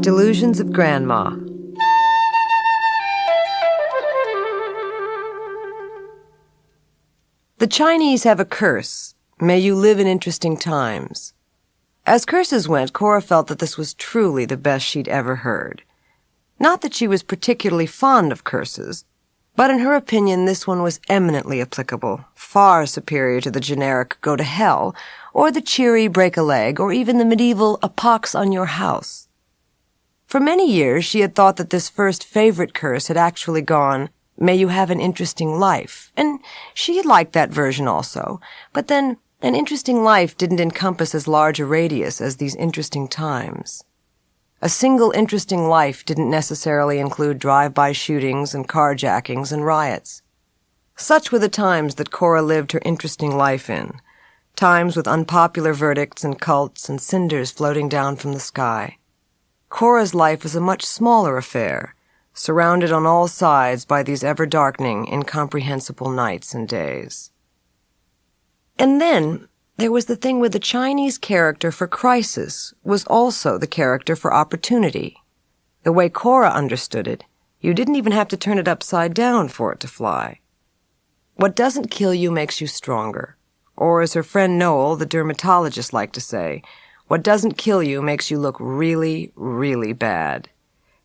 Delusions of Grandma. The Chinese have a curse, "May you live in interesting times." As curses went, Cora felt that this was truly the best she'd ever heard. Not that she was particularly fond of curses, but in her opinion this one was eminently applicable, far superior to the generic "go to hell," or the cheery "break a leg," or even the medieval "a pox on your house." For many years she had thought that this first favorite curse had actually gone, "May you have an interesting life," and she had liked that version also, but then an interesting life didn't encompass as large a radius as these interesting times. A single interesting life didn't necessarily include drive-by shootings and carjackings and riots. Such were the times that Cora lived her interesting life in, times with unpopular verdicts and cults and cinders floating down from the sky. Cora's life was a much smaller affair, surrounded on all sides by these ever-darkening, incomprehensible nights and days. And then there was the thing where the Chinese character for crisis was also the character for opportunity. The way Cora understood it, you didn't even have to turn it upside down for it to fly. What doesn't kill you makes you stronger. Or, as her friend Noel, the dermatologist, liked to say, what doesn't kill you makes you look really, really bad.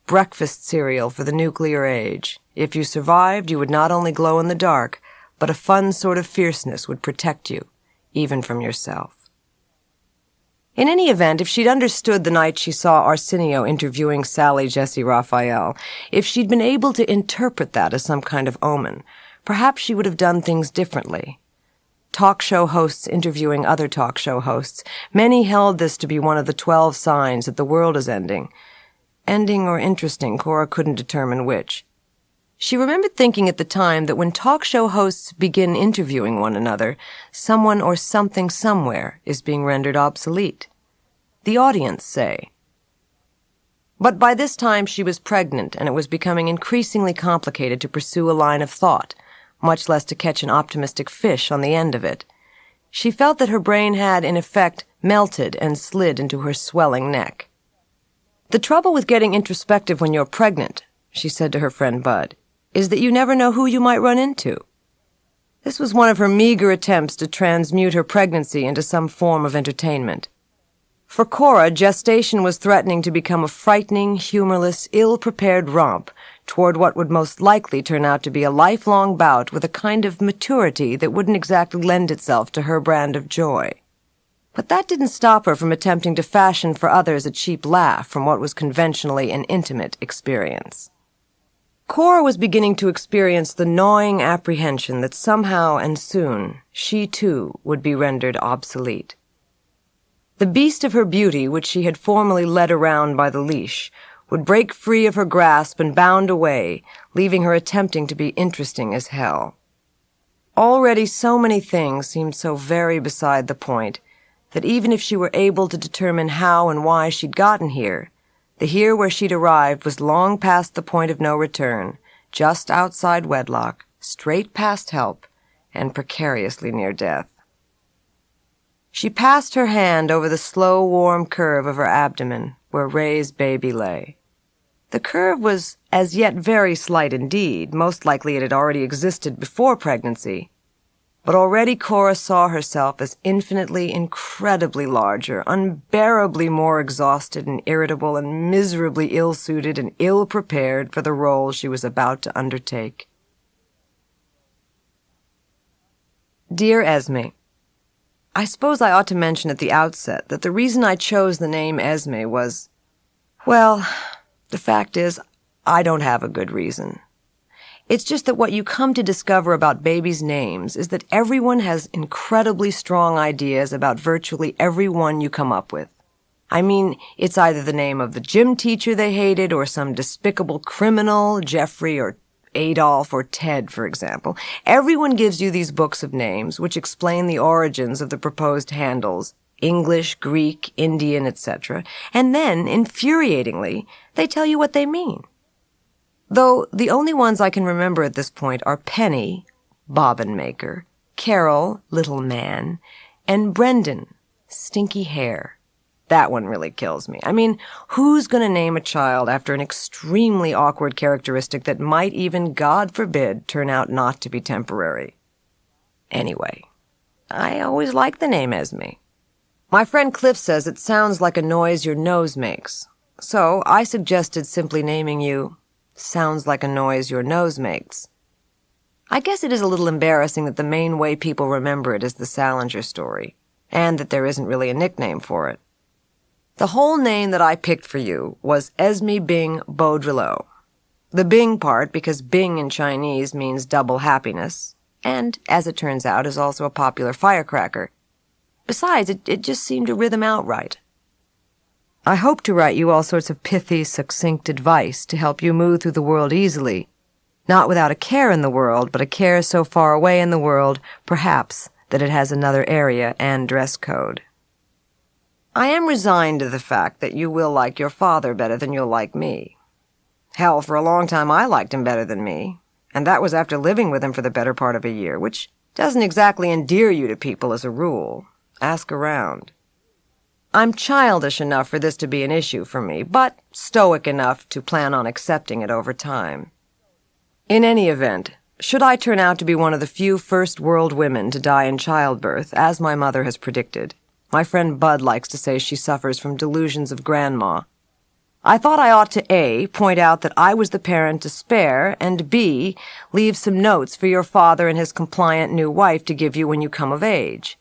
Breakfast cereal for the nuclear age. If you survived, you would not only glow in the dark, but a fun sort of fierceness would protect you, even from yourself. In any event, if she'd understood the night she saw Arsenio interviewing Sally Jesse Raphael, if she'd been able to interpret that as some kind of omen, perhaps she would have done things differently. Talk show hosts interviewing other talk show hosts, many held this to be one of the 12 signs that the world is ending. Ending or interesting, Cora couldn't determine which. She remembered thinking at the time that when talk show hosts begin interviewing one another, someone or something somewhere is being rendered obsolete. The audience, say. But by this time she was pregnant, and it was becoming increasingly complicated to pursue a line of thought, much less to catch an optimistic fish on the end of it. She felt that her brain had, in effect, melted and slid into her swelling neck. "The trouble with getting introspective when you're pregnant," she said to her friend Bud, "is that you never know who you might run into." This was one of her meager attempts to transmute her pregnancy into some form of entertainment. For Cora, gestation was threatening to become a frightening, humorless, ill-prepared romp toward what would most likely turn out to be a lifelong bout with a kind of maturity that wouldn't exactly lend itself to her brand of joy. But that didn't stop her from attempting to fashion for others a cheap laugh from what was conventionally an intimate experience. Cora was beginning to experience the gnawing apprehension that somehow and soon she, too, would be rendered obsolete. The beast of her beauty, which she had formerly led around by the leash, would break free of her grasp and bound away, leaving her attempting to be interesting as hell. Already so many things seemed so very beside the point that even if she were able to determine how and why she'd gotten here, the here where she'd arrived was long past the point of no return, just outside wedlock, straight past help, and precariously near death. She passed her hand over the slow, warm curve of her abdomen, where Ray's baby lay. The curve was as yet very slight indeed. Most likely it had already existed before pregnancy. But already Cora saw herself as infinitely, incredibly larger, unbearably more exhausted and irritable and miserably ill-suited and ill-prepared for the role she was about to undertake. Dear Esme, I suppose I ought to mention at the outset that the reason I chose the name Esme was, well, the fact is, I don't have a good reason. It's just that what you come to discover about babies' names is that everyone has incredibly strong ideas about virtually every one you come up with. I mean, it's either the name of the gym teacher they hated or some despicable criminal, Jeffrey or Adolf or Ted, for example. Everyone gives you these books of names which explain the origins of the proposed handles, English, Greek, Indian, etc., and then, infuriatingly, they tell you what they mean. Though the only ones I can remember at this point are Penny, bobbin maker, Carol, little man, and Brendan, stinky hair. That one really kills me. I mean, who's going to name a child after an extremely awkward characteristic that might even, God forbid, turn out not to be temporary? Anyway, I always liked the name Esme. My friend Cliff says it sounds like a noise your nose makes. So I suggested simply naming you Sounds Like a Noise Your Nose Makes. I guess it is a little embarrassing that the main way people remember it is the Salinger story, and that there isn't really a nickname for it. The whole name that I picked for you was Esme Bing Baudrillot. The Bing part because Bing in Chinese means double happiness, and, as it turns out, is also a popular firecracker. Besides, it just seemed to rhythm out right. I hope to write you all sorts of pithy, succinct advice to help you move through the world easily, not without a care in the world, but a care so far away in the world, perhaps, that it has another area and dress code. I am resigned to the fact that you will like your father better than you'll like me. Hell, for a long time I liked him better than me, and that was after living with him for the better part of a year, which doesn't exactly endear you to people as a rule. Ask around. I'm childish enough for this to be an issue for me, but stoic enough to plan on accepting it over time. In any event, should I turn out to be one of the few first-world women to die in childbirth, as my mother has predicted, my friend Bud likes to say she suffers from delusions of grandma, I thought I ought to A, point out that I was the parent to spare, and B, leave some notes for your father and his compliant new wife to give you when you come of age,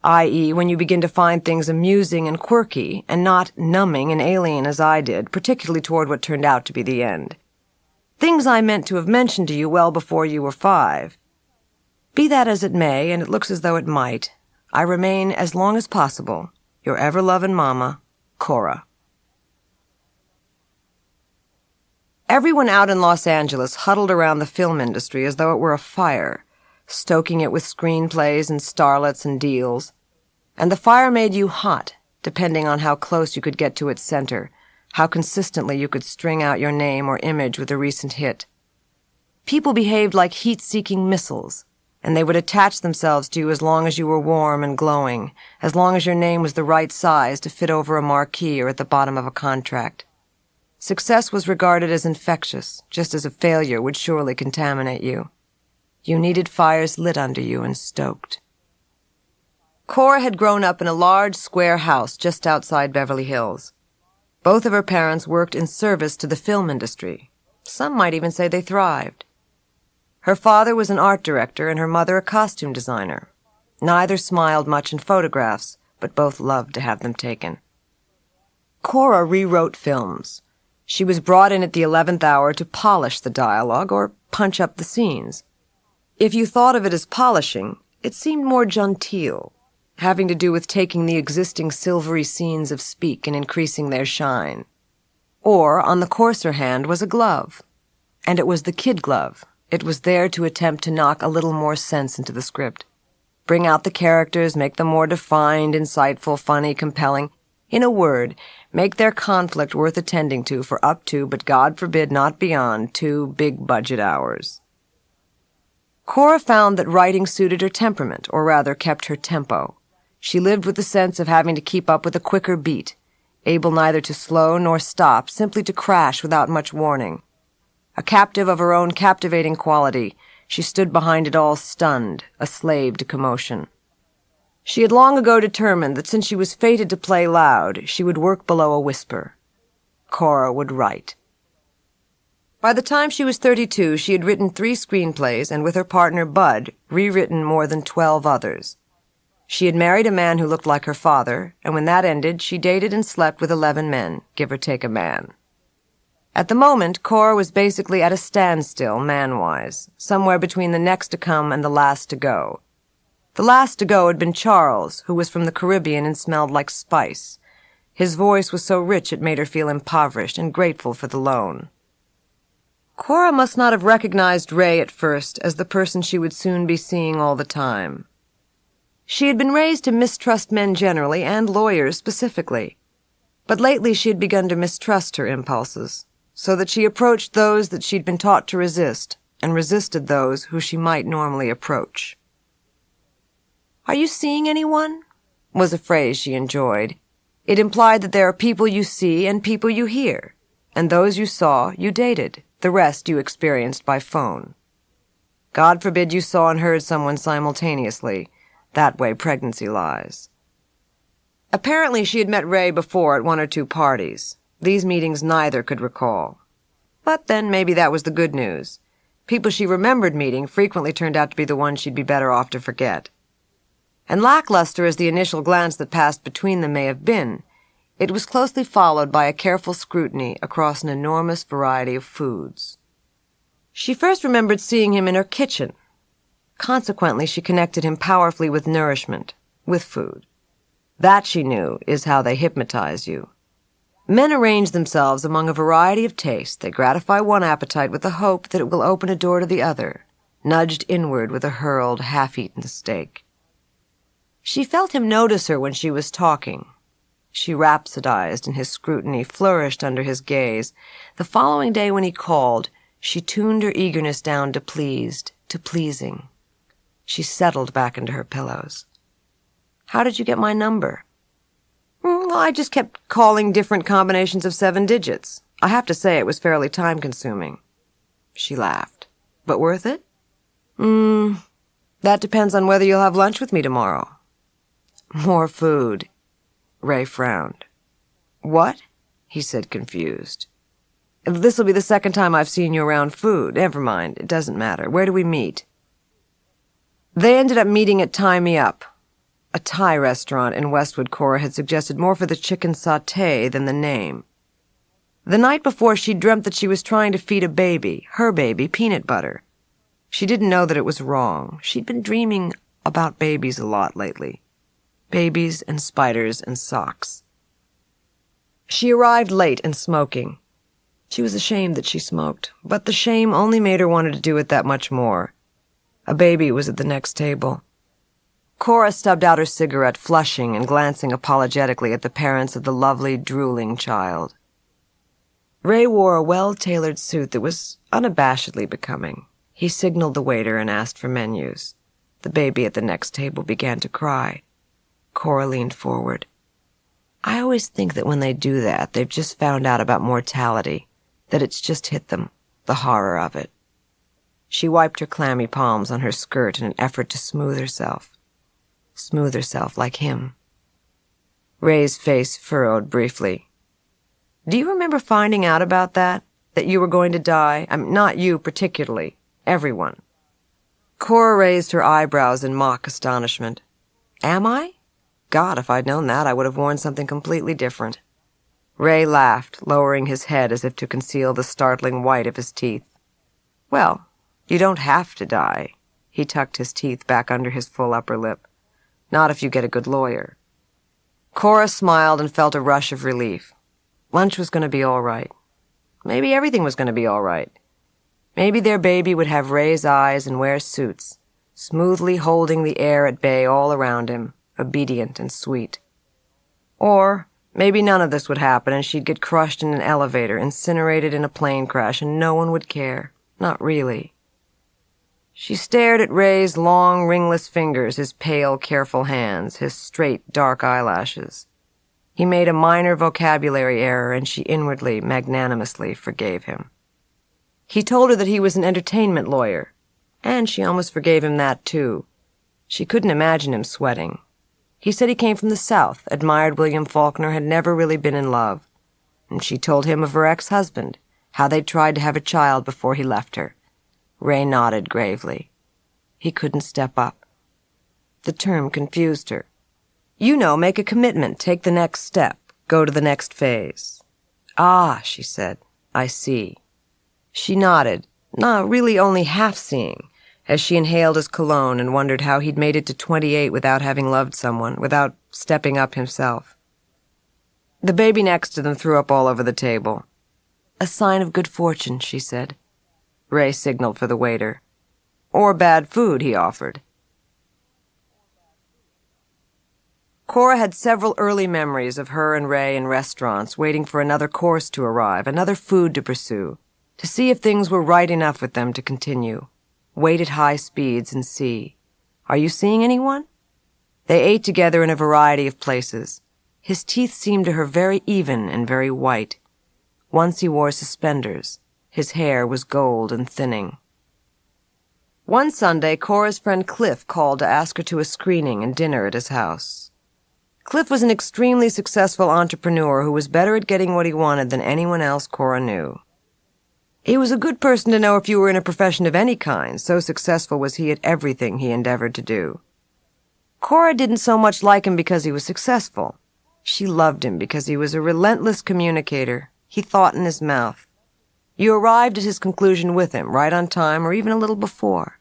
i.e., when you begin to find things amusing and quirky, and not numbing and alien as I did, particularly toward what turned out to be the end. Things I meant to have mentioned to you well before you were 5. Be that as it may, and it looks as though it might, I remain, as long as possible, your ever-loving mama, Cora. Everyone out in Los Angeles huddled around the film industry as though it were a fire, stoking it with screenplays and starlets and deals. And the fire made you hot, depending on how close you could get to its center, how consistently you could string out your name or image with a recent hit. People behaved like heat-seeking missiles, and they would attach themselves to you as long as you were warm and glowing, as long as your name was the right size to fit over a marquee or at the bottom of a contract. Success was regarded as infectious, just as a failure would surely contaminate you. You needed fires lit under you and stoked. Cora had grown up in a large square house just outside Beverly Hills. Both of her parents worked in service to the film industry. Some might even say they thrived. Her father was an art director and her mother a costume designer. Neither smiled much in photographs, but both loved to have them taken. Cora rewrote films. She was brought in at the 11th hour to polish the dialogue or punch up the scenes. If you thought of it as polishing, it seemed more genteel, having to do with taking the existing silvery scenes of speak and increasing their shine. Or, on the coarser hand, was a glove. And it was the kid glove. It was there to attempt to knock a little more sense into the script. Bring out the characters, make them more defined, insightful, funny, compelling. In a word, make their conflict worth attending to for up to, but God forbid not beyond, 2 big-budget hours. Cora found that writing suited her temperament, or rather kept her tempo. She lived with the sense of having to keep up with a quicker beat, able neither to slow nor stop, simply to crash without much warning. A captive of her own captivating quality, she stood behind it all stunned, a slave to commotion. She had long ago determined that since she was fated to play loud, she would work below a whisper. Cora would write. By the time she was 32, she had written 3 screenplays and with her partner Bud, rewritten more than 12 others. She had married a man who looked like her father, and when that ended, she dated and slept with 11 men, give or take a man. At the moment, Cora was basically at a standstill, man-wise, somewhere between the next to come and the last to go. The last to go had been Charles, who was from the Caribbean and smelled like spice. His voice was so rich it made her feel impoverished and grateful for the loan. Cora must not have recognized Ray at first as the person she would soon be seeing all the time. She had been raised to mistrust men generally and lawyers specifically, but lately she had begun to mistrust her impulses, so that she approached those that she'd been taught to resist, and resisted those who she might normally approach. "Are you seeing anyone?" was a phrase she enjoyed. It implied that there are people you see and people you hear, and those you saw, you dated. The rest you experienced by phone. God forbid you saw and heard someone simultaneously. That way pregnancy lies. Apparently she had met Ray before at one or two parties. These meetings neither could recall. But then maybe that was the good news. People she remembered meeting frequently turned out to be the ones she'd be better off to forget. And lackluster as the initial glance that passed between them may have been, it was closely followed by a careful scrutiny across an enormous variety of foods. She first remembered seeing him in her kitchen. Consequently, she connected him powerfully with nourishment, with food. That, she knew, is how they hypnotize you. Men arrange themselves among a variety of tastes. They gratify one appetite with the hope that it will open a door to the other, nudged inward with a hurled, half-eaten steak. She felt him notice her when she was talking. She rhapsodized, and his scrutiny flourished under his gaze. The following day when he called, she tuned her eagerness down to pleased, to pleasing. She settled back into her pillows. "How did you get my number?" "Well, I just kept calling different combinations of 7 digits. I have to say it was fairly time-consuming." She laughed. "But worth it?" That depends on whether you'll have lunch with me tomorrow." "More food." Ray frowned. "What?" he said, confused. "This'll be the second time I've seen you around food. Never mind, it doesn't matter. Where do we meet?" They ended up meeting at Tie Me Up, a Thai restaurant in Westwood. Cora had suggested more for the chicken sauté than the name. The night before, she'd dreamt that she was trying to feed a baby, her baby, peanut butter. She didn't know that it was wrong. She'd been dreaming about babies a lot lately. Babies and spiders and socks. She arrived late and smoking. She was ashamed that she smoked, but the shame only made her want to do it that much more. A baby was at the next table. Cora stubbed out her cigarette, flushing and glancing apologetically at the parents of the lovely, drooling child. Ray wore a well-tailored suit that was unabashedly becoming. He signaled the waiter and asked for menus. The baby at the next table began to cry. Cora leaned forward. "I always think that when they do that, they've just found out about mortality, that it's just hit them, the horror of it." She wiped her clammy palms on her skirt in an effort to smooth herself like him. Ray's face furrowed briefly. "Do you remember finding out about that you were going to die? Not you particularly, everyone." Cora raised her eyebrows in mock astonishment. "Am I? God, if I'd known that, I would have worn something completely different." Ray laughed, lowering his head as if to conceal the startling white of his teeth. "Well, you don't have to die." He tucked his teeth back under his full upper lip. "Not if you get a good lawyer." Cora smiled and felt a rush of relief. Lunch was going to be all right. Maybe everything was going to be all right. Maybe their baby would have Ray's eyes and wear suits, smoothly holding the air at bay all around him, obedient and sweet. Or maybe none of this would happen and she'd get crushed in an elevator, incinerated in a plane crash, and no one would care. Not really. She stared at Ray's long, ringless fingers, his pale, careful hands, his straight, dark eyelashes. He made a minor vocabulary error, and she inwardly, magnanimously forgave him. He told her that he was an entertainment lawyer, and she almost forgave him that, too. She couldn't imagine him sweating. He said he came from the South, admired William Faulkner, had never really been in love. And she told him of her ex-husband, how they'd tried to have a child before he left her. Ray nodded gravely. He couldn't step up. The term confused her. "You know, make a commitment, take the next step, go to the next phase." "Ah," she said, "I see." She nodded, not really only half-seeing, as she inhaled his cologne and wondered how he'd made it to 28 without having loved someone, without stepping up himself. The baby next to them threw up all over the table. "A sign of good fortune," she said. Ray signaled for the waiter. "Or bad food," he offered. Cora had several early memories of her and Ray in restaurants, waiting for another course to arrive, another food to pursue, to see if things were right enough with them to continue. Wait at high speeds and see. "Are you seeing anyone?" They ate together in a variety of places. His teeth seemed to her very even and very white. Once he wore suspenders. His hair was gold and thinning. One Sunday, Cora's friend Cliff called to ask her to a screening and dinner at his house. Cliff was an extremely successful entrepreneur who was better at getting what he wanted than anyone else Cora knew. He was a good person to know if you were in a profession of any kind, so successful was he at everything he endeavored to do. Cora didn't so much like him because he was successful. She loved him because he was a relentless communicator. He thought in his mouth. You arrived at his conclusion with him, right on time or even a little before.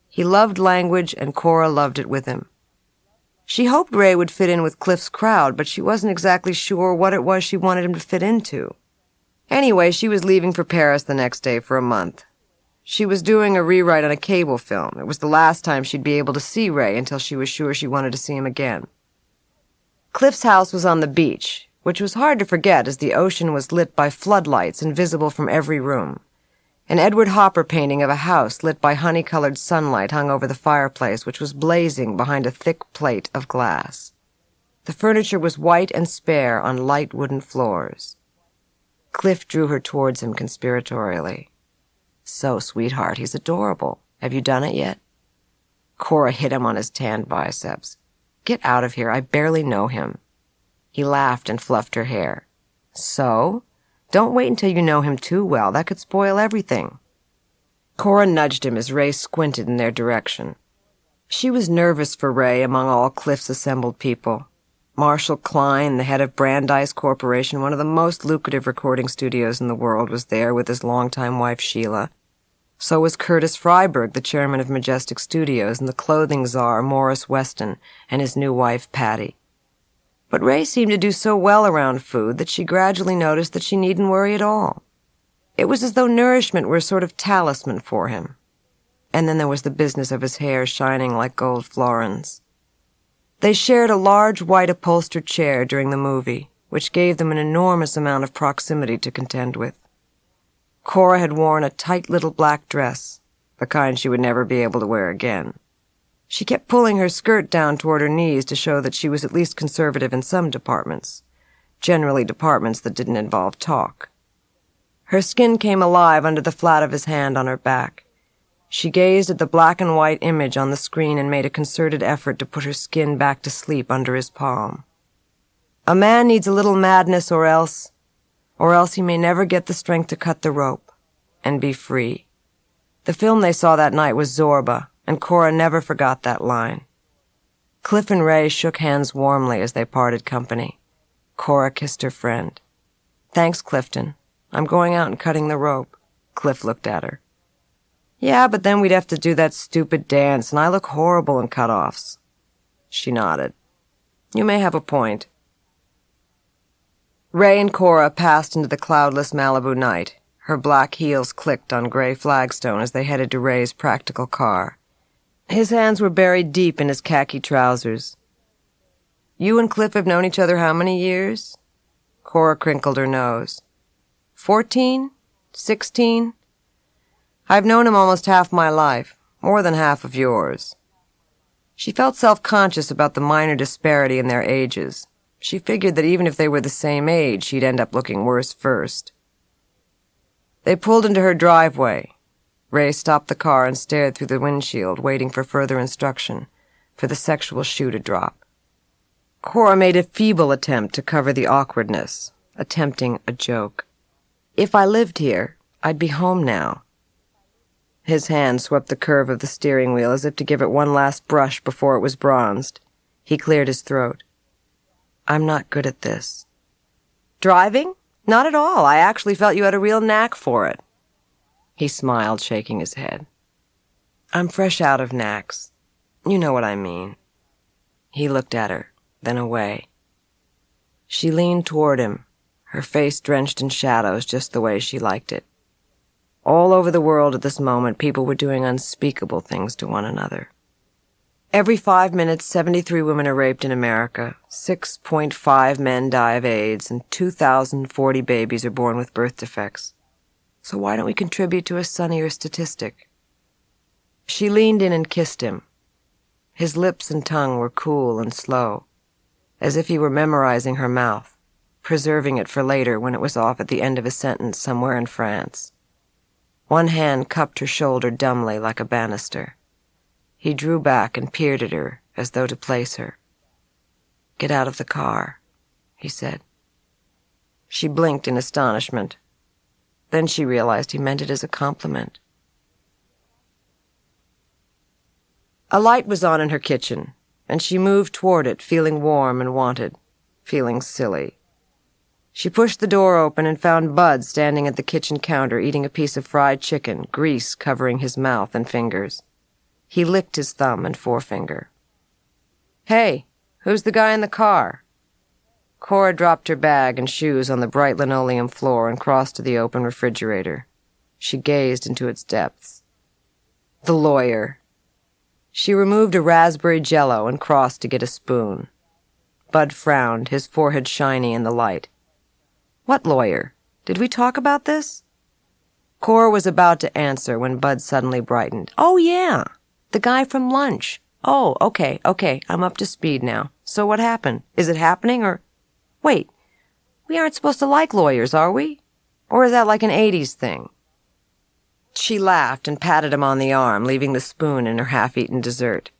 He loved language, and Cora loved it with him. She hoped Ray would fit in with Cliff's crowd, but she wasn't exactly sure what it was she wanted him to fit into. Anyway, she was leaving for Paris the next day for a month. She was doing a rewrite on a cable film. It was the last time she'd be able to see Ray until she was sure she wanted to see him again. Cliff's house was on the beach, which was hard to forget as the ocean was lit by floodlights and visible from every room. An Edward Hopper painting of a house lit by honey-colored sunlight hung over the fireplace, which was blazing behind a thick plate of glass. The furniture was white and spare on light wooden floors. Cliff drew her towards him conspiratorially. So, sweetheart, he's adorable. Have you done it yet? Cora hit him on his tanned biceps. Get out of here. I barely know him. He laughed and fluffed her hair. So? Don't wait until you know him too well. That could spoil everything. Cora nudged him as Ray squinted in their direction. She was nervous for Ray among all Cliff's assembled people. Marshall Klein, the head of Brandeis Corporation, one of the most lucrative recording studios in the world, was there with his longtime wife Sheila. So was Curtis Freiberg, the chairman of Majestic Studios, and the clothing czar Morris Weston and his new wife Patty. But Ray seemed to do so well around food that she gradually noticed that she needn't worry at all. It was as though nourishment were a sort of talisman for him. And then there was the business of his hair shining like gold florins. They shared a large white upholstered chair during the movie, which gave them an enormous amount of proximity to contend with. Cora had worn a tight little black dress, the kind she would never be able to wear again. She kept pulling her skirt down toward her knees to show that she was at least conservative in some departments, generally departments that didn't involve talk. Her skin came alive under the flat of his hand on her back. She gazed at the black and white image on the screen and made a concerted effort to put her skin back to sleep under his palm. A man needs a little madness or else he may never get the strength to cut the rope and be free. The film they saw that night was Zorba, and Cora never forgot that line. Cliff and Ray shook hands warmly as they parted company. Cora kissed her friend. Thanks, Clifton. I'm going out and cutting the rope. Cliff looked at her. Yeah, but then we'd have to do that stupid dance, and I look horrible in cut-offs. She nodded. You may have a point. Ray and Cora passed into the cloudless Malibu night. Her black heels clicked on gray flagstone as they headed to Ray's practical car. His hands were buried deep in his khaki trousers. You and Cliff have known each other how many years? Cora crinkled her nose. 14? 16? I've known him almost half my life, more than half of yours. She felt self-conscious about the minor disparity in their ages. She figured that even if they were the same age, she'd end up looking worse first. They pulled into her driveway. Ray stopped the car and stared through the windshield, waiting for further instruction, for the sexual shoe to drop. Cora made a feeble attempt to cover the awkwardness, attempting a joke. If I lived here, I'd be home now. His hand swept the curve of the steering wheel as if to give it one last brush before it was bronzed. He cleared his throat. I'm not good at this. Driving? Not at all. I actually felt you had a real knack for it. He smiled, shaking his head. I'm fresh out of knacks. You know what I mean. He looked at her, then away. She leaned toward him, her face drenched in shadows just the way she liked it. All over the world at this moment, people were doing unspeakable things to one another. Every 5 minutes, 73 women are raped in America, 6.5 men die of AIDS, and 2,040 babies are born with birth defects. So why don't we contribute to a sunnier statistic? She leaned in and kissed him. His lips and tongue were cool and slow, as if he were memorizing her mouth, preserving it for later when it was off at the end of a sentence somewhere in France. One hand cupped her shoulder dumbly like a banister. He drew back and peered at her as though to place her. "Get out of the car," he said. She blinked in astonishment. Then she realized he meant it as a compliment. A light was on in her kitchen, and she moved toward it, feeling warm and wanted, feeling silly. She pushed the door open and found Bud standing at the kitchen counter eating a piece of fried chicken, grease covering his mouth and fingers. He licked his thumb and forefinger. "Hey, who's the guy in the car?" Cora dropped her bag and shoes on the bright linoleum floor and crossed to the open refrigerator. She gazed into its depths. The lawyer. She removed a raspberry Jell-O and crossed to get a spoon. Bud frowned, his forehead shiny in the light. "What lawyer? Did we talk about this?" Cora was about to answer when Bud suddenly brightened. "Oh, yeah, the guy from lunch. Oh, okay, I'm up to speed now. So what happened? Is it happening or... Wait, we aren't supposed to like lawyers, are we? Or is that like an 80s thing?" She laughed and patted him on the arm, leaving the spoon in her half-eaten dessert.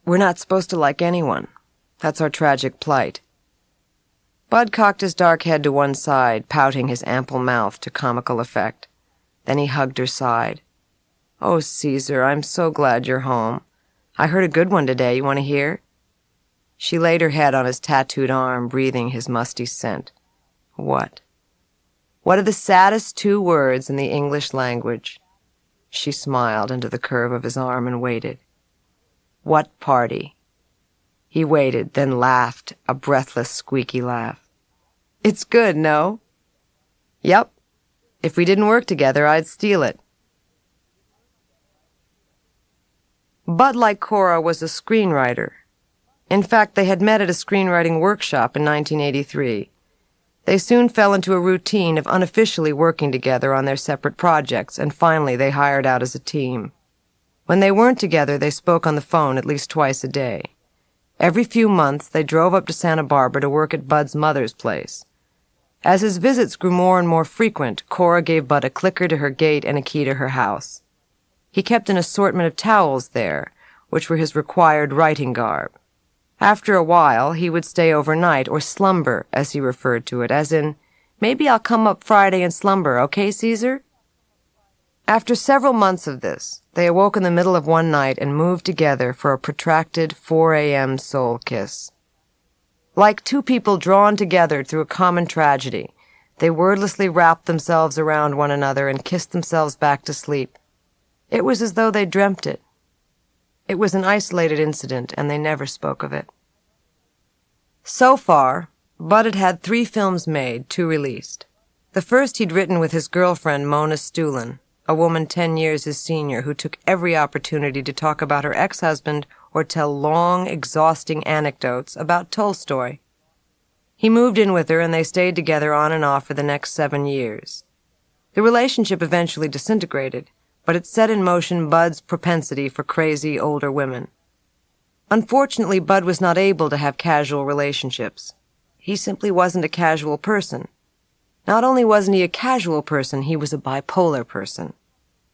"We're not supposed to like anyone. That's our tragic plight." Bud cocked his dark head to one side, pouting his ample mouth to comical effect. Then he hugged her side. "Oh, Caesar, I'm so glad you're home. I heard a good one today. You want to hear?" She laid her head on his tattooed arm, breathing his musty scent. "What?" "What are the saddest 2 words in the English language?" She smiled into the curve of his arm and waited. "What party?" He waited, then laughed, a breathless, squeaky laugh. "It's good, no?" "Yep. If we didn't work together, I'd steal it." Bud, like Cora, was a screenwriter. In fact, they had met at a screenwriting workshop in 1983. They soon fell into a routine of unofficially working together on their separate projects, and finally they hired out as a team. When they weren't together, they spoke on the phone at least twice a day. Every few months, they drove up to Santa Barbara to work at Bud's mother's place. As his visits grew more and more frequent, Cora gave Bud a clicker to her gate and a key to her house. He kept an assortment of towels there, which were his required writing garb. After a while, he would stay overnight, or slumber, as he referred to it, as in, "Maybe I'll come up Friday and slumber, okay, Caesar?" After several months of this, they awoke in the middle of one night and moved together for a protracted 4 a.m. soul kiss. Like 2 people drawn together through a common tragedy, they wordlessly wrapped themselves around one another and kissed themselves back to sleep. It was as though they dreamt it. It was an isolated incident, and they never spoke of it. So far, Bud had had 3 films made, 2 released. The first he'd written with his girlfriend Mona Stulin, a woman 10 years his senior who took every opportunity to talk about her ex-husband or tell long, exhausting anecdotes about Tolstoy. He moved in with her, and they stayed together on and off for the next 7 years. The relationship eventually disintegrated, but it set in motion Bud's propensity for crazy older women. Unfortunately, Bud was not able to have casual relationships. He simply wasn't a casual person. Not only wasn't he a casual person, he was a bipolar person.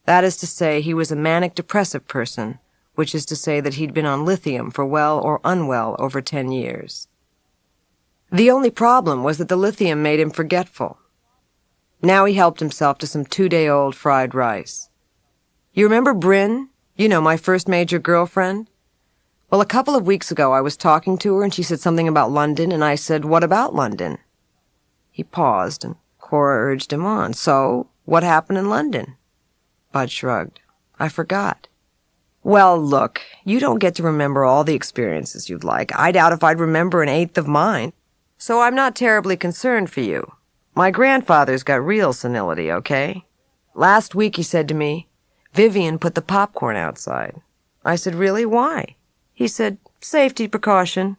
That is to say, he was a manic-depressive person, which is to say that he'd been on lithium for well or unwell over 10 years. The only problem was that the lithium made him forgetful. Now he helped himself to some 2-day-old fried rice. "You remember Bryn? You know, my first major girlfriend? Well, a couple of weeks ago I was talking to her and she said something about London, and I said, 'What about London?'" He paused, and Cora urged him on. "So, what happened in London?" Bud shrugged. "I forgot." "Well, look, you don't get to remember all the experiences you'd like. I doubt if I'd remember 1/8 of mine. So I'm not terribly concerned for you. My grandfather's got real senility, okay? Last week he said to me, 'Vivian put the popcorn outside.' I said, 'Really? Why?' He said, 'Safety precaution.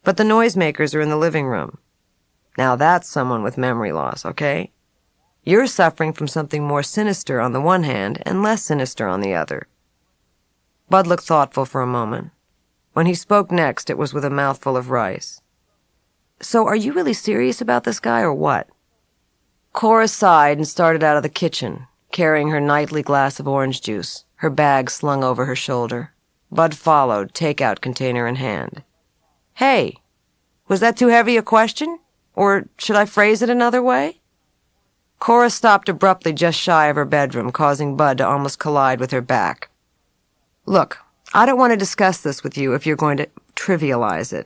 But the noisemakers are in the living room.' Now that's someone with memory loss, okay? You're suffering from something more sinister on the one hand and less sinister on the other." Bud looked thoughtful for a moment. When he spoke next, it was with a mouthful of rice. So are you really serious about this guy or what? Cora sighed and started out of the kitchen, carrying her nightly glass of orange juice, her bag slung over her shoulder. Bud followed, takeout container in hand. Hey, was that too heavy a question? Or should I phrase it another way? Cora stopped abruptly just shy of her bedroom, causing Bud to almost collide with her back. Look, I don't want to discuss this with you if you're going to trivialize it.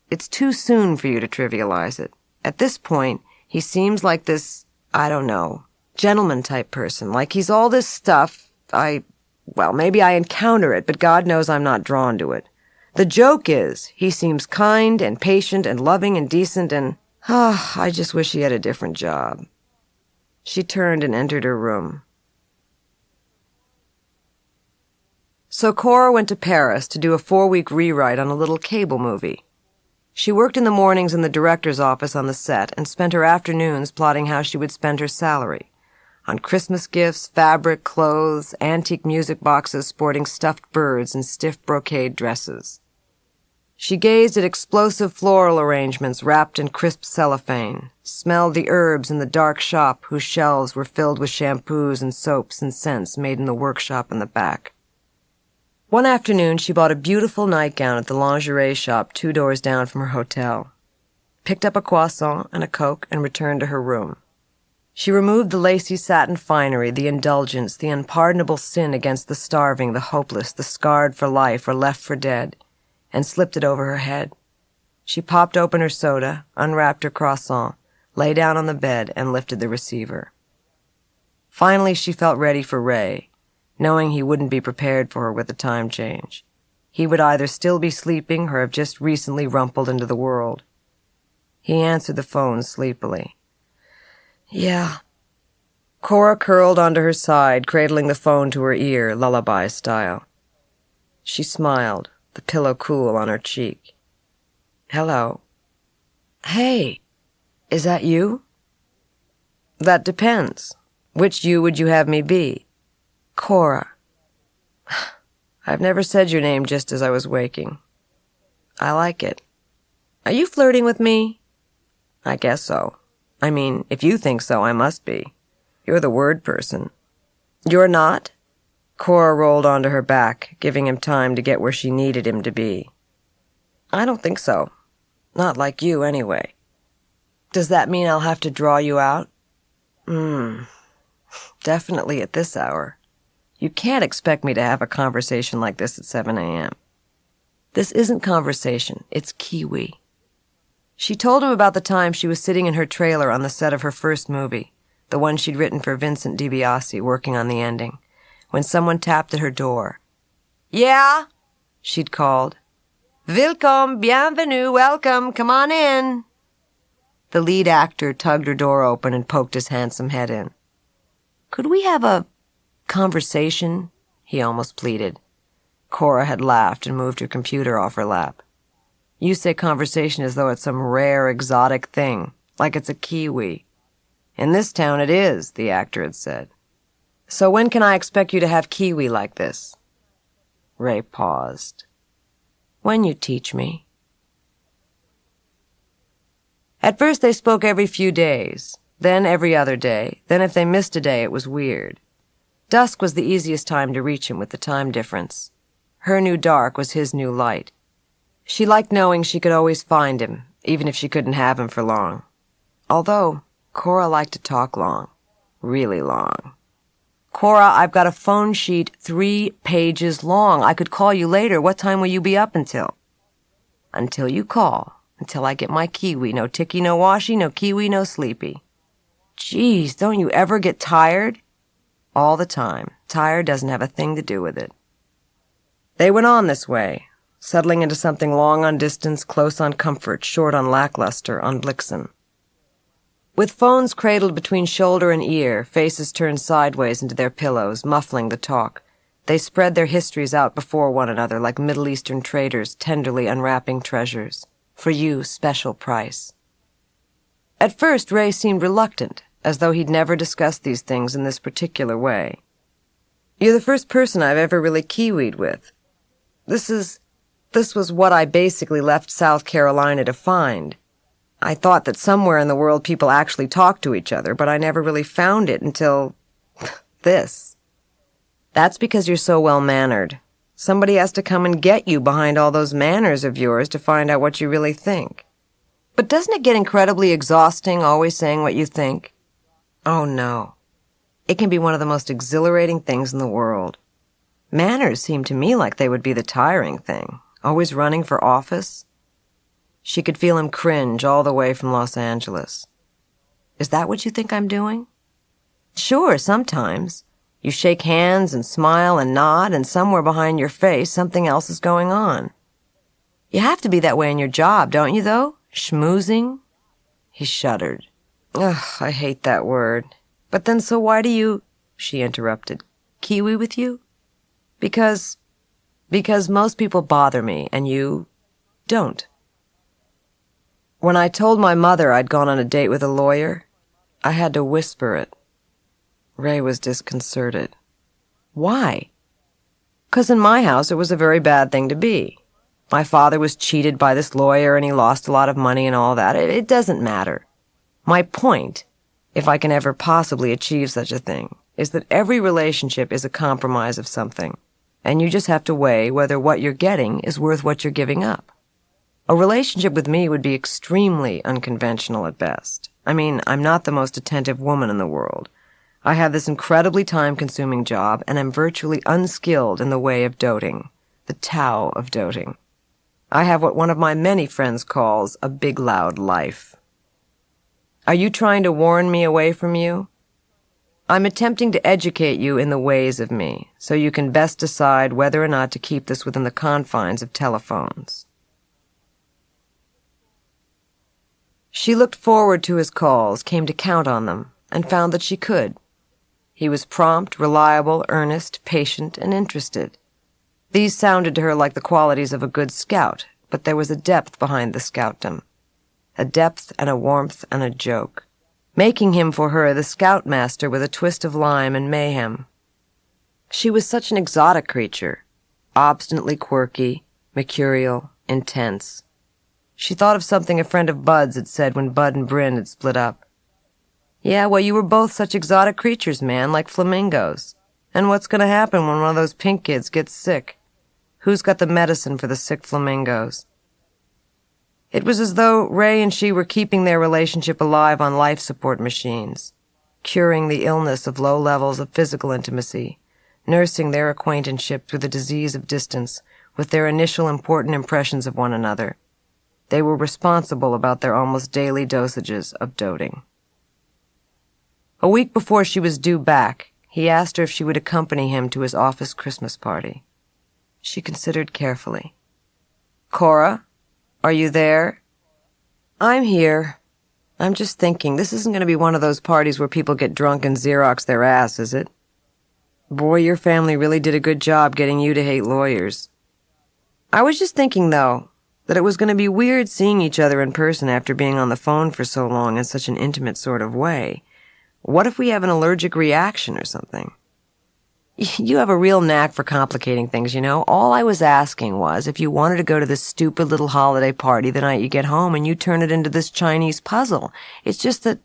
It's too soon for you to trivialize it. At this point, he seems like this, I don't know, gentleman-type person. Like he's all this stuff. Well, maybe I encounter it, but God knows I'm not drawn to it. The joke is, he seems kind and patient and loving and decent and, I just wish he had a different job. She turned and entered her room. So Cora went to Paris to do a 4-week rewrite on a little cable movie. She worked in the mornings in the director's office on the set and spent her afternoons plotting how she would spend her salary. On Christmas gifts, fabric, clothes, antique music boxes sporting stuffed birds and stiff brocade dresses. She gazed at explosive floral arrangements wrapped in crisp cellophane, smelled the herbs in the dark shop whose shelves were filled with shampoos and soaps and scents made in the workshop in the back. One afternoon, she bought a beautiful nightgown at the lingerie shop 2 doors down from her hotel, picked up a croissant and a Coke, and returned to her room. She removed the lacy satin finery, the indulgence, the unpardonable sin against the starving, the hopeless, the scarred for life or left for dead, and slipped it over her head. She popped open her soda, unwrapped her croissant, lay down on the bed, and lifted the receiver. Finally, she felt ready for Ray, knowing he wouldn't be prepared for her with the time change. He would either still be sleeping or have just recently rumpled into the world. He answered the phone sleepily. Yeah. Cora curled onto her side, cradling the phone to her ear, lullaby style. She smiled, the pillow cool on her cheek. Hello. Hey, is that you? That depends. Which you would you have me be? Cora. I've never said your name just as I was waking. I like it. Are you flirting with me? I guess so. I mean, if you think so, I must be. You're the word person. You're not? Cora rolled onto her back, giving him time to get where she needed him to be. I don't think so. Not like you, anyway. Does that mean I'll have to draw you out? Definitely at this hour. You can't expect me to have a conversation like this at 7 a.m. This isn't conversation, it's kiwi. She told him about the time she was sitting in her trailer on the set of her first movie, the one she'd written for Vincent DiBiase, working on the ending, when someone tapped at her door. Yeah, she'd called. Willkommen, bienvenue, welcome, come on in. The lead actor tugged her door open and poked his handsome head in. Could we have a conversation? He almost pleaded. Cora had laughed and moved her computer off her lap. You say conversation as though it's some rare, exotic thing, like it's a kiwi. In this town it is, the actor had said. So when can I expect you to have kiwi like this? Ray paused. When you teach me. At first they spoke every few days, then every other day, then if they missed a day it was weird. Dusk was the easiest time to reach him with the time difference. Her new dark was his new light. She liked knowing she could always find him, even if she couldn't have him for long. Although, Cora liked to talk long. Really long. Cora, I've got a phone sheet 3 pages long. I could call you later. What time will you be up until? Until you call. Until I get my kiwi. No ticky, no washy, no kiwi, no sleepy. Geez, don't you ever get tired? All the time. Tired doesn't have a thing to do with it. They went on this way, settling into something long on distance, close on comfort, short on lackluster, on Blixen. With phones cradled between shoulder and ear, faces turned sideways into their pillows, muffling the talk, they spread their histories out before one another like Middle Eastern traders tenderly unwrapping treasures. For you, special price. At first, Ray seemed reluctant, as though he'd never discussed these things in this particular way. You're the first person I've ever really kiwied with. This was what I basically left South Carolina to find. I thought that somewhere in the world people actually talk to each other, but I never really found it until this. That's because you're so well-mannered. Somebody has to come and get you behind all those manners of yours to find out what you really think. But doesn't it get incredibly exhausting always saying what you think? Oh, no. It can be one of the most exhilarating things in the world. Manners seem to me like they would be the tiring thing, always running for office. She could feel him cringe all the way from Los Angeles. Is that what you think I'm doing? Sure, sometimes. You shake hands and smile and nod, and somewhere behind your face something else is going on. You have to be that way in your job, don't you, though? Schmoozing? He shuddered. Ugh, I hate that word. But then so why do you, she interrupted, kiwi with you? Because most people bother me, and you don't. When I told my mother I'd gone on a date with a lawyer, I had to whisper it. Ray was disconcerted. Why? 'Cause in my house it was a very bad thing to be. My father was cheated by this lawyer and he lost a lot of money and all that. It doesn't matter. My point, if I can ever possibly achieve such a thing, is that every relationship is a compromise of something, and you just have to weigh whether what you're getting is worth what you're giving up. A relationship with me would be extremely unconventional at best. I mean, I'm not the most attentive woman in the world. I have this incredibly time-consuming job, and I'm virtually unskilled in the way of doting, the Tao of doting. I have what one of my many friends calls a big loud life. Are you trying to warn me away from you? I'm attempting to educate you in the ways of me, so you can best decide whether or not to keep this within the confines of telephones. She looked forward to his calls, came to count on them, and found that she could. He was prompt, reliable, earnest, patient, and interested. These sounded to her like the qualities of a good scout, but there was a depth behind the scoutdom. A depth and a warmth and a joke, making him for her the scoutmaster with a twist of lime and mayhem. She was such an exotic creature, obstinately quirky, mercurial, intense. She thought of something a friend of Bud's had said when Bud and Bryn had split up. Yeah, well, you were both such exotic creatures, man, like flamingos. And what's going to happen when one of those pink kids gets sick? Who's got the medicine for the sick flamingos? It was as though Ray and she were keeping their relationship alive on life support machines, curing the illness of low levels of physical intimacy, nursing their acquaintanceship through the disease of distance with their initial important impressions of one another. They were responsible about their almost daily dosages of doting. A week before she was due back, he asked her if she would accompany him to his office Christmas party. She considered carefully. Cora, are you there? I'm here. I'm just thinking, this isn't going to be one of those parties where people get drunk and Xerox their ass, is it? Boy, your family really did a good job getting you to hate lawyers. I was just thinking, though, that it was going to be weird seeing each other in person after being on the phone for so long in such an intimate sort of way. What if we have an allergic reaction or something? You have a real knack for complicating things, you know. All I was asking was if you wanted to go to this stupid little holiday party the night you get home and you turn it into this Chinese puzzle. It's just that,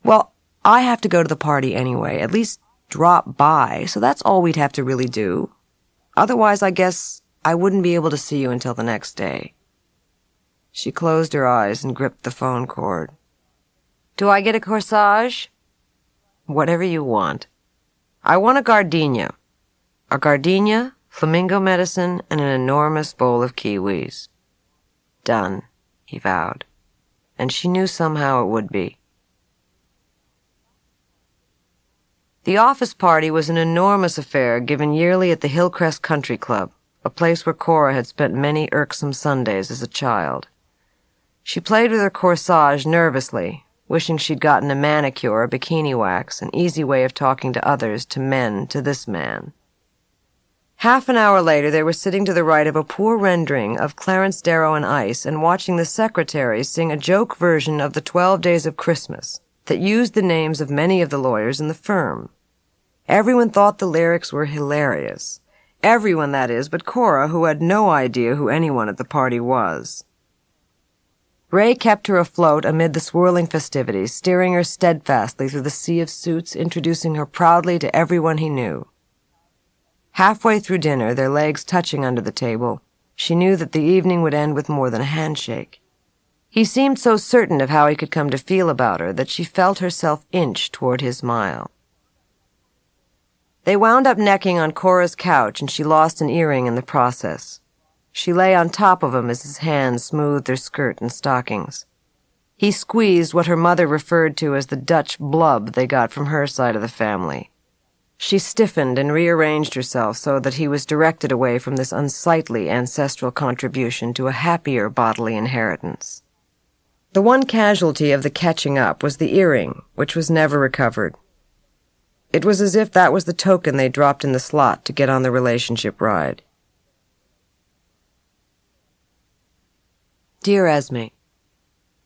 well, I have to go to the party anyway, at least drop by, so that's all we'd have to really do. Otherwise, I guess I wouldn't be able to see you until the next day. She closed her eyes and gripped the phone cord. Do I get a corsage? Whatever you want. I want a gardenia, flamingo medicine, and an enormous bowl of kiwis. Done, he vowed, and she knew somehow it would be. The office party was an enormous affair given yearly at the Hillcrest Country Club, a place where Cora had spent many irksome Sundays as a child. She played with her corsage nervously, wishing she'd gotten a manicure, a bikini wax, an easy way of talking to others, to men, to this man. Half an hour later, they were sitting to the right of a poor rendering of Clarence Darrow and Ice and watching the secretary sing a joke version of the 12 Days of Christmas that used the names of many of the lawyers in the firm. Everyone thought the lyrics were hilarious. Everyone, that is, but Cora, who had no idea who anyone at the party was. Ray kept her afloat amid the swirling festivities, steering her steadfastly through the sea of suits, introducing her proudly to everyone he knew. Halfway through dinner, their legs touching under the table, she knew that the evening would end with more than a handshake. He seemed so certain of how he could come to feel about her that she felt herself inch toward his smile. They wound up necking on Cora's couch, and she lost an earring in the process. She lay on top of him as his hands smoothed her skirt and stockings. He squeezed what her mother referred to as the Dutch blub they got from her side of the family. She stiffened and rearranged herself so that he was directed away from this unsightly ancestral contribution to a happier bodily inheritance. The one casualty of the catching up was the earring, which was never recovered. It was as if that was the token they dropped in the slot to get on the relationship ride. Dear Esme,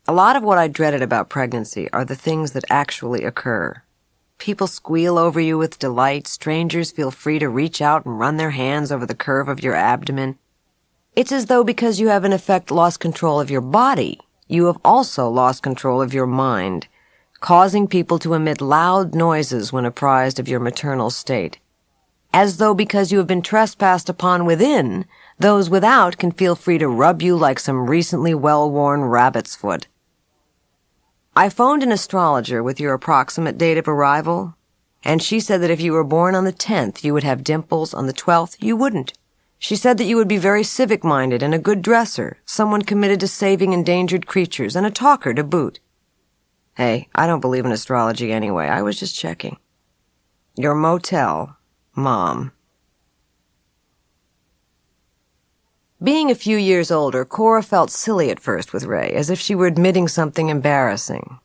a lot of what I dreaded about pregnancy are the things that actually occur. People squeal over you with delight. Strangers feel free to reach out and run their hands over the curve of your abdomen. It's as though because you have in effect lost control of your body, you have also lost control of your mind, causing people to emit loud noises when apprised of your maternal state. As though because you have been trespassed upon within, those without can feel free to rub you like some recently well-worn rabbit's foot. I phoned an astrologer with your approximate date of arrival, and she said that if you were born on the 10th, you would have dimples, on the 12th, you wouldn't. She said that you would be very civic-minded and a good dresser, someone committed to saving endangered creatures, and a talker to boot. Hey, I don't believe in astrology anyway. I was just checking. Your motel, Mom. Being a few years older, Cora felt silly at first with Ray, as if she were admitting something embarrassing.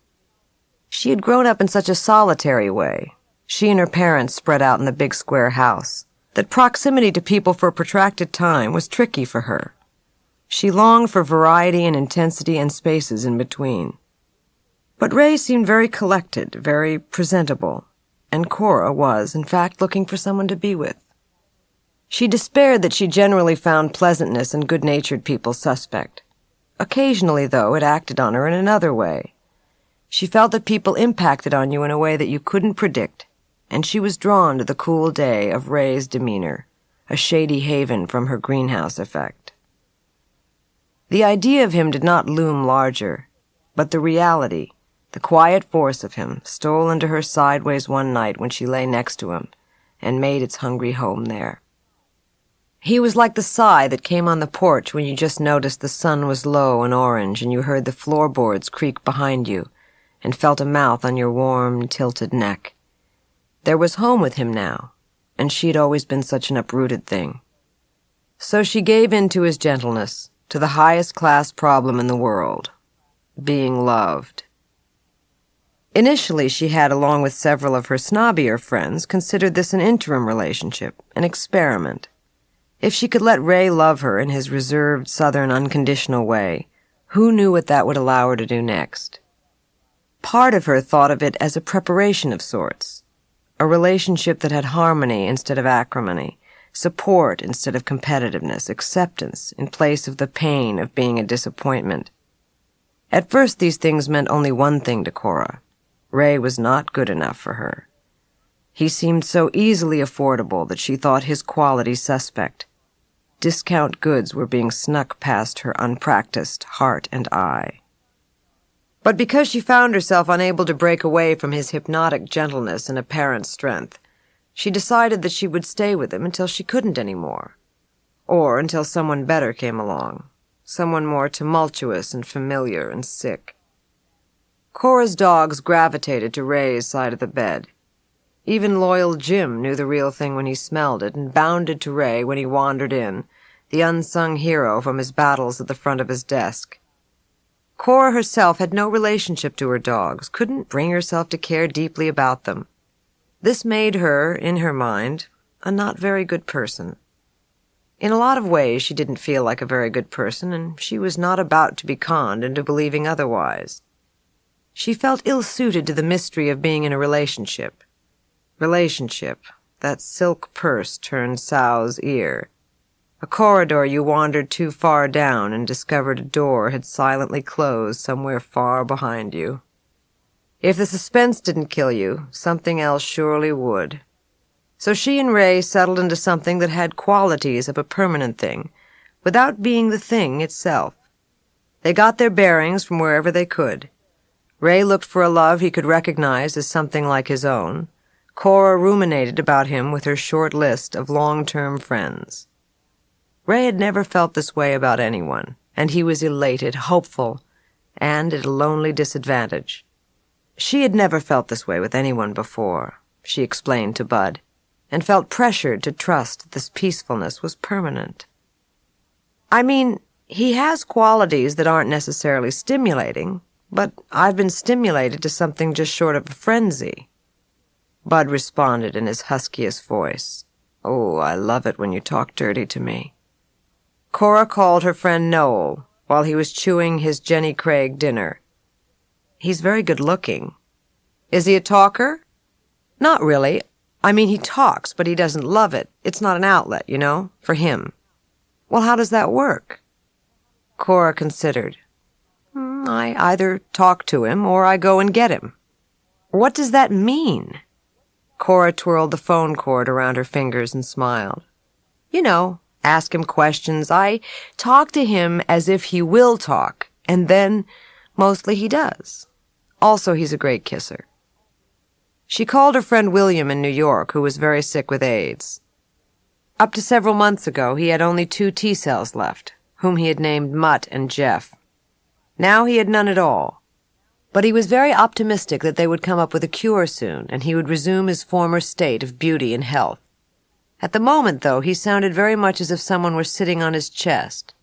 She had grown up in such a solitary way, she and her parents spread out in the big square house, that proximity to people for a protracted time was tricky for her. She longed for variety and intensity and spaces in between. But Ray seemed very collected, very presentable, and Cora was, in fact, looking for someone to be with. She despaired that she generally found pleasantness in good-natured people suspect. Occasionally, though, it acted on her in another way. She felt that people impacted on you in a way that you couldn't predict, and she was drawn to the cool day of Ray's demeanor, a shady haven from her greenhouse effect. The idea of him did not loom larger, but the reality, the quiet force of him, stole into her sideways one night when she lay next to him, and made its hungry home there. He was like the sigh that came on the porch when you just noticed the sun was low and orange and you heard the floorboards creak behind you and felt a mouth on your warm, tilted neck. There was home with him now, and she had always been such an uprooted thing. So she gave in to his gentleness, to the highest class problem in the world, being loved. Initially, she had, along with several of her snobbier friends, considered this an interim relationship, an experiment. If she could let Ray love her in his reserved, southern, unconditional way, who knew what that would allow her to do next? Part of her thought of it as a preparation of sorts, a relationship that had harmony instead of acrimony, support instead of competitiveness, acceptance in place of the pain of being a disappointment. At first, these things meant only one thing to Cora. Ray was not good enough for her. He seemed so easily affordable that she thought his quality suspect. Discount goods were being snuck past her unpracticed heart and eye. But because she found herself unable to break away from his hypnotic gentleness and apparent strength, she decided that she would stay with him until she couldn't anymore, or until someone better came along, someone more tumultuous and familiar and sick. Cora's dogs gravitated to Ray's side of the bed. Even loyal Jim knew the real thing when he smelled it and bounded to Ray when he wandered in, the unsung hero from his battles at the front of his desk. Cora herself had no relationship to her dogs, couldn't bring herself to care deeply about them. This made her, in her mind, a not very good person. In a lot of ways she didn't feel like a very good person, and she was not about to be conned into believing otherwise. She felt ill-suited to the mystery of being in a relationship. Relationship, that silk purse turned sow's ear. A corridor you wandered too far down and discovered a door had silently closed somewhere far behind you. If the suspense didn't kill you, something else surely would. So she and Ray settled into something that had qualities of a permanent thing, without being the thing itself. They got their bearings from wherever they could. Ray looked for a love he could recognize as something like his own. Cora ruminated about him with her short list of long-term friends. Ray had never felt this way about anyone, and he was elated, hopeful, and at a lonely disadvantage. She had never felt this way with anyone before, she explained to Bud, and felt pressured to trust that this peacefulness was permanent. I mean, he has qualities that aren't necessarily stimulating, but I've been stimulated to something just short of a frenzy. Bud responded in his huskiest voice. Oh, I love it when you talk dirty to me. Cora called her friend Noel while he was chewing his Jenny Craig dinner. He's very good-looking. Is he a talker? Not really. I mean, he talks, but he doesn't love it. It's not an outlet, you know, for him. Well, how does that work? Cora considered. I either talk to him or I go and get him. What does that mean? Cora twirled the phone cord around her fingers and smiled. You know, ask him questions. I talk to him as if he will talk, and then mostly he does. Also, he's a great kisser. She called her friend William in New York, who was very sick with AIDS. Up to several months ago, he had only 2 T-cells left, whom he had named Mutt and Jeff. Now he had none at all. But he was very optimistic that they would come up with a cure soon, and he would resume his former state of beauty and health. At the moment, though, he sounded very much as if someone were sitting on his chest.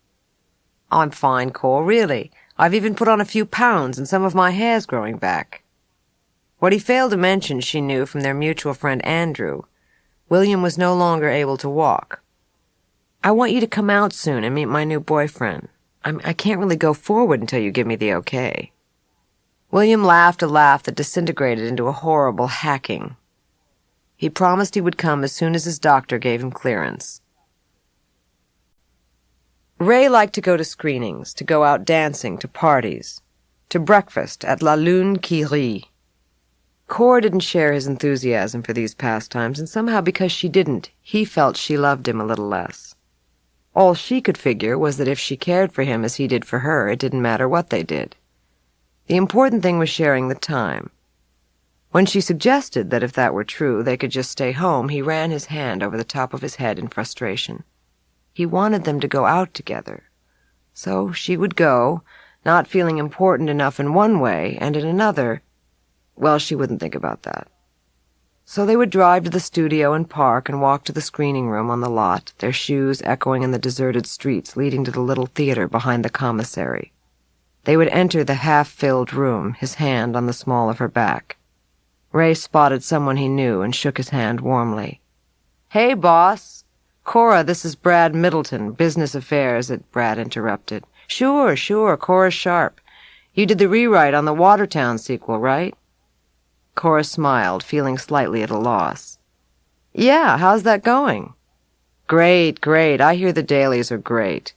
I'm fine, Cole, really. I've even put on a few pounds, and some of my hair's growing back. What he failed to mention, she knew from their mutual friend Andrew, William was no longer able to walk. I want you to come out soon and meet my new boyfriend. I can't really go forward until you give me the okay. William laughed a laugh that disintegrated into a horrible hacking. He promised he would come as soon as his doctor gave him clearance. Ray liked to go to screenings, to go out dancing, to parties, to breakfast at La Lune qui rit. Cora didn't share his enthusiasm for these pastimes, and somehow because she didn't, he felt she loved him a little less. All she could figure was that if she cared for him as he did for her, it didn't matter what they did. The important thing was sharing the time. When she suggested that if that were true, they could just stay home, he ran his hand over the top of his head in frustration. He wanted them to go out together. So she would go, not feeling important enough in one way, and in another, well, she wouldn't think about that. So they would drive to the studio and park and walk to the screening room on the lot, their shoes echoing in the deserted streets leading to the little theater behind the commissary. They would enter the half-filled room, his hand on the small of her back. Ray spotted someone he knew and shook his hand warmly. Hey, boss. Cora, this is Brad Middleton, Business Affairs, Brad interrupted. Sure, Cora Sharp. You did the rewrite on the Watertown sequel, right? Cora smiled, feeling slightly at a loss. Yeah, how's that going? Great. I hear the dailies are great.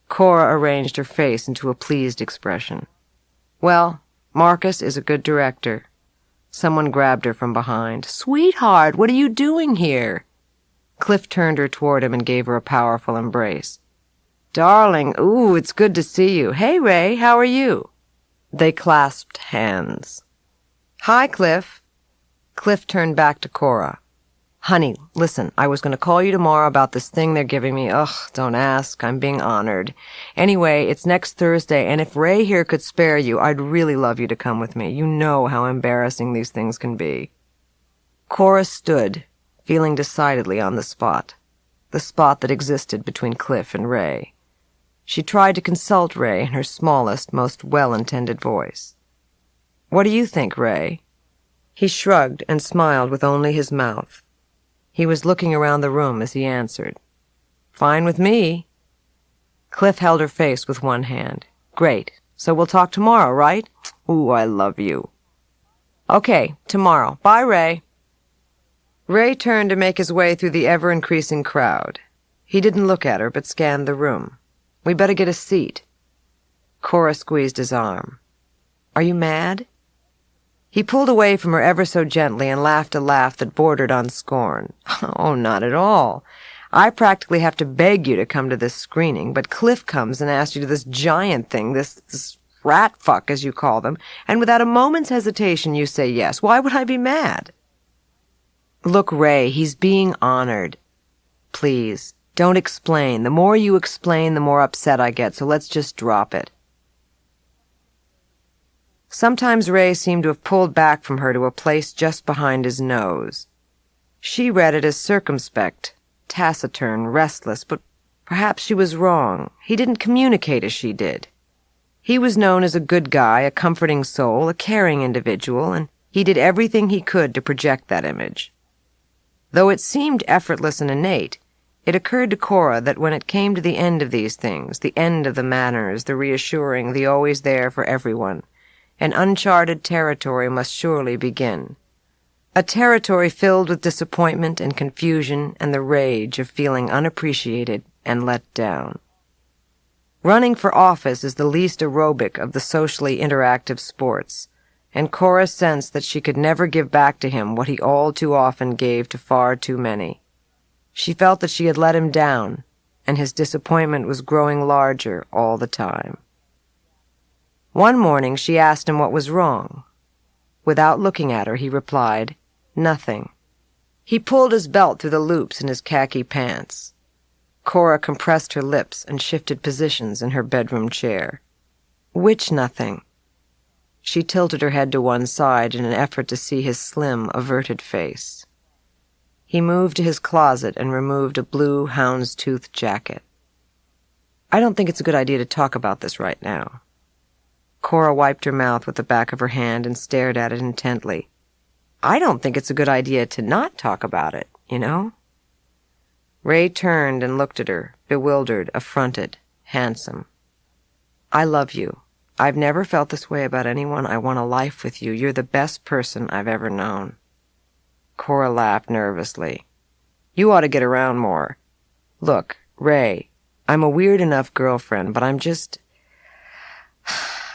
Cora arranged her face into a pleased expression. Well, Marcus is a good director. Someone grabbed her from behind. Sweetheart, what are you doing here? Cliff turned her toward him and gave her a powerful embrace. Darling, ooh, it's good to see you. Hey, Ray, how are you? They clasped hands. Hi, Cliff. Cliff turned back to Cora. Honey, listen, I was going to call you tomorrow about this thing they're giving me. Ugh, don't ask. I'm being honored. Anyway, it's next Thursday, and if Ray here could spare you, I'd really love you to come with me. You know how embarrassing these things can be. Cora stood, feeling decidedly on the spot that existed between Cliff and Ray. She tried to consult Ray in her smallest, most well-intended voice. What do you think, Ray? He shrugged and smiled with only his mouth. He was looking around the room as he answered. Fine with me. Cliff held her face with one hand. Great. So we'll talk tomorrow, right? Ooh, I love you. Okay, tomorrow. Bye, Ray. Ray turned to make his way through the ever-increasing crowd. He didn't look at her, but scanned the room. "We better get a seat." Cora squeezed his arm. "Are you mad?" He pulled away from her ever so gently and laughed a laugh that bordered on scorn. "Oh, not at all. I practically have to beg you to come to this screening, but Cliff comes and asks you to this giant thing, this rat fuck, as you call them, and without a moment's hesitation you say yes. Why would I be mad?" "Look, Ray, he's being honored. Please, don't explain. The more you explain, the more upset I get, so let's just drop it." Sometimes Ray seemed to have pulled back from her to a place just behind his nose. She read it as circumspect, taciturn, restless, but perhaps she was wrong. He didn't communicate as she did. He was known as a good guy, a comforting soul, a caring individual, and he did everything he could to project that image. Though it seemed effortless and innate, it occurred to Cora that when it came to the end of these things, the end of the manners, the reassuring, the always there for everyone, an uncharted territory must surely begin. A territory filled with disappointment and confusion and the rage of feeling unappreciated and let down. Running for office is the least aerobic of the socially interactive sports, and Cora sensed that she could never give back to him what he all too often gave to far too many. She felt that she had let him down, and his disappointment was growing larger all the time. One morning she asked him what was wrong. Without looking at her, he replied, "Nothing." He pulled his belt through the loops in his khaki pants. Cora compressed her lips and shifted positions in her bedroom chair. "Which nothing?" She tilted her head to one side in an effort to see his slim, averted face. He moved to his closet and removed a blue houndstooth jacket. "I don't think it's a good idea to talk about this right now." Cora wiped her mouth with the back of her hand and stared at it intently. "I don't think it's a good idea to not talk about it, you know?" Ray turned and looked at her, bewildered, affronted, handsome. "I love you. I've never felt this way about anyone. I want a life with you. You're the best person I've ever known." Cora laughed nervously. "You ought to get around more. Look, Ray, I'm a weird enough girlfriend, but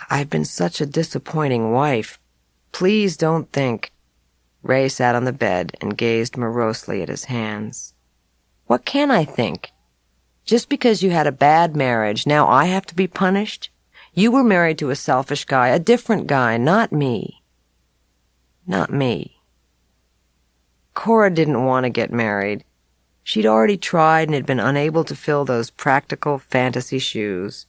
I've been such a disappointing wife. Please don't think—" Ray sat on the bed and gazed morosely at his hands. "What can I think? Just because you had a bad marriage, now I have to be punished? You were married to a selfish guy, a different guy, not me. Not me." Cora didn't want to get married. She'd already tried and had been unable to fill those practical fantasy shoes.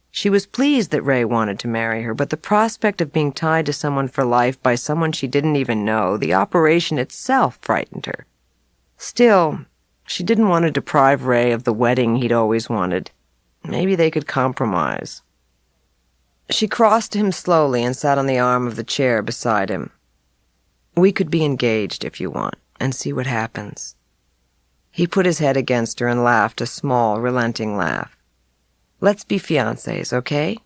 She was pleased that Ray wanted to marry her, but the prospect of being tied to someone for life by someone she didn't even know, the operation itself frightened her. Still, she didn't want to deprive Ray of the wedding he'd always wanted. Maybe they could compromise. She crossed to him slowly and sat on the arm of the chair beside him. "We could be engaged if you want, and see what happens." He put his head against her and laughed a small, relenting laugh. "Let's be fiancés, okay?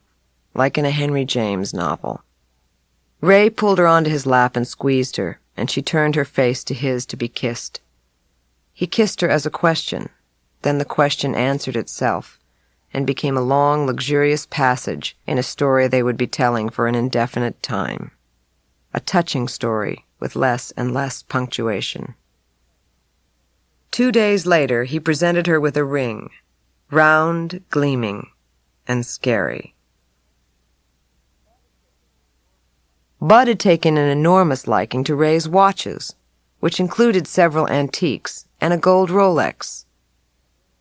Like in a Henry James novel." Ray pulled her onto his lap and squeezed her, and she turned her face to his to be kissed. He kissed her as a question, then the question answered itself, and became a long, luxurious passage in a story they would be telling for an indefinite time. A touching story with less and less punctuation. 2 days later, he presented her with a ring, round, gleaming, and scary. Bud had taken an enormous liking to Ray's watches, which included several antiques and a gold Rolex.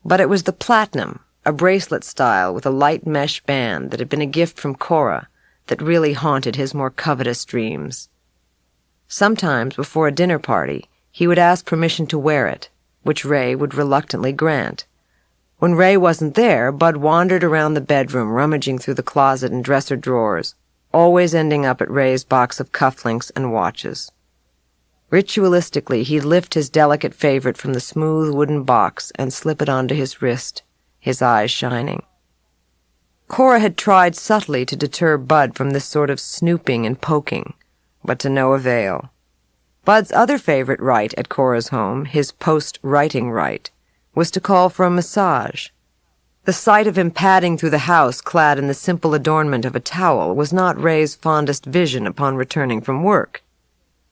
But it was the platinum, a bracelet style with a light mesh band that had been a gift from Cora, that really haunted his more covetous dreams. Sometimes, before a dinner party, he would ask permission to wear it, which Ray would reluctantly grant. When Ray wasn't there, Bud wandered around the bedroom, rummaging through the closet and dresser drawers, always ending up at Ray's box of cufflinks and watches. Ritualistically, he'd lift his delicate favorite from the smooth wooden box and slip it onto his wrist, his eyes shining. Cora had tried subtly to deter Bud from this sort of snooping and poking, but to no avail. Bud's other favorite rite at Cora's home, his post-writing rite, was to call for a massage. The sight of him padding through the house clad in the simple adornment of a towel was not Ray's fondest vision upon returning from work.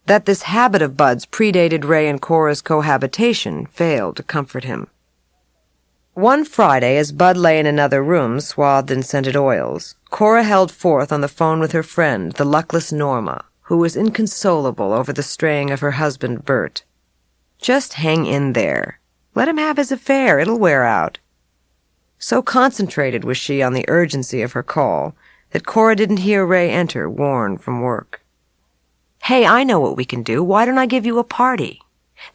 That this habit of Bud's predated Ray and Cora's cohabitation failed to comfort him. One Friday, as Bud lay in another room swathed in scented oils, Cora held forth on the phone with her friend, the luckless Norma, who was inconsolable over the straying of her husband, Bert. "Just hang in there. Let him have his affair. It'll wear out." So concentrated was she on the urgency of her call that Cora didn't hear Ray enter, worn from work. "Hey, I know what we can do. Why don't I give you a party?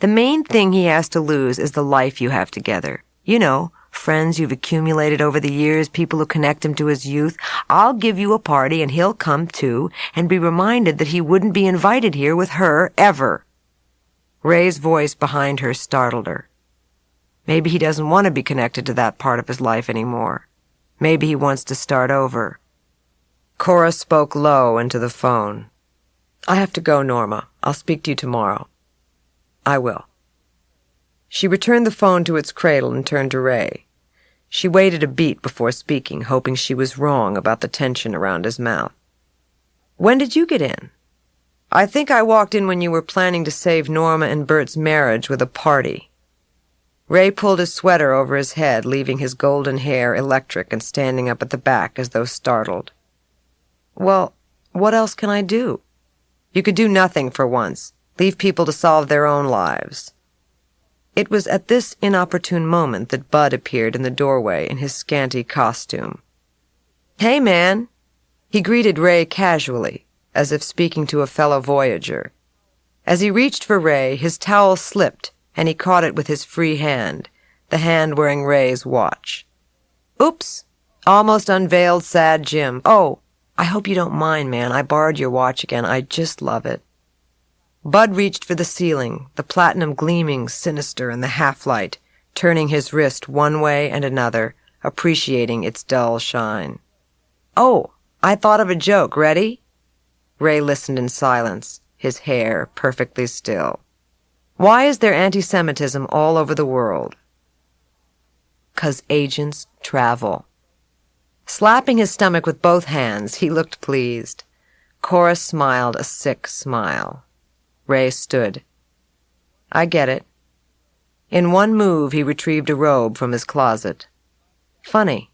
The main thing he has to lose is the life you have together. You know, friends you've accumulated over the years, people who connect him to his youth. I'll give you a party and he'll come too and be reminded that he wouldn't be invited here with her ever." Ray's voice behind her startled her. Maybe he doesn't want to be connected to that part of his life anymore. Maybe he wants to start over. Cora spoke low into the phone. "I have to go, Norma. I'll speak to you tomorrow." "I will." She returned the phone to its cradle and turned to Ray. She waited a beat before speaking, hoping she was wrong about the tension around his mouth. "When did you get in?" "I think I walked in when you were planning to save Norma and Bert's marriage with a party." Ray pulled his sweater over his head, leaving his golden hair electric and standing up at the back as though startled. "Well, what else can I do?" "You could do nothing for once. Leave people to solve their own lives." It was at this inopportune moment that Bud appeared in the doorway in his scanty costume. "Hey, man." He greeted Ray casually, as if speaking to a fellow voyager. As he reached for Ray, his towel slipped, and he caught it with his free hand, the hand wearing Ray's watch. "Oops," almost unveiled sad Jim. "Oh, I hope you don't mind, man. I borrowed your watch again. I just love it." Bud reached for the ceiling, the platinum gleaming sinister in the half-light, turning his wrist one way and another, appreciating its dull shine. "Oh, I thought of a joke. Ready?" Ray listened in silence, his hair perfectly still. "Why is there anti-Semitism all over the world?" "'Cause agents travel." Slapping his stomach with both hands, he looked pleased. Cora smiled a sick smile. Ray stood. "I get it." In one move, he retrieved a robe from his closet. "Funny."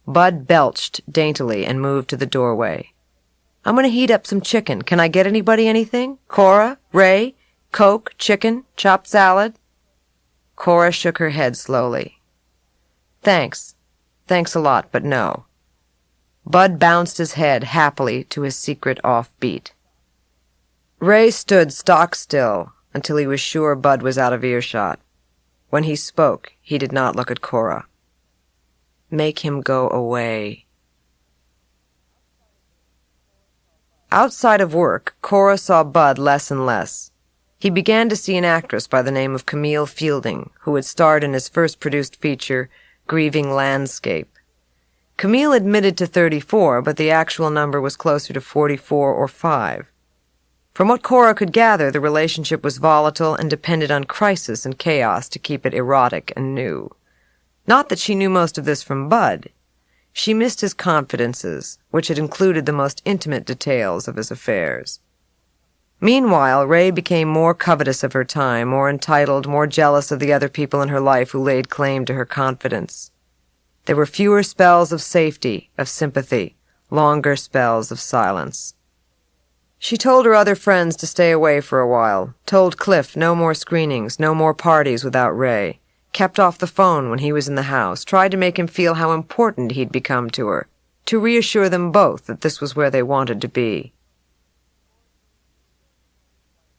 Bud belched daintily and moved to the doorway. "I'm going to heat up some chicken. Can I get anybody anything? Cora? Ray? Coke, chicken, chopped salad?" Cora shook her head slowly. "Thanks. Thanks a lot, but no." Bud bounced his head happily to his secret offbeat. Ray stood stock still until he was sure Bud was out of earshot. When he spoke, he did not look at Cora. "Make him go away." Outside of work, Cora saw Bud less and less. He began to see an actress by the name of Camille Fielding, who had starred in his first produced feature, Grieving Landscape. Camille admitted to 34, but the actual number was closer to 44 or 5. From what Cora could gather, the relationship was volatile and depended on crisis and chaos to keep it erotic and new. Not that she knew most of this from Bud. She missed his confidences, which had included the most intimate details of his affairs. Meanwhile, Ray became more covetous of her time, more entitled, more jealous of the other people in her life who laid claim to her confidence. There were fewer spells of safety, of sympathy, longer spells of silence. She told her other friends to stay away for a while, told Cliff no more screenings, no more parties without Ray, kept off the phone when he was in the house, tried to make him feel how important he'd become to her, to reassure them both that this was where they wanted to be.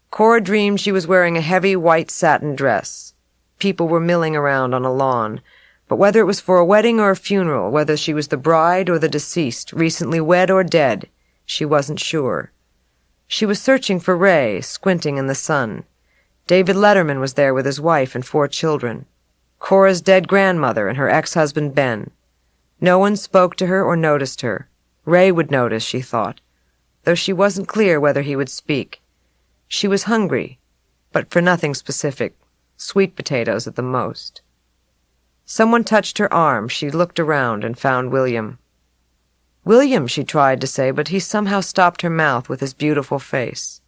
Cora dreamed she was wearing a heavy white satin dress. People were milling around on a lawn, but whether it was for a wedding or a funeral, whether she was the bride or the deceased, recently wed or dead, she wasn't sure. She was searching for Ray, squinting in the sun. David Letterman was there with his wife and 4 children. Cora's dead grandmother and her ex-husband Ben. No one spoke to her or noticed her. Ray would notice, she thought, though she wasn't clear whether he would speak. She was hungry, but for nothing specific, sweet potatoes at the most. Someone touched her arm. She looked around and found William. "William," she tried to say, but he somehow stopped her mouth with his beautiful face.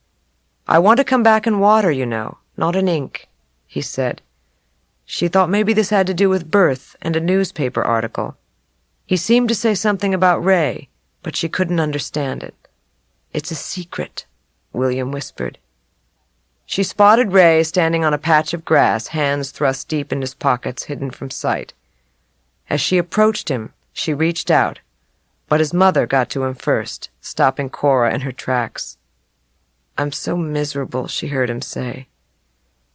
"I want to come back in water, you know, not in ink," he said. She thought maybe this had to do with birth and a newspaper article. He seemed to say something about Ray, but she couldn't understand it. "It's a secret," William whispered. She spotted Ray standing on a patch of grass, hands thrust deep in his pockets, hidden from sight. As she approached him, she reached out, but his mother got to him first, stopping Cora in her tracks. "I'm so miserable," she heard him say.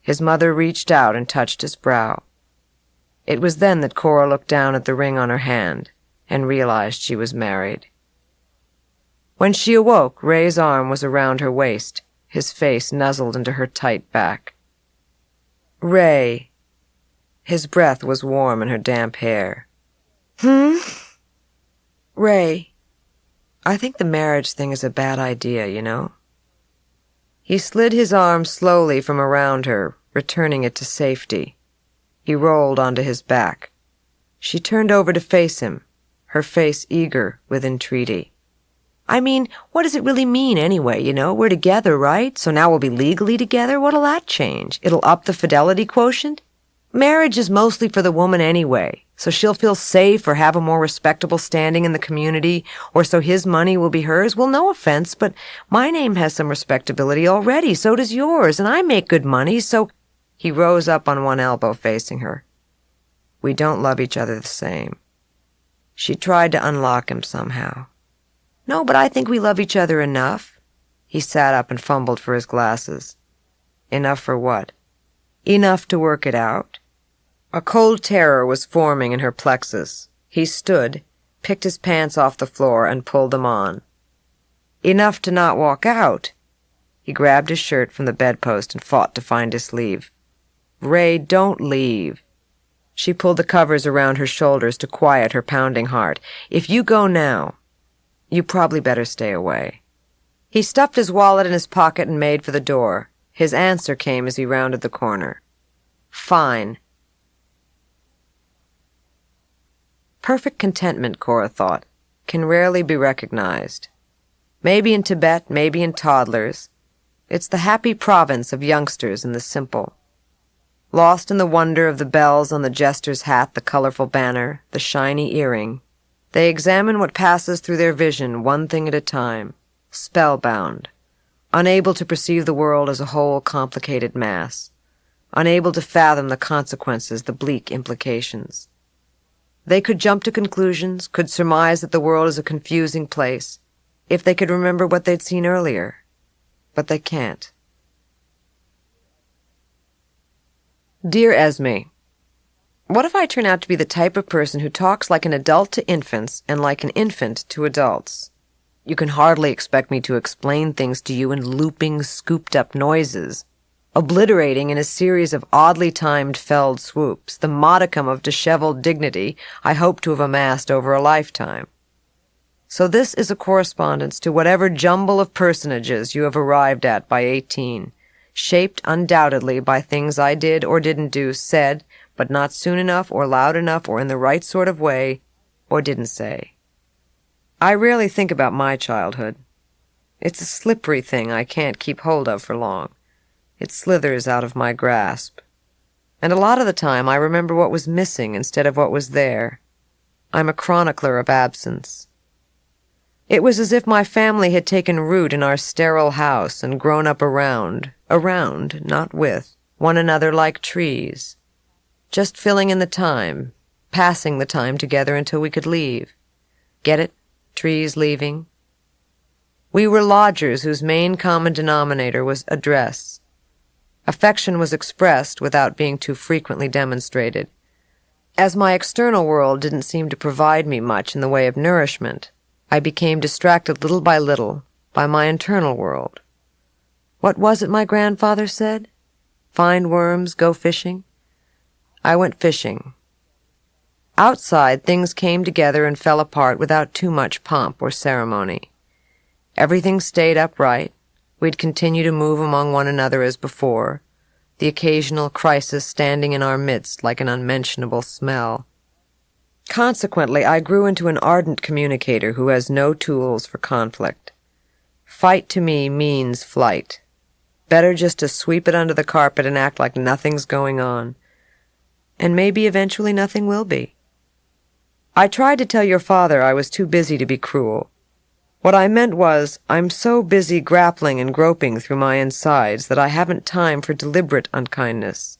His mother reached out and touched his brow. It was then that Cora looked down at the ring on her hand and realized she was married. When she awoke, Ray's arm was around her waist, his face nuzzled into her tight back. "Ray." His breath was warm in her damp hair. "Ray, I think the marriage thing is a bad idea, you know." He slid his arm slowly from around her, returning it to safety. He rolled onto his back. She turned over to face him, her face eager with entreaty. "I mean, what does it really mean anyway, you know? We're together, right? So now we'll be legally together? What'll that change? It'll up the fidelity quotient? Marriage is mostly for the woman anyway, so she'll feel safe or have a more respectable standing in the community, or so his money will be hers. Well, no offense, but my name has some respectability already, so does yours, and I make good money, so—" He rose up on one elbow, facing her. "We don't love each other the same." She tried to unlock him somehow. "No, but I think we love each other enough." He sat up and fumbled for his glasses. Enough for what? Enough to work it out? A cold terror was forming in her plexus. He stood, picked his pants off the floor, and pulled them on. Enough to not walk out? He grabbed his shirt from the bedpost and fought to find his sleeve. "Ray, don't leave." She pulled the covers around her shoulders to quiet her pounding heart. "If you go now, you probably better stay away." He stuffed his wallet in his pocket and made for the door. His answer came as he rounded the corner. "Fine." Perfect contentment, Cora thought, can rarely be recognized. Maybe in Tibet, maybe in toddlers. It's the happy province of youngsters in the simple. Lost in the wonder of the bells on the jester's hat, the colorful banner, the shiny earring, they examine what passes through their vision one thing at a time, spellbound, unable to perceive the world as a whole complicated mass, unable to fathom the consequences, the bleak implications. They could jump to conclusions, could surmise that the world is a confusing place, if they could remember what they'd seen earlier. But they can't. Dear Esme, what if I turn out to be the type of person who talks like an adult to infants and like an infant to adults? You can hardly expect me to explain things to you in looping, scooped-up noises, obliterating in a series of oddly timed felled swoops the modicum of disheveled dignity I hope to have amassed over a lifetime. So this is a correspondence to whatever jumble of personages you have arrived at by 18, shaped undoubtedly by things I did or didn't do, said, but not soon enough or loud enough or in the right sort of way, or didn't say. I rarely think about my childhood. It's a slippery thing I can't keep hold of for long. It slithers out of my grasp. And a lot of the time I remember what was missing instead of what was there. I'm a chronicler of absence. It was as if my family had taken root in our sterile house and grown up around, not with, one another like trees, just filling in the time, passing the time together until we could leave. Get it? Trees leaving. We were lodgers whose main common denominator was address. Affection was expressed without being too frequently demonstrated. As my external world didn't seem to provide me much in the way of nourishment, I became distracted little by my internal world. What was it my grandfather said? Find worms, go fishing? I went fishing. Outside, things came together and fell apart without too much pomp or ceremony. Everything stayed upright. We'd continue to move among one another as before. the occasional crisis standing in our midst like an unmentionable smell. Consequently, I grew into an ardent communicator who has no tools for conflict. Fight to me means flight. Better just to sweep it under the carpet and act like nothing's going on. And maybe eventually nothing will be. I tried to tell your father I was too busy to be cruel. What I meant was, I'm so busy grappling and groping through my insides that I haven't time for deliberate unkindness.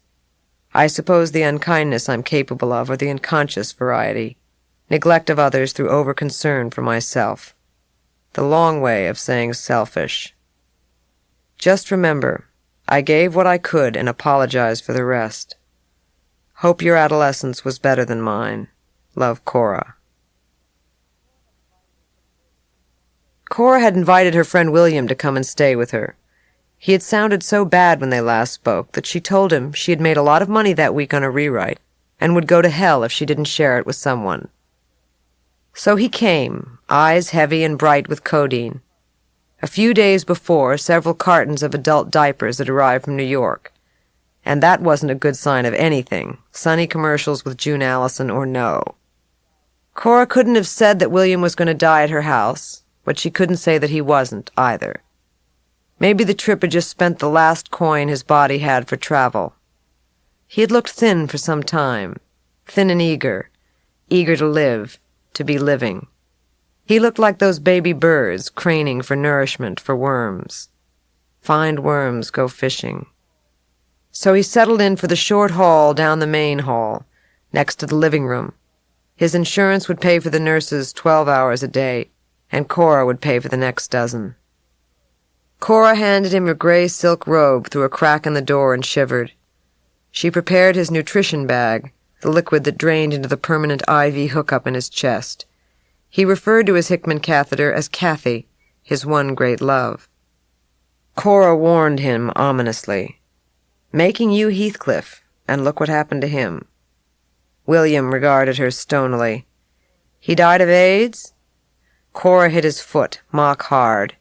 I suppose the unkindness I'm capable of are the unconscious variety, neglect of others through over-concern for myself. The long way of saying selfish. Just remember, I gave what I could and apologized for the rest. Hope your adolescence was better than mine. Love, Cora. Cora had invited her friend William to come and stay with her. He had sounded so bad when they last spoke that she told him she had made a lot of money that week on a rewrite and would go to hell if she didn't share it with someone. So he came, eyes heavy and bright with codeine. A few days before, several cartons of adult diapers had arrived from New York. And that wasn't a good sign of anything, sunny commercials with June Allison or no. Cora couldn't have said that William was going to die at her house, but she couldn't say that he wasn't, either. Maybe the trip had just spent the last coin his body had for travel. He had looked thin for some time, thin and eager to live, to be living. He looked like those baby birds craning for nourishment, for worms. Find worms, go fishing. So he settled in for the short hall down the main hall, next to the living room. His insurance would pay for the nurses 12 hours a day, and Cora would pay for the next dozen. Cora handed him a gray silk robe through a crack in the door and shivered. She prepared his nutrition bag, the liquid that drained into the permanent IV hookup in his chest. He referred to his Hickman catheter as Kathy, his one great love. Cora warned him ominously. Making you Heathcliff, and look what happened to him. William regarded her stonily. He died of AIDS? Cora hit his foot, mock hard.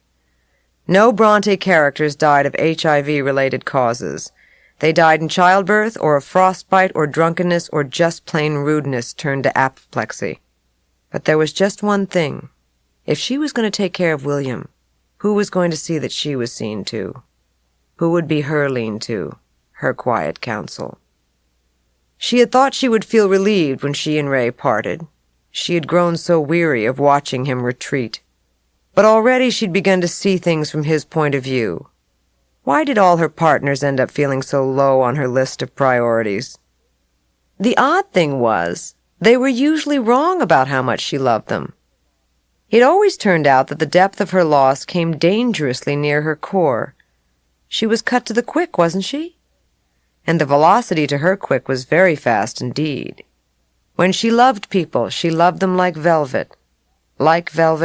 No Bronte characters died of HIV-related causes. They died in childbirth, or of frostbite, or drunkenness, or just plain rudeness turned to apoplexy. But there was just one thing. If she was going to take care of William, who was going to see that she was seen to? Who would be her lean-to, her quiet counsel? She had thought she would feel relieved when she and Ray parted. She had grown so weary of watching him retreat. But already she'd begun to see things from his point of view. Why did all her partners end up feeling so low on her list of priorities? The odd thing was, they were usually wrong about how much she loved them. It always turned out that the depth of her loss came dangerously near her core. She was cut to the quick, wasn't she? And the velocity to her quick was very fast indeed. When she loved people, she loved them like velvet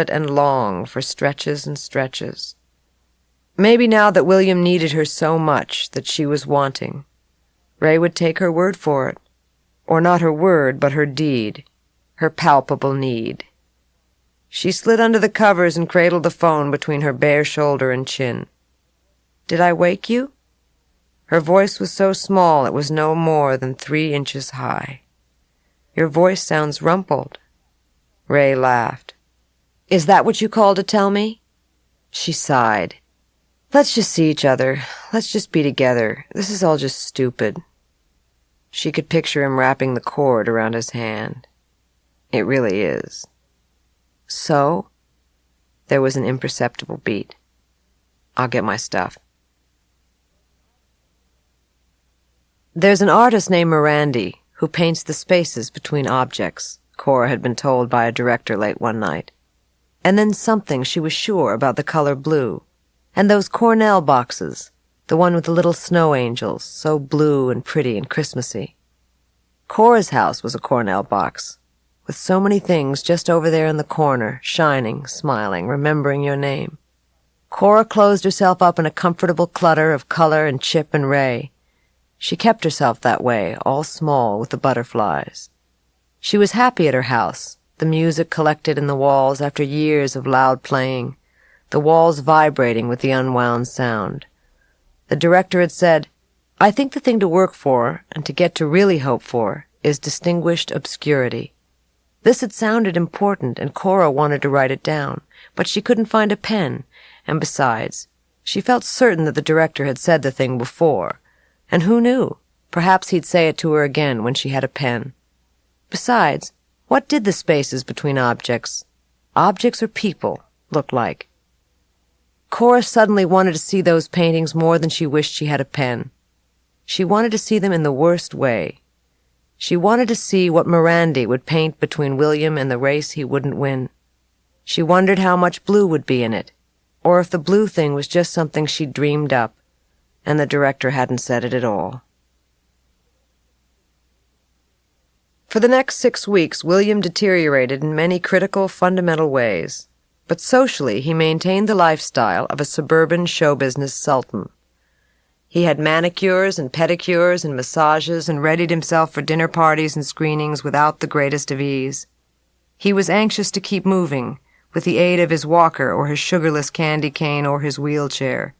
and long for stretches and stretches. Maybe now that William needed her so much that she was wanting, Ray would take her word for it. Or not her word, but her deed, her palpable need. She slid under the covers and cradled the phone between her bare shoulder and chin. Did I wake you? Her voice was so small it was no more than 3 inches high. Your voice sounds rumpled. Ray laughed. Is that what you called to tell me? She sighed. Let's just see each other. Let's just be together. This is all just stupid. She could picture him wrapping the cord around his hand. It really is. So? There was an imperceptible beat. I'll get my stuff. There's an artist named Morandi who paints the spaces between objects, Cora had been told by a director late one night. And then something she was sure about the color blue. And those Cornell boxes, the one with the little snow angels, so blue and pretty and Christmassy. Cora's house was a Cornell box, with so many things just over there in the corner, shining, smiling, remembering your name. Cora closed herself up in a comfortable clutter of color and Chip and Ray. She kept herself that way, all small with the butterflies. She was happy at her house, the music collected in the walls after years of loud playing, the walls vibrating with the unwound sound. The director had said, I think the thing to work for, and to get to really hope for, is distinguished obscurity. This had sounded important, and Cora wanted to write it down, but she couldn't find a pen, and besides, she felt certain that the director had said the thing before, and who knew? Perhaps he'd say it to her again when she had a pen. Besides, what did the spaces between objects or people, look like? Cora suddenly wanted to see those paintings more than she wished she had a pen. She wanted to see them in the worst way. She wanted to see what Mirandy would paint between William and the race he wouldn't win. She wondered how much blue would be in it, or if the blue thing was just something she'd dreamed up, and the director hadn't said it at all. For the next 6 weeks, William deteriorated in many critical, fundamental ways, but socially he maintained the lifestyle of a suburban show business sultan. He had manicures and pedicures and massages and readied himself for dinner parties and screenings without the greatest of ease. He was anxious to keep moving, with the aid of his walker or his sugarless candy cane or his wheelchair.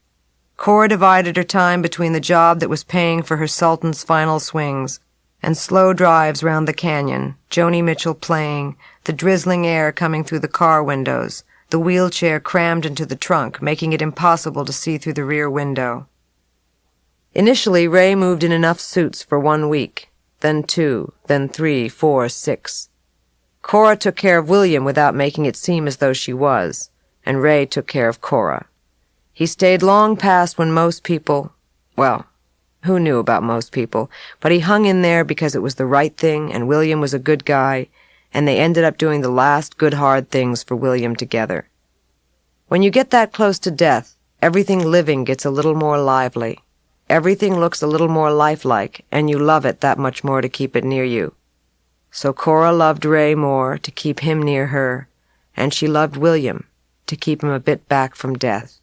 Cora divided her time between the job that was paying for her sultan's final swings and slow drives round the canyon, Joni Mitchell playing, the drizzling air coming through the car windows, the wheelchair crammed into the trunk, making it impossible to see through the rear window. Initially, Ray moved in enough suits for 1 week, then 2, then 3, 4, 6. Cora took care of William without making it seem as though she was, and Ray took care of Cora. He stayed long past when most people, well, who knew about most people, but he hung in there because it was the right thing and William was a good guy, and they ended up doing the last good hard things for William together. When you get that close to death, everything living gets a little more lively. Everything looks a little more lifelike, and you love it that much more to keep it near you. So Cora loved Ray more to keep him near her, and she loved William to keep him a bit back from death.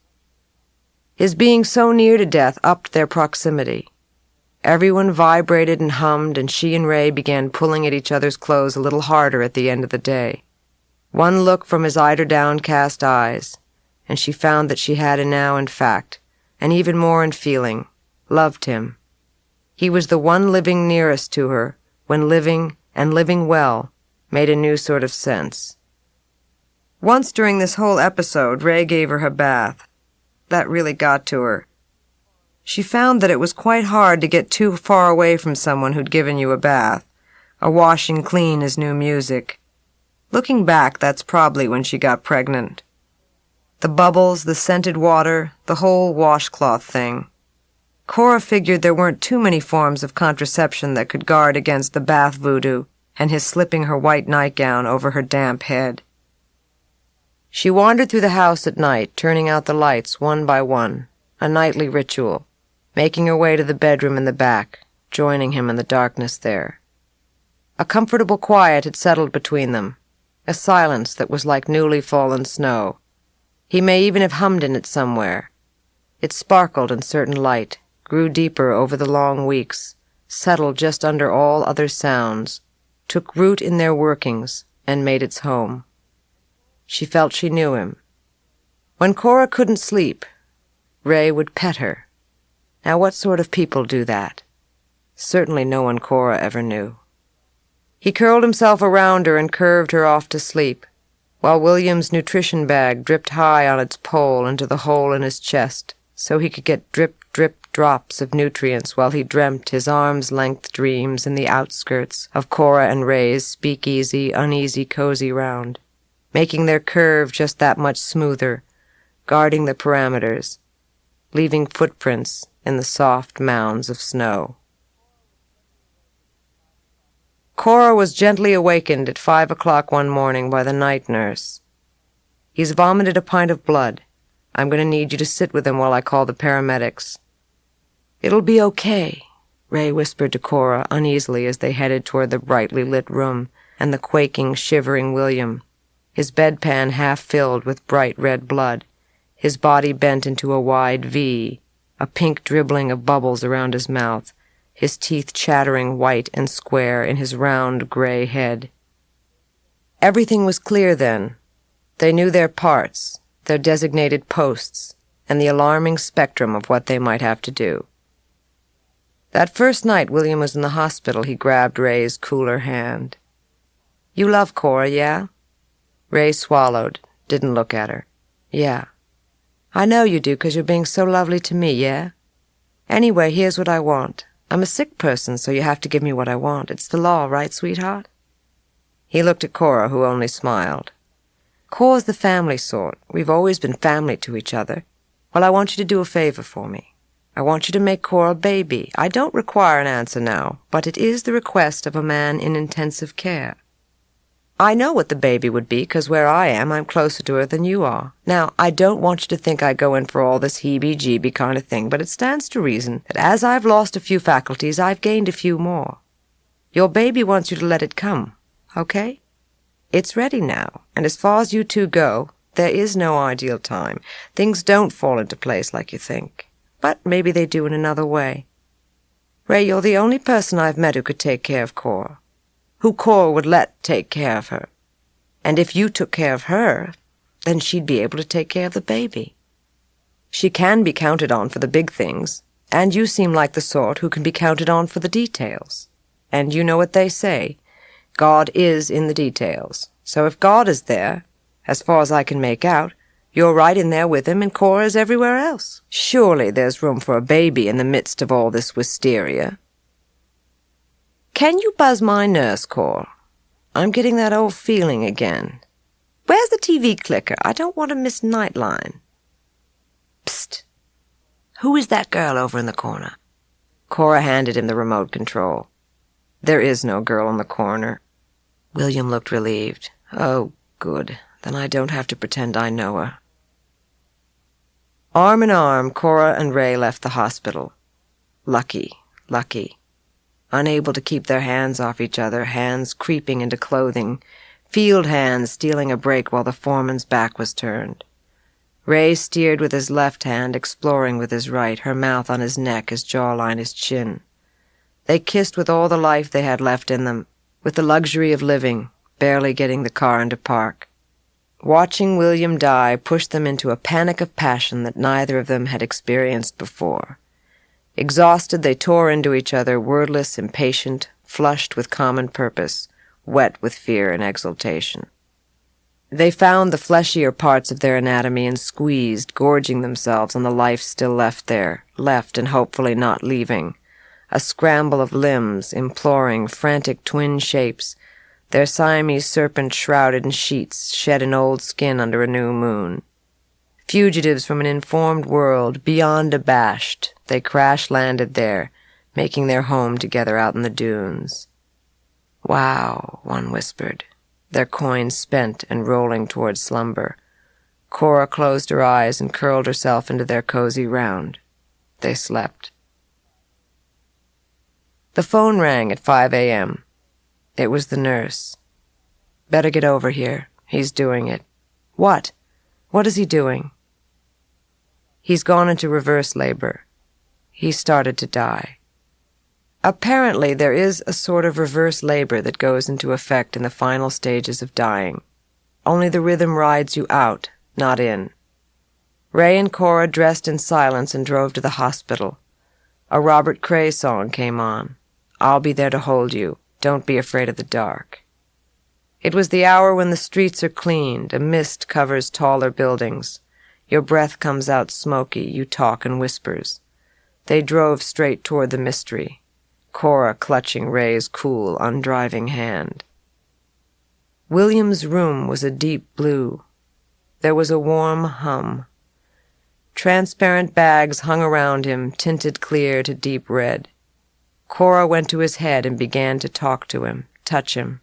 His being so near to death upped their proximity. Everyone vibrated and hummed, and she and Ray began pulling at each other's clothes a little harder at the end of the day. One look from his eider-downcast eyes, and she found that she had now, in fact, and even more in feeling, loved him. He was the one living nearest to her, when living, and living well, made a new sort of sense. Once during this whole episode, Ray gave her a bath. That really got to her. She found that it was quite hard to get too far away from someone who'd given you a bath, a washing clean as new music. Looking back, that's probably when she got pregnant. The bubbles, the scented water, the whole washcloth thing. Cora figured there weren't too many forms of contraception that could guard against the bath voodoo and his slipping her white nightgown over her damp head. She wandered through the house at night, turning out the lights one by one, a nightly ritual, making her way to the bedroom in the back, joining him in the darkness there. A comfortable quiet had settled between them, a silence that was like newly fallen snow. He may even have hummed in it somewhere. It sparkled in certain light, grew deeper over the long weeks, settled just under all other sounds, took root in their workings, and made its home. She felt she knew him. When Cora couldn't sleep, Ray would pet her. Now what sort of people do that? Certainly no one Cora ever knew. He curled himself around her and curved her off to sleep, while William's nutrition bag dripped high on its pole into the hole in his chest, so he could get drip, drip drops of nutrients while he dreamt his arm's-length dreams in the outskirts of Cora and Ray's speakeasy, uneasy, cozy round, making their curve just that much smoother, guarding the parameters, leaving footprints in the soft mounds of snow. Cora was gently awakened at 5 o'clock one morning by the night nurse. "He's vomited a pint of blood. I'm going to need you to sit with him while I call the paramedics." "It'll be okay," Ray whispered to Cora uneasily as they headed toward the brightly lit room and the quaking, shivering William, his bedpan half filled with bright red blood, his body bent into a wide V, a pink dribbling of bubbles around his mouth, his teeth chattering white and square in his round gray head. Everything was clear then. They knew their parts, their designated posts, and the alarming spectrum of what they might have to do. That first night William was in the hospital, he grabbed Ray's cooler hand. "You love Cora, yeah?" Ray swallowed, didn't look at her. "Yeah." "I know you do, 'cause you're being so lovely to me, yeah? Anyway, here's what I want. I'm a sick person, so you have to give me what I want. It's the law, right, sweetheart?" He looked at Cora, who only smiled. "Cora's the family sort. We've always been family to each other. Well, I want you to do a favor for me. I want you to make Cora a baby. I don't require an answer now, but it is the request of a man in intensive care. I know what the baby would be, 'cause where I am, I'm closer to her than you are. Now, I don't want you to think I go in for all this heebie-jeebie kind of thing, but it stands to reason that as I've lost a few faculties, I've gained a few more. Your baby wants you to let it come, okay? It's ready now, and as far as you two go, there is no ideal time. Things don't fall into place like you think, but maybe they do in another way. Ray, you're the only person I've met who could take care of Cora, who Cora would let take care of her. And if you took care of her, then she'd be able to take care of the baby. She can be counted on for the big things, and you seem like the sort who can be counted on for the details. And you know what they say, God is in the details. So if God is there, as far as I can make out, you're right in there with him, and Cora is everywhere else. Surely there's room for a baby in the midst of all this wisteria. Can you buzz my nurse, Cora? I'm getting that old feeling again. Where's the TV clicker? I don't want to miss Nightline. Psst. Who is that girl over in the corner? Cora handed him the remote control. There is no girl in the corner. William looked relieved. Oh, good. Then I don't have to pretend I know her. Arm in arm, Cora and Ray left the hospital. Lucky. Unable to keep their hands off each other, hands creeping into clothing, field hands stealing a break while the foreman's back was turned. Ray steered with his left hand, exploring with his right, her mouth on his neck, his jawline, his chin. They kissed with all the life they had left in them, with the luxury of living, barely getting the car into park. Watching William die pushed them into a panic of passion that neither of them had experienced before. Exhausted, they tore into each other, wordless, impatient, flushed with common purpose, wet with fear and exultation. They found the fleshier parts of their anatomy and squeezed, gorging themselves on the life still left there, left and hopefully not leaving. A scramble of limbs, imploring, frantic twin shapes, their Siamese serpent shrouded in sheets, shed in old skin under a new moon. Fugitives from an informed world, beyond abashed, they crash-landed there, making their home together out in the dunes. Wow, one whispered, their coins spent and rolling toward slumber. Cora closed her eyes and curled herself into their cozy round. They slept. The phone rang at 5 a.m. It was the nurse. Better get over here. He's doing it. What? What is he doing? He's gone into reverse labor. He started to die. Apparently, there is a sort of reverse labor that goes into effect in the final stages of dying. Only the rhythm rides you out, not in. Ray and Cora dressed in silence and drove to the hospital. A Robert Cray song came on. I'll be there to hold you. Don't be afraid of the dark. It was the hour when the streets are cleaned, a mist covers taller buildings. Your breath comes out smoky, you talk in whispers. They drove straight toward the mystery, Cora clutching Ray's cool, undriving hand. William's room was a deep blue. There was a warm hum. Transparent bags hung around him, tinted clear to deep red. Cora went to his head and began to talk to him, touch him.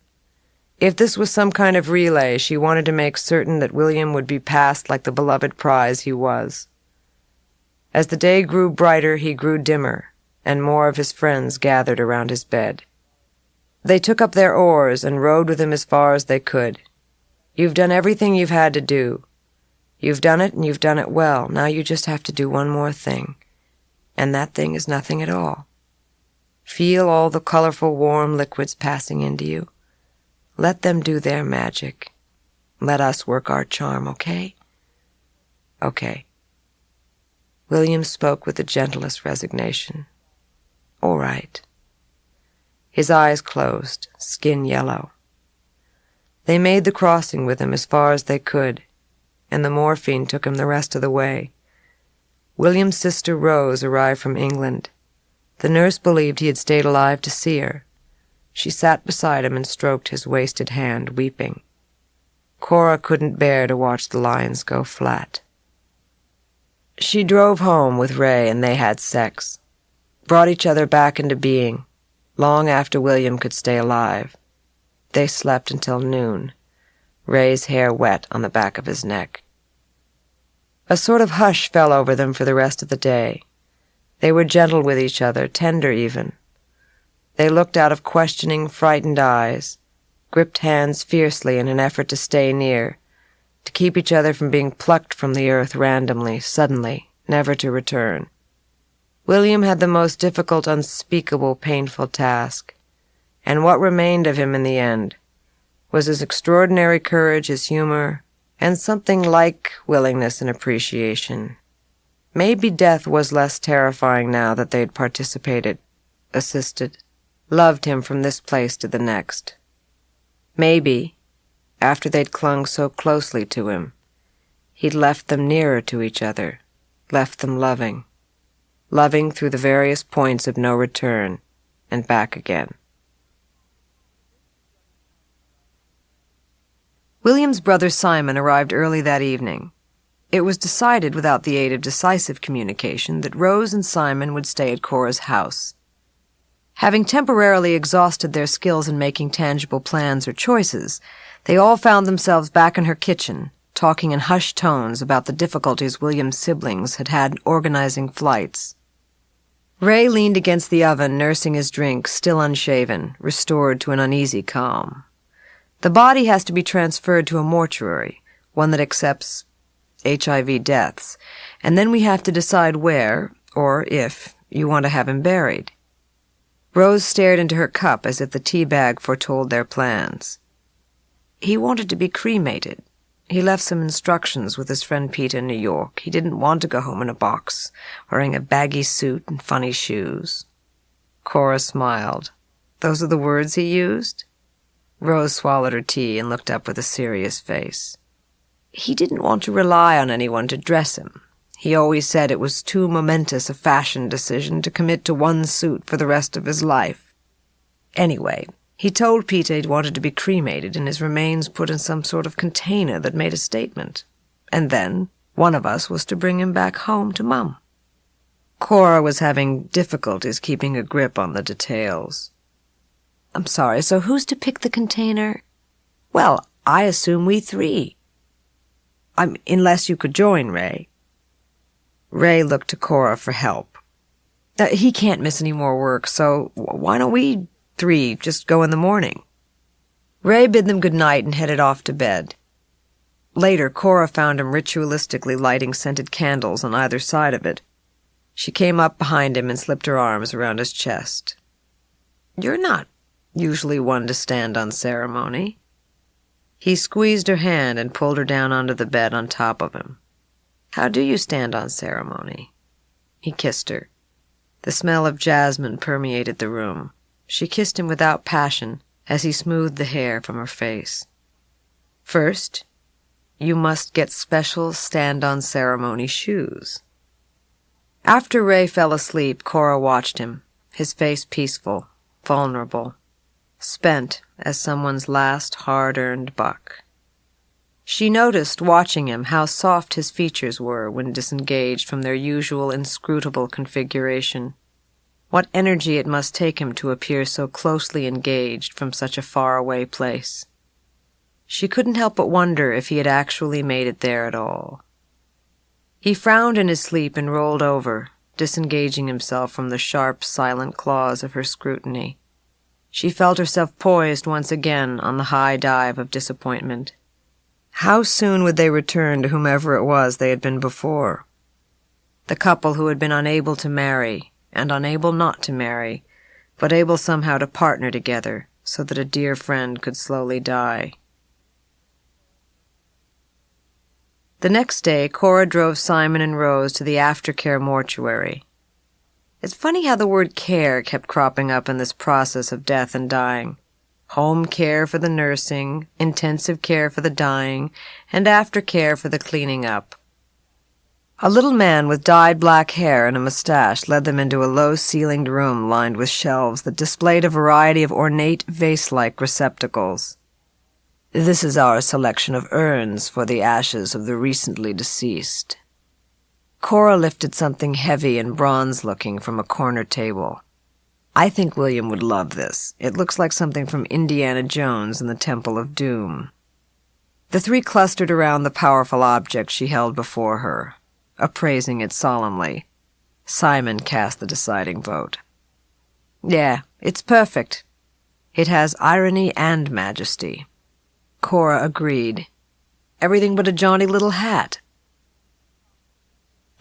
If this was some kind of relay, she wanted to make certain that William would be passed like the beloved prize he was. As the day grew brighter, he grew dimmer, and more of his friends gathered around his bed. They took up their oars and rowed with him as far as they could. You've done everything you've had to do. You've done it, and you've done it well. Now you just have to do one more thing. And that thing is nothing at all. Feel all the colorful, warm liquids passing into you. Let them do their magic. Let us work our charm, okay? Okay. William spoke with the gentlest resignation. All right. His eyes closed, skin yellow. They made the crossing with him as far as they could, and the morphine took him the rest of the way. William's sister Rose arrived from England. The nurse believed he had stayed alive to see her. She sat beside him and stroked his wasted hand, weeping. Cora couldn't bear to watch the lines go flat. She drove home with Ray and they had sex. Brought each other back into being, long after William could stay alive. They slept until noon, Ray's hair wet on the back of his neck. A sort of hush fell over them for the rest of the day. They were gentle with each other, tender even. They looked out of questioning, frightened eyes, gripped hands fiercely in an effort to stay near, to keep each other from being plucked from the earth randomly, suddenly, never to return. William had the most difficult, unspeakable, painful task, and what remained of him in the end was his extraordinary courage, his humor, and something like willingness and appreciation. Maybe death was less terrifying now that they'd participated, assisted, loved him from this place to the next. Maybe, after they'd clung so closely to him, he'd left them nearer to each other, left them loving through the various points of no return, and back again. William's brother Simon arrived early that evening. It was decided, without the aid of decisive communication, that Rose and Simon would stay at Cora's house. Having temporarily exhausted their skills in making tangible plans or choices, they all found themselves back in her kitchen, talking in hushed tones about the difficulties William's siblings had had organizing flights. Ray leaned against the oven, nursing his drink, still unshaven, restored to an uneasy calm. The body has to be transferred to a mortuary, one that accepts HIV deaths, and then we have to decide where, or if, you want to have him buried. Rose stared into her cup as if the tea bag foretold their plans. He wanted to be cremated. He left some instructions with his friend Pete in New York. He didn't want to go home in a box, wearing a baggy suit and funny shoes. Cora smiled. Those are the words he used? Rose swallowed her tea and looked up with a serious face. He didn't want to rely on anyone to dress him. He always said it was too momentous a fashion decision to commit to one suit for the rest of his life. Anyway, he told Pete he'd wanted to be cremated and his remains put in some sort of container that made a statement. And then one of us was to bring him back home to Mum. Cora was having difficulties keeping a grip on the details. I'm sorry, so who's to pick the container? Well, I assume we three. Unless you could join Ray. Ray looked to Cora for help. He can't miss any more work, so why don't we three just go in the morning? Ray bid them good night and headed off to bed. Later, Cora found him ritualistically lighting scented candles on either side of it. She came up behind him and slipped her arms around his chest. You're not usually one to stand on ceremony. He squeezed her hand and pulled her down onto the bed on top of him. How do you stand on ceremony? He kissed her. The smell of jasmine permeated the room. She kissed him without passion as he smoothed the hair from her face. First, you must get special stand-on-ceremony shoes. After Ray fell asleep, Cora watched him, his face peaceful, vulnerable, spent as someone's last hard-earned buck. She noticed, watching him, how soft his features were when disengaged from their usual inscrutable configuration. What energy it must take him to appear so closely engaged from such a far-away place. She couldn't help but wonder if he had actually made it there at all. He frowned in his sleep and rolled over, disengaging himself from the sharp, silent claws of her scrutiny. She felt herself poised once again on the high dive of disappointment. How soon would they return to whomever it was they had been before? The couple who had been unable to marry, and unable not to marry, but able somehow to partner together so that a dear friend could slowly die. The next day, Cora drove Simon and Rose to the aftercare mortuary. It's funny how the word care kept cropping up in this process of death and dying. Home care for the nursing, intensive care for the dying, and aftercare for the cleaning up. A little man with dyed black hair and a mustache led them into a low-ceilinged room lined with shelves that displayed a variety of ornate vase-like receptacles. "This is our selection of urns for the ashes of the recently deceased." Cora lifted something heavy and bronze-looking from a corner table. "I think William would love this. It looks like something from Indiana Jones and the Temple of Doom." The three clustered around the powerful object she held before her, appraising it solemnly. Simon cast the deciding vote. "Yeah, it's perfect. It has irony and majesty." Cora agreed. "Everything but a jaunty little hat."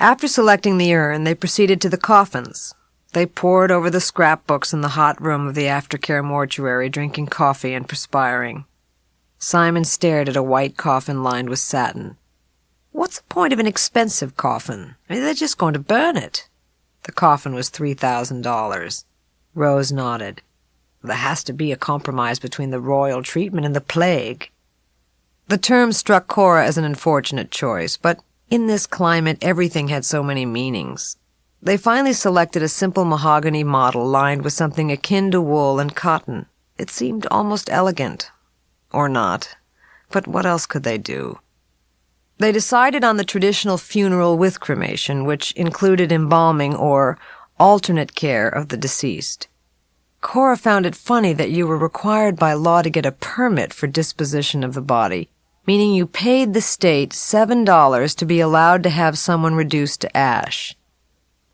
After selecting the urn, they proceeded to the coffins. They pored over the scrapbooks in the hot room of the aftercare mortuary, drinking coffee and perspiring. Simon stared at a white coffin lined with satin. "What's the point of an expensive coffin? I mean, they're just going to burn it." The coffin was $3,000. Rose nodded. "There has to be a compromise between the royal treatment and the plague." The term struck Cora as an unfortunate choice, but in this climate everything had so many meanings. They finally selected a simple mahogany model lined with something akin to wool and cotton. It seemed almost elegant. Or not. But what else could they do? They decided on the traditional funeral with cremation, which included embalming or alternate care of the deceased. Cora found it funny that you were required by law to get a permit for disposition of the body, meaning you paid the state $7 to be allowed to have someone reduced to ash.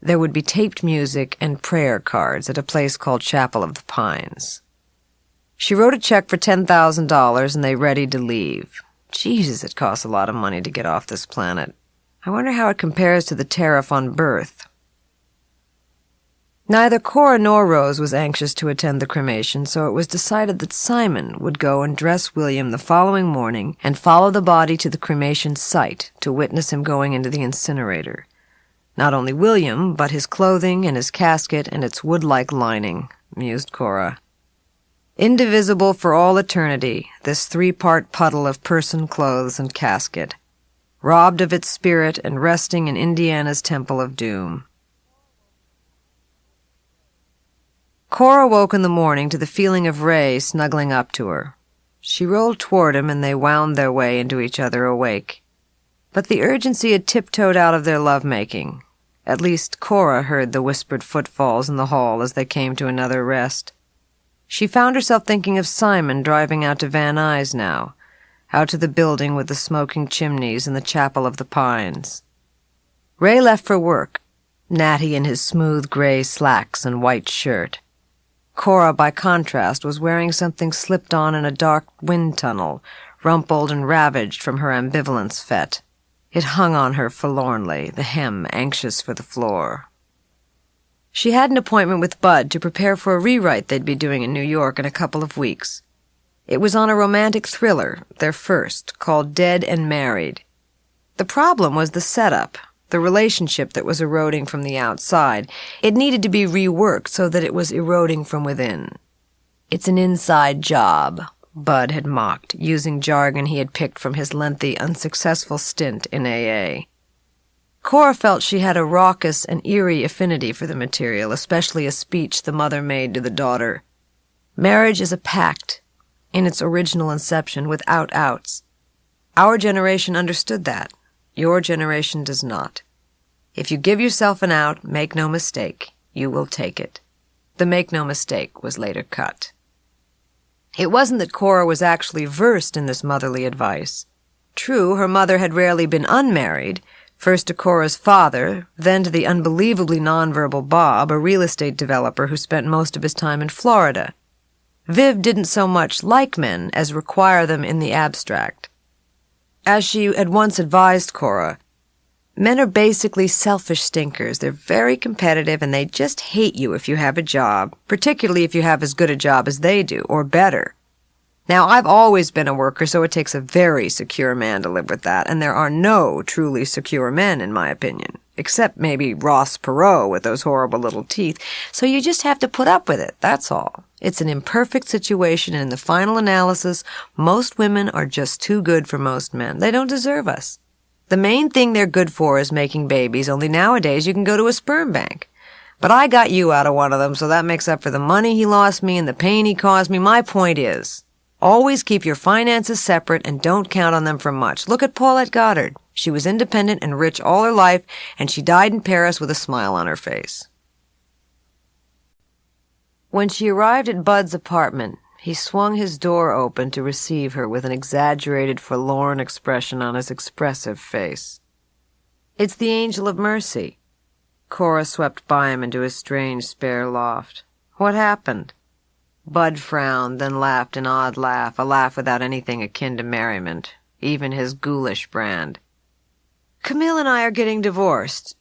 There would be taped music and prayer cards at a place called Chapel of the Pines. She wrote a check for $10,000 and they readied to leave. Jesus, it costs a lot of money to get off this planet. I wonder how it compares to the tariff on birth. Neither Cora nor Rose was anxious to attend the cremation, so it was decided that Simon would go and dress William the following morning and follow the body to the cremation site to witness him going into the incinerator. Not only William, but his clothing and his casket and its wood-like lining, mused Cora. Indivisible for all eternity, this three-part puddle of person, clothes, and casket, robbed of its spirit and resting in Indiana's Temple of Doom. Cora woke in the morning to the feeling of Ray snuggling up to her. She rolled toward him and they wound their way into each other awake. But the urgency had tiptoed out of their lovemaking. At least Cora heard the whispered footfalls in the hall as they came to another rest. She found herself thinking of Simon driving out to Van Nuys now, out to the building with the smoking chimneys and the Chapel of the Pines. Ray left for work, natty in his smooth gray slacks and white shirt. Cora, by contrast, was wearing something slipped on in a dark wind tunnel, rumpled and ravaged from her ambivalence fete. It hung on her forlornly, the hem anxious for the floor. She had an appointment with Bud to prepare for a rewrite they'd be doing in New York in a couple of weeks. It was on a romantic thriller, their first, called Dead and Married. The problem was the setup, the relationship that was eroding from the outside. It needed to be reworked so that it was eroding from within. "It's an inside job," Bud had mocked, using jargon he had picked from his lengthy, unsuccessful stint in AA. Cora felt she had a raucous and eerie affinity for the material, especially a speech the mother made to the daughter. "Marriage is a pact, in its original inception, without outs. Our generation understood that. Your generation does not. If you give yourself an out, make no mistake, you will take it." The "make no mistake" was later cut. It wasn't that Cora was actually versed in this motherly advice. True, her mother had rarely been unmarried, first to Cora's father, then to the unbelievably nonverbal Bob, a real estate developer who spent most of his time in Florida. Viv didn't so much like men as require them in the abstract. As she had once advised Cora, men are basically selfish stinkers. They're very competitive and they just hate you if you have a job, particularly if you have as good a job as they do, or better. Now, I've always been a worker, so it takes a very secure man to live with that, and there are no truly secure men, in my opinion. except maybe Ross Perot with those horrible little teeth. So you just have to put up with it, that's all. It's an imperfect situation, and in the final analysis, most women are just too good for most men. They don't deserve us. The main thing they're good for is making babies, only nowadays you can go to a sperm bank. But I got you out of one of them, so that makes up for the money he lost me and the pain he caused me. My point is, always keep your finances separate and don't count on them for much. Look at Paulette Goddard. She was independent and rich all her life, and she died in Paris with a smile on her face. When she arrived at Bud's apartment, he swung his door open to receive her with an exaggerated, forlorn expression on his expressive face. "It's the Angel of Mercy." Cora swept by him into his strange, spare loft. "What happened?" Bud frowned, then laughed an odd laugh, a laugh without anything akin to merriment, even his ghoulish brand. "Camille and I are getting divorced."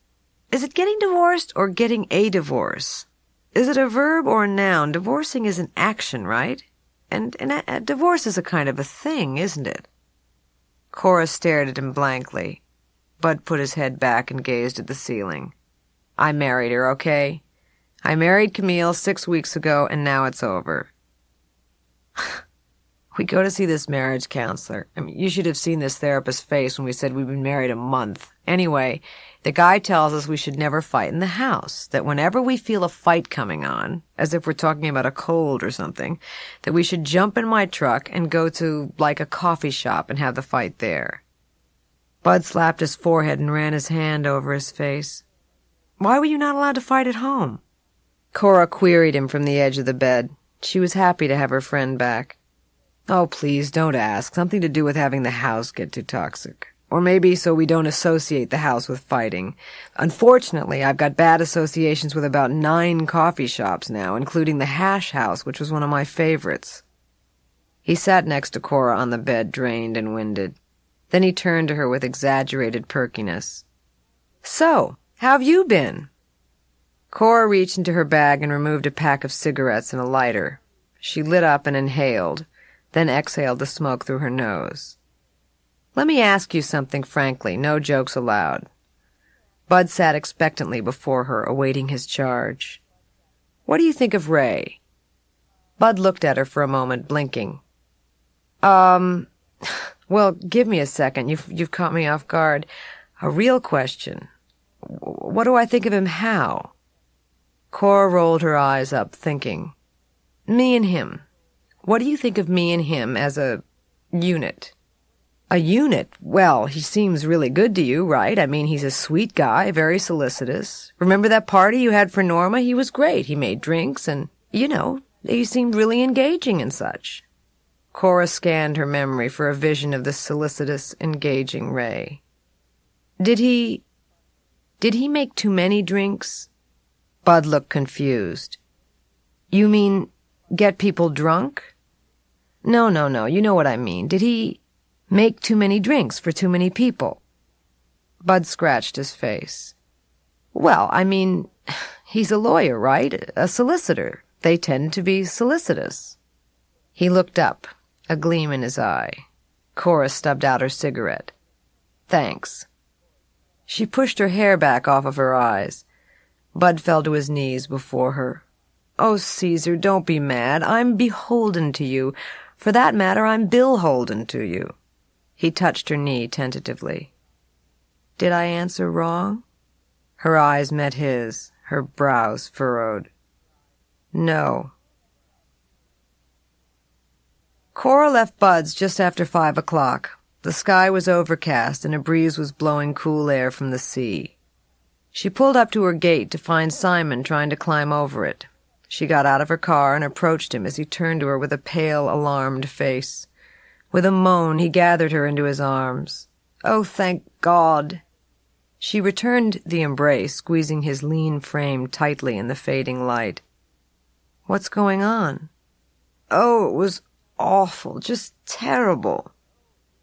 "Is it getting divorced or getting a divorce? Is it a verb or a noun? Divorcing is an action, right? And a divorce is a kind of a thing, isn't it?" Cora stared at him blankly. Bud put his head back and gazed at the ceiling. "I married her, okay? I married Camille 6 weeks ago, and now it's over." We go to see this marriage counselor. I mean, you should have seen this therapist's face when we said we've been married a month. Anyway, the guy tells us we should never fight in the house, that whenever we feel a fight coming on, as if we're talking about a cold or something, that we should jump in my truck and go to, like, a coffee shop and have the fight there. Bud slapped his forehead and ran his hand over his face. "Why were you not allowed to fight at home?" Cora queried him from the edge of the bed. She was happy to have her friend back. "Oh, please, don't ask. Something to do with having the house get too toxic. Or maybe so we don't associate the house with fighting. Unfortunately, I've got bad associations with about 9 coffee shops now, including the Hash House, which was one of my favorites." He sat next to Cora on the bed, drained and winded. Then he turned to her with exaggerated perkiness. "So, how have you been?" Cora reached into her bag and removed a pack of cigarettes and a lighter. She lit up and inhaled, then exhaled the smoke through her nose. "Let me ask you something frankly, no jokes allowed." Bud sat expectantly before her, awaiting his charge. "What do you think of Ray?" Bud looked at her for a moment, blinking. Well, give me a second. You've caught me off guard. A real question. What do I think of him how?" Cora rolled her eyes up, thinking. "Me and him. What do you think of me and him as a unit?" "A unit? Well, he seems really good to you, right? I mean, he's a sweet guy, very solicitous. Remember that party you had for Norma? He was great. He made drinks and, he seemed really engaging and such." Cora scanned her memory for a vision of the solicitous, engaging Ray. Did he make too many drinks?" Bud looked confused. "You mean get people drunk?" No, you know what I mean. Did he make too many drinks for too many people?" Bud scratched his face. "Well, I mean, he's a lawyer, right? A solicitor. They tend to be solicitous." He looked up, a gleam in his eye. Cora stubbed out her cigarette. "Thanks." She pushed her hair back off of her eyes. Bud fell to his knees before her. "Oh, Caesar, don't be mad. I'm beholden to you. For that matter, I'm Bill-holden to you." He touched her knee tentatively. "Did I answer wrong?" Her eyes met his, her brows furrowed. "No." Cora left Bud's just after 5 o'clock. The sky was overcast and a breeze was blowing cool air from the sea. She pulled up to her gate to find Simon trying to climb over it. She got out of her car and approached him as he turned to her with a pale, alarmed face. With a moan, he gathered her into his arms. "Oh, thank God!" She returned the embrace, squeezing his lean frame tightly in the fading light. "What's going on?" "Oh, it was awful, just terrible."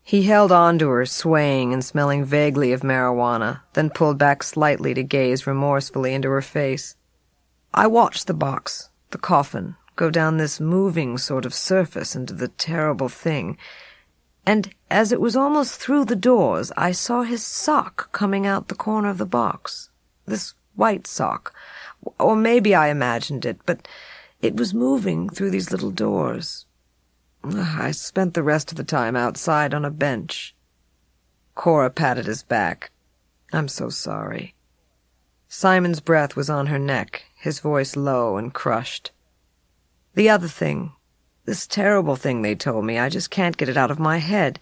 He held on to her, swaying and smelling vaguely of marijuana, then pulled back slightly to gaze remorsefully into her face. "I watched the box, the coffin, go down this moving sort of surface into the terrible thing. And as it was almost through the doors, I saw his sock coming out the corner of the box. This white sock. Or maybe I imagined it, but it was moving through these little doors. I spent the rest of the time outside on a bench. Cora patted his back. I'm so sorry. Simon's breath was on her neck, his voice low and crushed. The other thing, this terrible thing they told me, I just can't get it out of my head.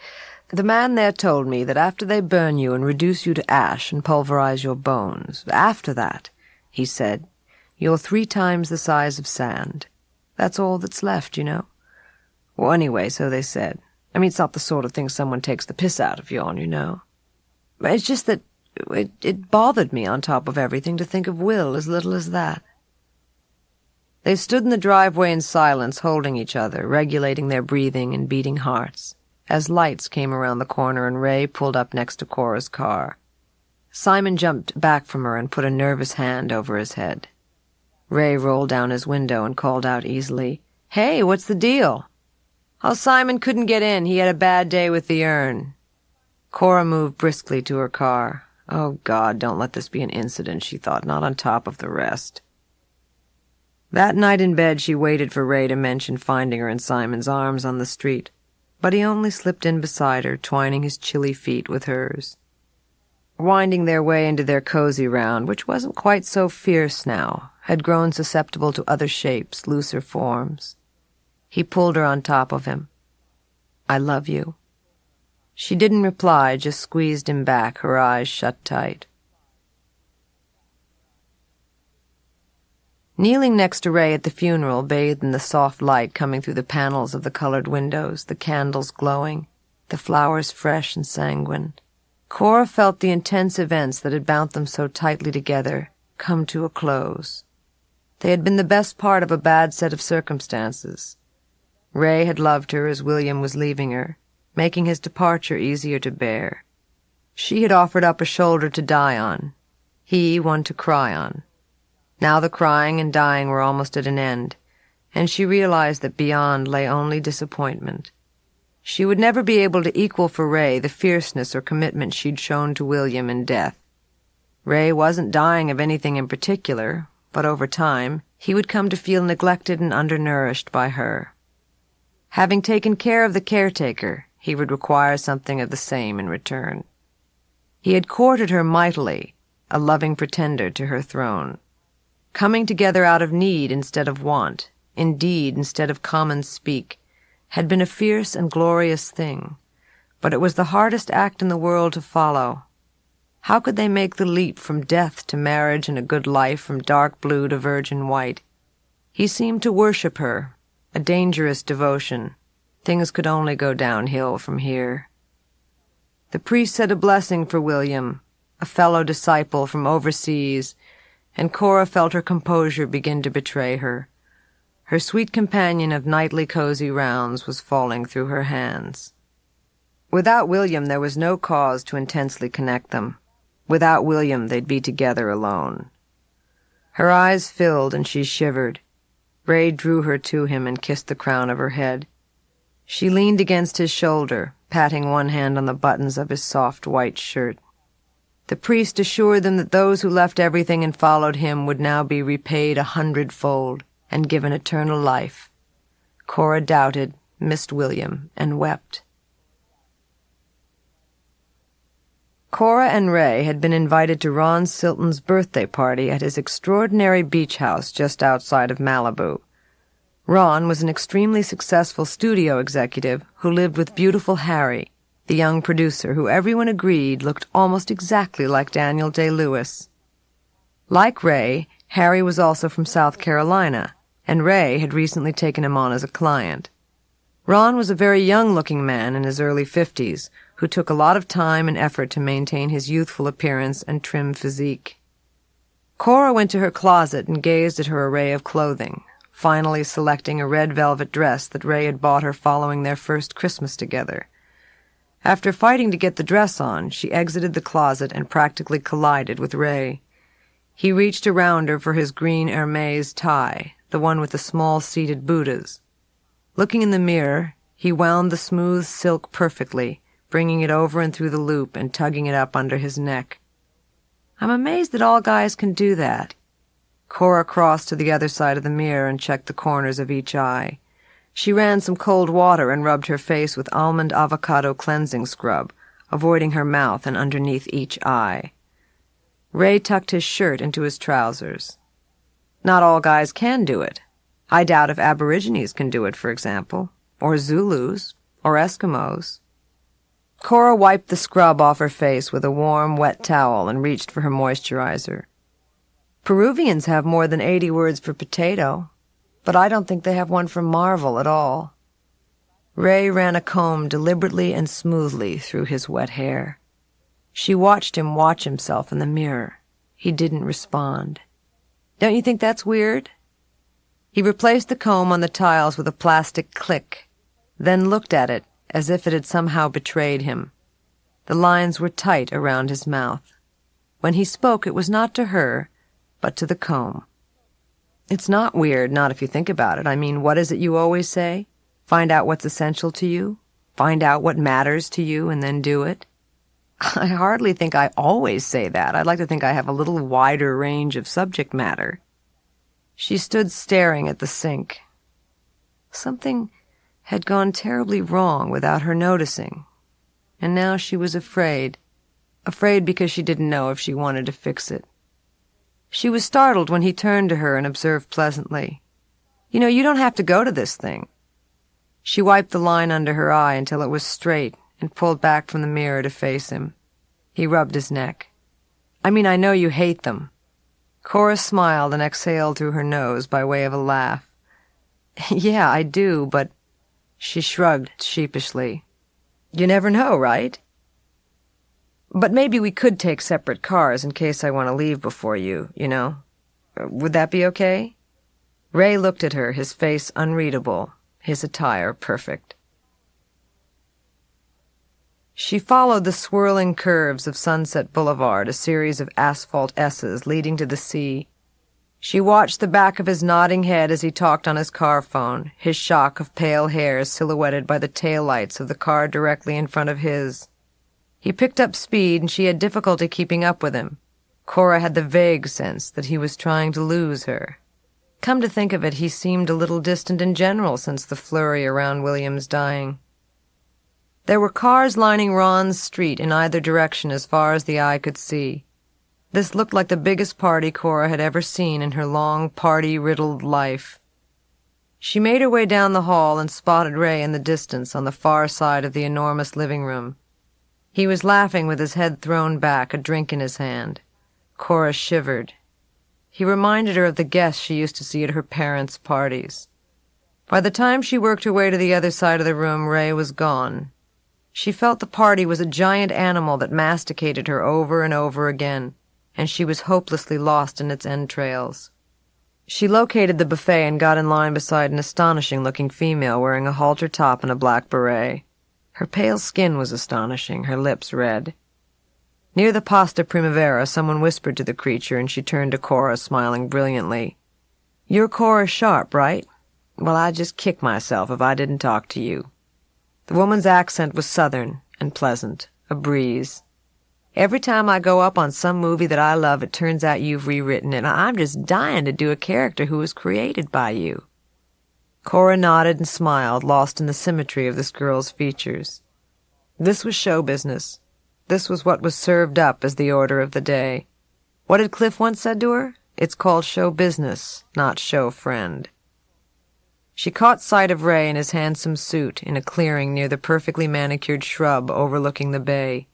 The man there told me that after they burn you and reduce you to ash and pulverize your bones, after that, he said, you're 3 times the size of sand. That's all that's left, you know. Well, anyway, so they said. I mean, it's not the sort of thing someone takes the piss out of you on, you know. But it's just that it bothered me on top of everything to think of Will as little as that. They stood in the driveway in silence, holding each other, regulating their breathing and beating hearts, as lights came around the corner and Ray pulled up next to Cora's car. Simon jumped back from her and put a nervous hand over his head. Ray rolled down his window and called out easily, "Hey, what's the deal?" "Oh, Simon couldn't get in. He had a bad day with the urn." Cora moved briskly to her car. Oh, God, don't let this be an incident, she thought, not on top of the rest. That night in bed she waited for Ray to mention finding her in Simon's arms on the street, but he only slipped in beside her, twining his chilly feet with hers. Winding their way into their cozy round, which wasn't quite so fierce now, had grown susceptible to other shapes, looser forms. He pulled her on top of him. "I love you." She didn't reply, just squeezed him back, her eyes shut tight. Kneeling next to Ray at the funeral, bathed in the soft light coming through the panels of the colored windows, the candles glowing, the flowers fresh and sanguine, Cora felt the intense events that had bound them so tightly together come to a close. They had been the best part of a bad set of circumstances. Ray had loved her as William was leaving her, making his departure easier to bear. She had offered up a shoulder to die on, he one to cry on. Now the crying and dying were almost at an end, and she realized that beyond lay only disappointment. She would never be able to equal for Ray the fierceness or commitment she'd shown to William in death. Ray wasn't dying of anything in particular, but over time he would come to feel neglected and undernourished by her. Having taken care of the caretaker, he would require something of the same in return. He had courted her mightily, a loving pretender to her throne. Coming together out of need instead of want, in deed instead of common speak, had been a fierce and glorious thing, but it was the hardest act in the world to follow. How could they make the leap from death to marriage and a good life, from dark blue to virgin white? He seemed to worship her, a dangerous devotion. Things could only go downhill from here. The priest said a blessing for William, a fellow disciple from overseas, and Cora felt her composure begin to betray her. Her sweet companion of nightly cozy rounds was falling through her hands. Without William there was no cause to intensely connect them. Without William they'd be together alone. Her eyes filled and she shivered. Ray drew her to him and kissed the crown of her head. She leaned against his shoulder, patting one hand on the buttons of his soft white shirt. The priest assured them that those who left everything and followed him would now be repaid 100-fold and given eternal life. Cora doubted, missed William, and wept. Cora and Ray had been invited to Ron Silton's birthday party at his extraordinary beach house just outside of Malibu. Ron was an extremely successful studio executive who lived with beautiful Harry, the young producer who everyone agreed looked almost exactly like Daniel Day-Lewis. Like Ray, Harry was also from South Carolina, and Ray had recently taken him on as a client. Ron was a very young-looking man in his early 50s, who took a lot of time and effort to maintain his youthful appearance and trim physique. Cora went to her closet and gazed at her array of clothing, finally selecting a red velvet dress that Ray had bought her following their first Christmas together. After fighting to get the dress on, she exited the closet and practically collided with Ray. He reached around her for his green Hermes tie, the one with the small seated Buddhas. Looking in the mirror, He wound the smooth silk perfectly, bringing it over and through the loop and tugging it up under his neck. I'm amazed that all guys can do that. Cora crossed to the other side of the mirror and checked the corners of each eye. She ran some cold water and rubbed her face with almond avocado cleansing scrub, avoiding her mouth and underneath each eye. Ray tucked his shirt into his trousers. Not all guys can do it. I doubt if Aborigines can do it, for example, or Zulus, or Eskimos. Cora wiped the scrub off her face with a warm, wet towel and reached for her moisturizer. Peruvians have more than 80 words for potato, but I don't think they have one for marvel at all. Ray ran a comb deliberately and smoothly through his wet hair. She watched him watch himself in the mirror. He didn't respond. Don't you think that's weird? He replaced the comb on the tiles with a plastic click, then looked at it as if it had somehow betrayed him. The lines were tight around his mouth. When he spoke, it was not to her, but to the comb. It's not weird, not if you think about it. I mean, what is it you always say? Find out what's essential to you? Find out what matters to you and then do it? I hardly think I always say that. I'd like to think I have a little wider range of subject matter. She stood staring at the sink. Something had gone terribly wrong without her noticing, and now she was afraid because she didn't know if she wanted to fix it. She was startled when he turned to her and observed pleasantly, "You know, you don't have to go to this thing." She wiped the line under her eye until it was straight and pulled back from the mirror to face him. He rubbed his neck. "I mean, I know you hate them." Cora smiled and exhaled through her nose by way of a laugh. "Yeah, I do, but—" She shrugged sheepishly. "You never know, right? But maybe we could take separate cars in case I want to leave before you know. Would that be okay?" Ray looked at her, his face unreadable, his attire perfect. She followed the swirling curves of Sunset Boulevard, a series of asphalt S's leading to the sea. She watched the back of his nodding head as he talked on his car phone, his shock of pale hair silhouetted by the taillights of the car directly in front of his. He picked up speed, and she had difficulty keeping up with him. Cora had the vague sense that he was trying to lose her. Come to think of it, he seemed a little distant in general since the flurry around William's dying. There were cars lining Ron's street in either direction as far as the eye could see. This looked like the biggest party Cora had ever seen in her long, party-riddled life. She made her way down the hall and spotted Ray in the distance on the far side of the enormous living room. He was laughing with his head thrown back, a drink in his hand. Cora shivered. He reminded her of the guests she used to see at her parents' parties. By the time she worked her way to the other side of the room, Ray was gone. She felt the party was a giant animal that masticated her over and over again, and she was hopelessly lost in its entrails. She located the buffet and got in line beside an astonishing-looking female wearing a halter top and a black beret. Her pale skin was astonishing, her lips red. Near the pasta primavera, someone whispered to the creature, and she turned to Cora, smiling brilliantly. "You're Cora Sharp, right? Well, I'd just kick myself if I didn't talk to you." The woman's accent was southern and pleasant, a breeze. "Every time I go up on some movie that I love, it turns out you've rewritten it. I'm just dying to do a character who was created by you." Cora nodded and smiled, lost in the symmetry of this girl's features. This was show business. This was what was served up as the order of the day. What did Cliff once said to her? It's called show business, not show friend. She caught sight of Ray in his handsome suit in a clearing near the perfectly manicured shrub overlooking the bay.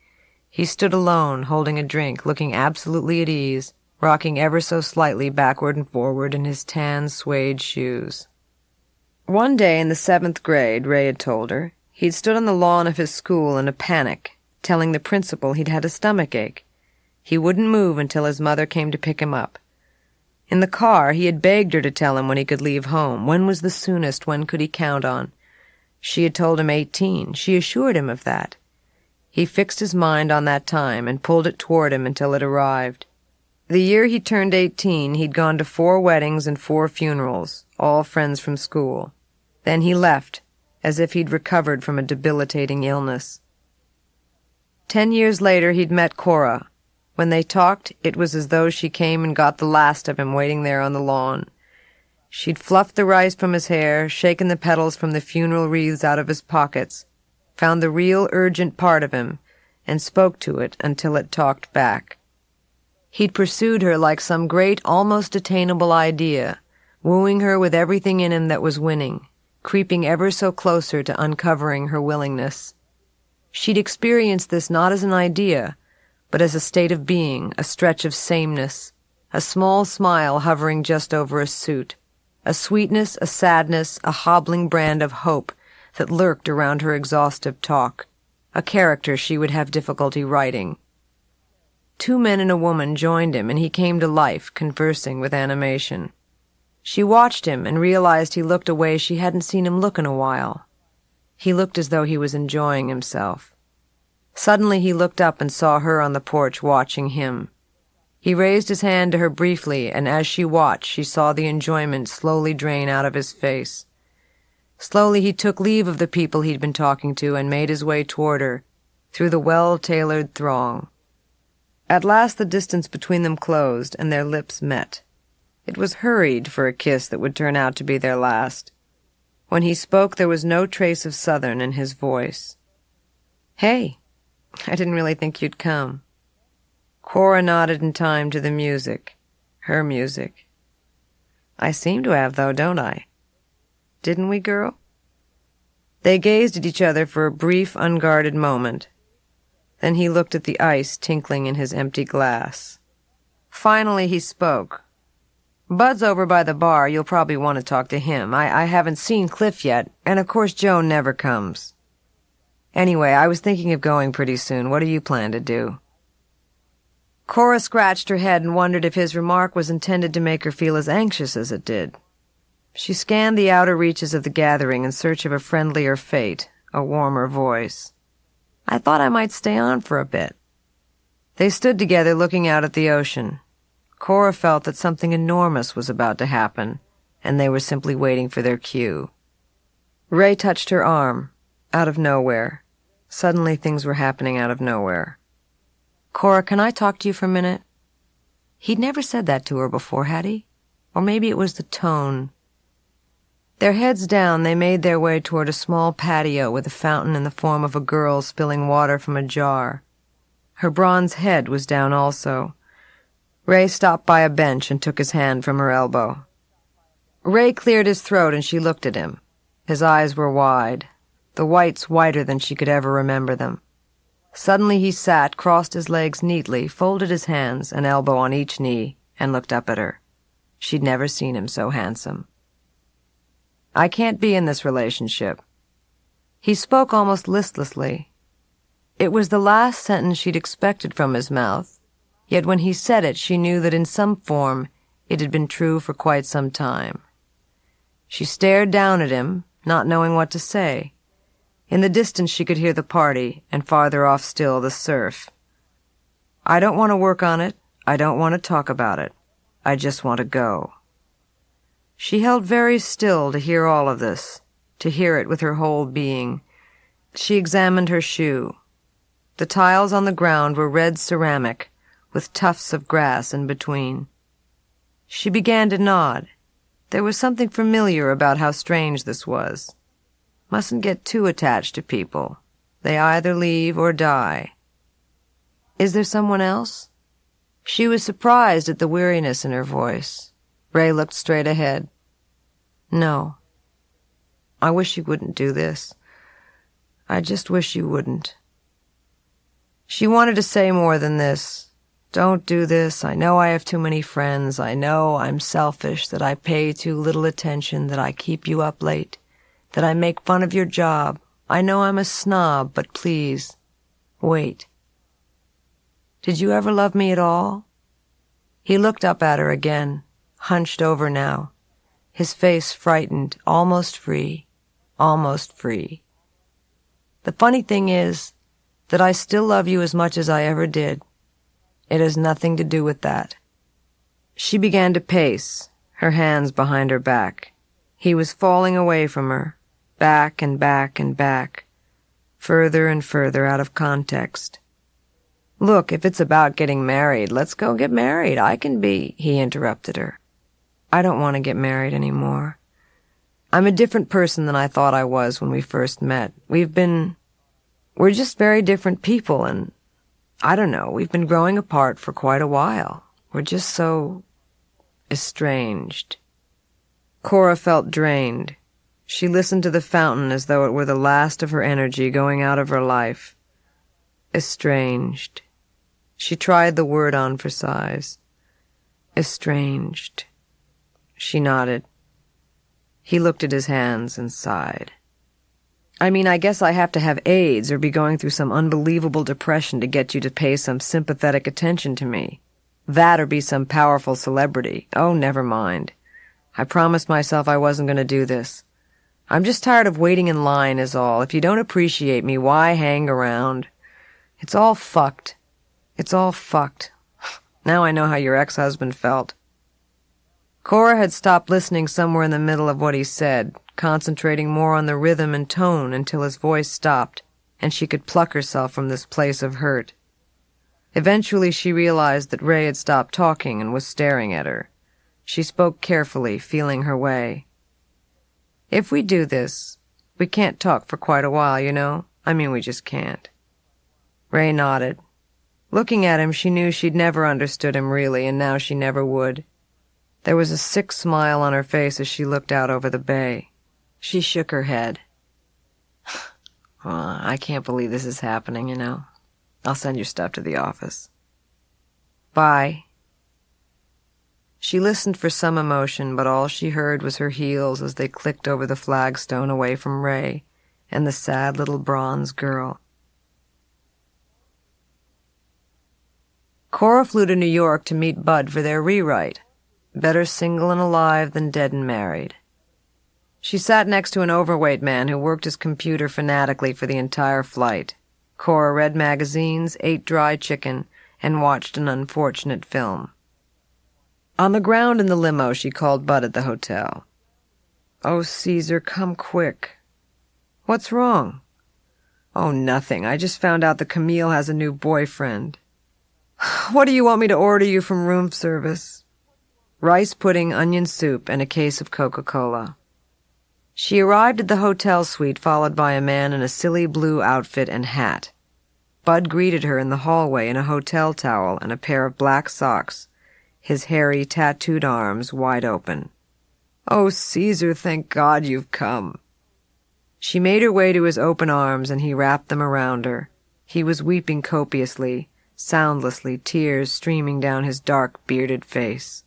He stood alone, holding a drink, looking absolutely at ease, rocking ever so slightly backward and forward in his tan suede shoes. One day in the 7th grade, Ray had told her, he'd stood on the lawn of his school in a panic, telling the principal he'd had a stomachache. He wouldn't move until his mother came to pick him up. In the car, he had begged her to tell him when he could leave home. When was the soonest? When could he count on? She had told him 18. She assured him of that. He fixed his mind on that time and pulled it toward him until it arrived. The year he turned 18, he'd gone to 4 weddings and 4 funerals, all friends from school. Then he left, as if he'd recovered from a debilitating illness. 10 years later, he'd met Cora. When they talked, it was as though she came and got the last of him waiting there on the lawn. She'd fluffed the rice from his hair, shaken the petals from the funeral wreaths out of his pockets, found the real urgent part of him, and spoke to it until it talked back. He'd pursued her like some great, almost attainable idea, wooing her with everything in him that was winning, creeping ever so closer to uncovering her willingness. She'd experienced this not as an idea, but as a state of being, a stretch of sameness, a small smile hovering just over a suit, a sweetness, a sadness, a hobbling brand of hope that lurked around her exhaustive talk, a character she would have difficulty writing. 2 men and a woman joined him, and he came to life, conversing with animation. She watched him and realized he looked a way she hadn't seen him look in a while. He looked as though he was enjoying himself. Suddenly he looked up and saw her on the porch watching him. He raised his hand to her briefly, and as she watched, she saw the enjoyment slowly drain out of his face. Slowly he took leave of the people he'd been talking to and made his way toward her, through the well-tailored throng. At last the distance between them closed, and their lips met. It was hurried for a kiss that would turn out to be their last. When he spoke, there was no trace of Southern in his voice. "Hey, I didn't really think you'd come." Cora nodded in time to the music, her music. "I seem to have, though, don't I? Didn't we, girl?" They gazed at each other for a brief, unguarded moment. Then he looked at the ice tinkling in his empty glass. Finally he spoke. "Bud's over by the bar. You'll probably want to talk to him. I haven't seen Cliff yet, and of course Joan never comes. Anyway, I was thinking of going pretty soon. What do you plan to do?" Cora scratched her head and wondered if his remark was intended to make her feel as anxious as it did. She scanned the outer reaches of the gathering in search of a friendlier fate, a warmer voice. "I thought I might stay on for a bit." They stood together looking out at the ocean. Cora felt that something enormous was about to happen, and they were simply waiting for their cue. Ray touched her arm, out of nowhere. Suddenly things were happening out of nowhere. "Cora, can I talk to you for a minute?" He'd never said that to her before, had he? Or maybe it was the tone. Their heads down, they made their way toward a small patio with a fountain in the form of a girl spilling water from a jar. Her bronze head was down also. Ray stopped by a bench and took his hand from her elbow. Ray cleared his throat and she looked at him. His eyes were wide, the whites whiter than she could ever remember them. Suddenly he sat, crossed his legs neatly, folded his hands, an elbow on each knee, and looked up at her. She'd never seen him so handsome. "I can't be in this relationship." He spoke almost listlessly. It was the last sentence she'd expected from his mouth, yet when he said it, she knew that in some form it had been true for quite some time. She stared down at him, not knowing what to say. In the distance she could hear the party, and farther off still the surf. "I don't want to work on it. I don't want to talk about it. I just want to go." She held very still to hear all of this, to hear it with her whole being. She examined her shoe. The tiles on the ground were red ceramic, with tufts of grass in between. She began to nod. There was something familiar about how strange this was. Mustn't get too attached to people. They either leave or die. "Is there someone else?" She was surprised at the weariness in her voice. Ray looked straight ahead. "No. I wish you wouldn't do this. I just wish you wouldn't." She wanted to say more than this. "Don't do this. I know I have too many friends. I know I'm selfish, that I pay too little attention, that I keep you up late, that I make fun of your job. I know I'm a snob, but please, wait. Did you ever love me at all?" He looked up at her again, hunched over now, his face frightened, almost free, almost free. "The funny thing is that I still love you as much as I ever did. It has nothing to do with that." She began to pace, her hands behind her back. He was falling away from her. back and back and back, further and further out of context. "Look, if it's about getting married, let's go get married. I can be," he interrupted her. "I don't want to get married anymore. I'm a different person than I thought I was when we first met. We're just very different people, and I don't know, we've been growing apart for quite a while. We're just so estranged." Cora felt drained. She listened to the fountain as though it were the last of her energy going out of her life. Estranged. She tried the word on for size. Estranged. She nodded. He looked at his hands and sighed. "I mean, I guess I have to have AIDS or be going through some unbelievable depression to get you to pay some sympathetic attention to me. That or be some powerful celebrity. Oh, never mind. I promised myself I wasn't going to do this. I'm just tired of waiting in line is all. If you don't appreciate me, why hang around? It's all fucked. It's all fucked. Now I know how your ex-husband felt." Cora had stopped listening somewhere in the middle of what he said, concentrating more on the rhythm and tone until his voice stopped, and she could pluck herself from this place of hurt. Eventually she realized that Ray had stopped talking and was staring at her. She spoke carefully, feeling her way. "If we do this, we can't talk for quite a while, you know? I mean, we just can't." Ray nodded. Looking at him, she knew she'd never understood him really, and now she never would. There was a sick smile on her face as she looked out over the bay. She shook her head. "I can't believe this is happening, you know. I'll send your stuff to the office." "Bye." She listened for some emotion, but all she heard was her heels as they clicked over the flagstone away from Ray and the sad little bronze girl. Cora flew to New York to meet Bud for their rewrite. Better single and alive than dead and married. She sat next to an overweight man who worked his computer fanatically for the entire flight. Cora read magazines, ate dry chicken, and watched an unfortunate film. On the ground in the limo, she called Bud at the hotel. "Oh, Caesar, come quick." "What's wrong?" "Oh, nothing. I just found out that Camille has a new boyfriend." "What do you want me to order you from room service?" "Rice pudding, onion soup, and a case of Coca-Cola." She arrived at the hotel suite followed by a man in a silly blue outfit and hat. Bud greeted her in the hallway in a hotel towel and a pair of black socks, his hairy, tattooed arms wide open. "Oh, Caesar, thank God you've come." She made her way to his open arms, and he wrapped them around her. He was weeping copiously, soundlessly, tears streaming down his dark, bearded face.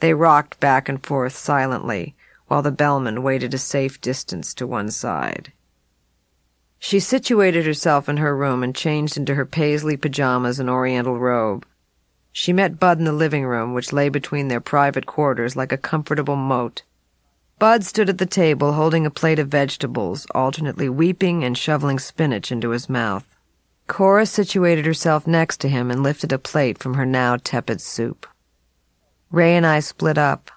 They rocked back and forth silently, while the bellman waited a safe distance to one side. She situated herself in her room and changed into her paisley pajamas and oriental robe. She met Bud in the living room, which lay between their private quarters like a comfortable moat. Bud stood at the table holding a plate of vegetables, alternately weeping and shoveling spinach into his mouth. Cora situated herself next to him and lifted a plate from her now tepid soup. "Ray and I split up.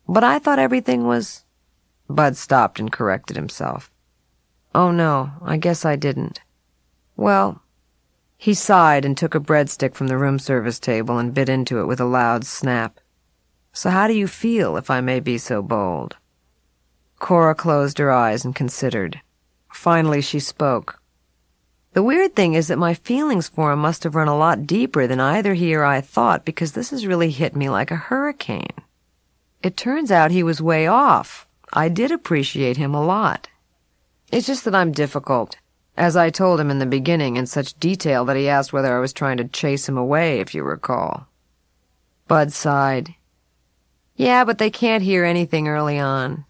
But I thought everything was—" Bud stopped and corrected himself. "Oh, no, I guess I didn't. Well—" He sighed and took a breadstick from the room service table and bit into it with a loud snap. "So how do you feel, if I may be so bold?" Cora closed her eyes and considered. Finally she spoke. "The weird thing is that my feelings for him must have run a lot deeper than either he or I thought, because this has really hit me like a hurricane. It turns out he was way off. I did appreciate him a lot. It's just that I'm difficult, as I told him in the beginning in such detail that he asked whether I was trying to chase him away, if you recall." Bud sighed. "Yeah, but they can't hear anything early on.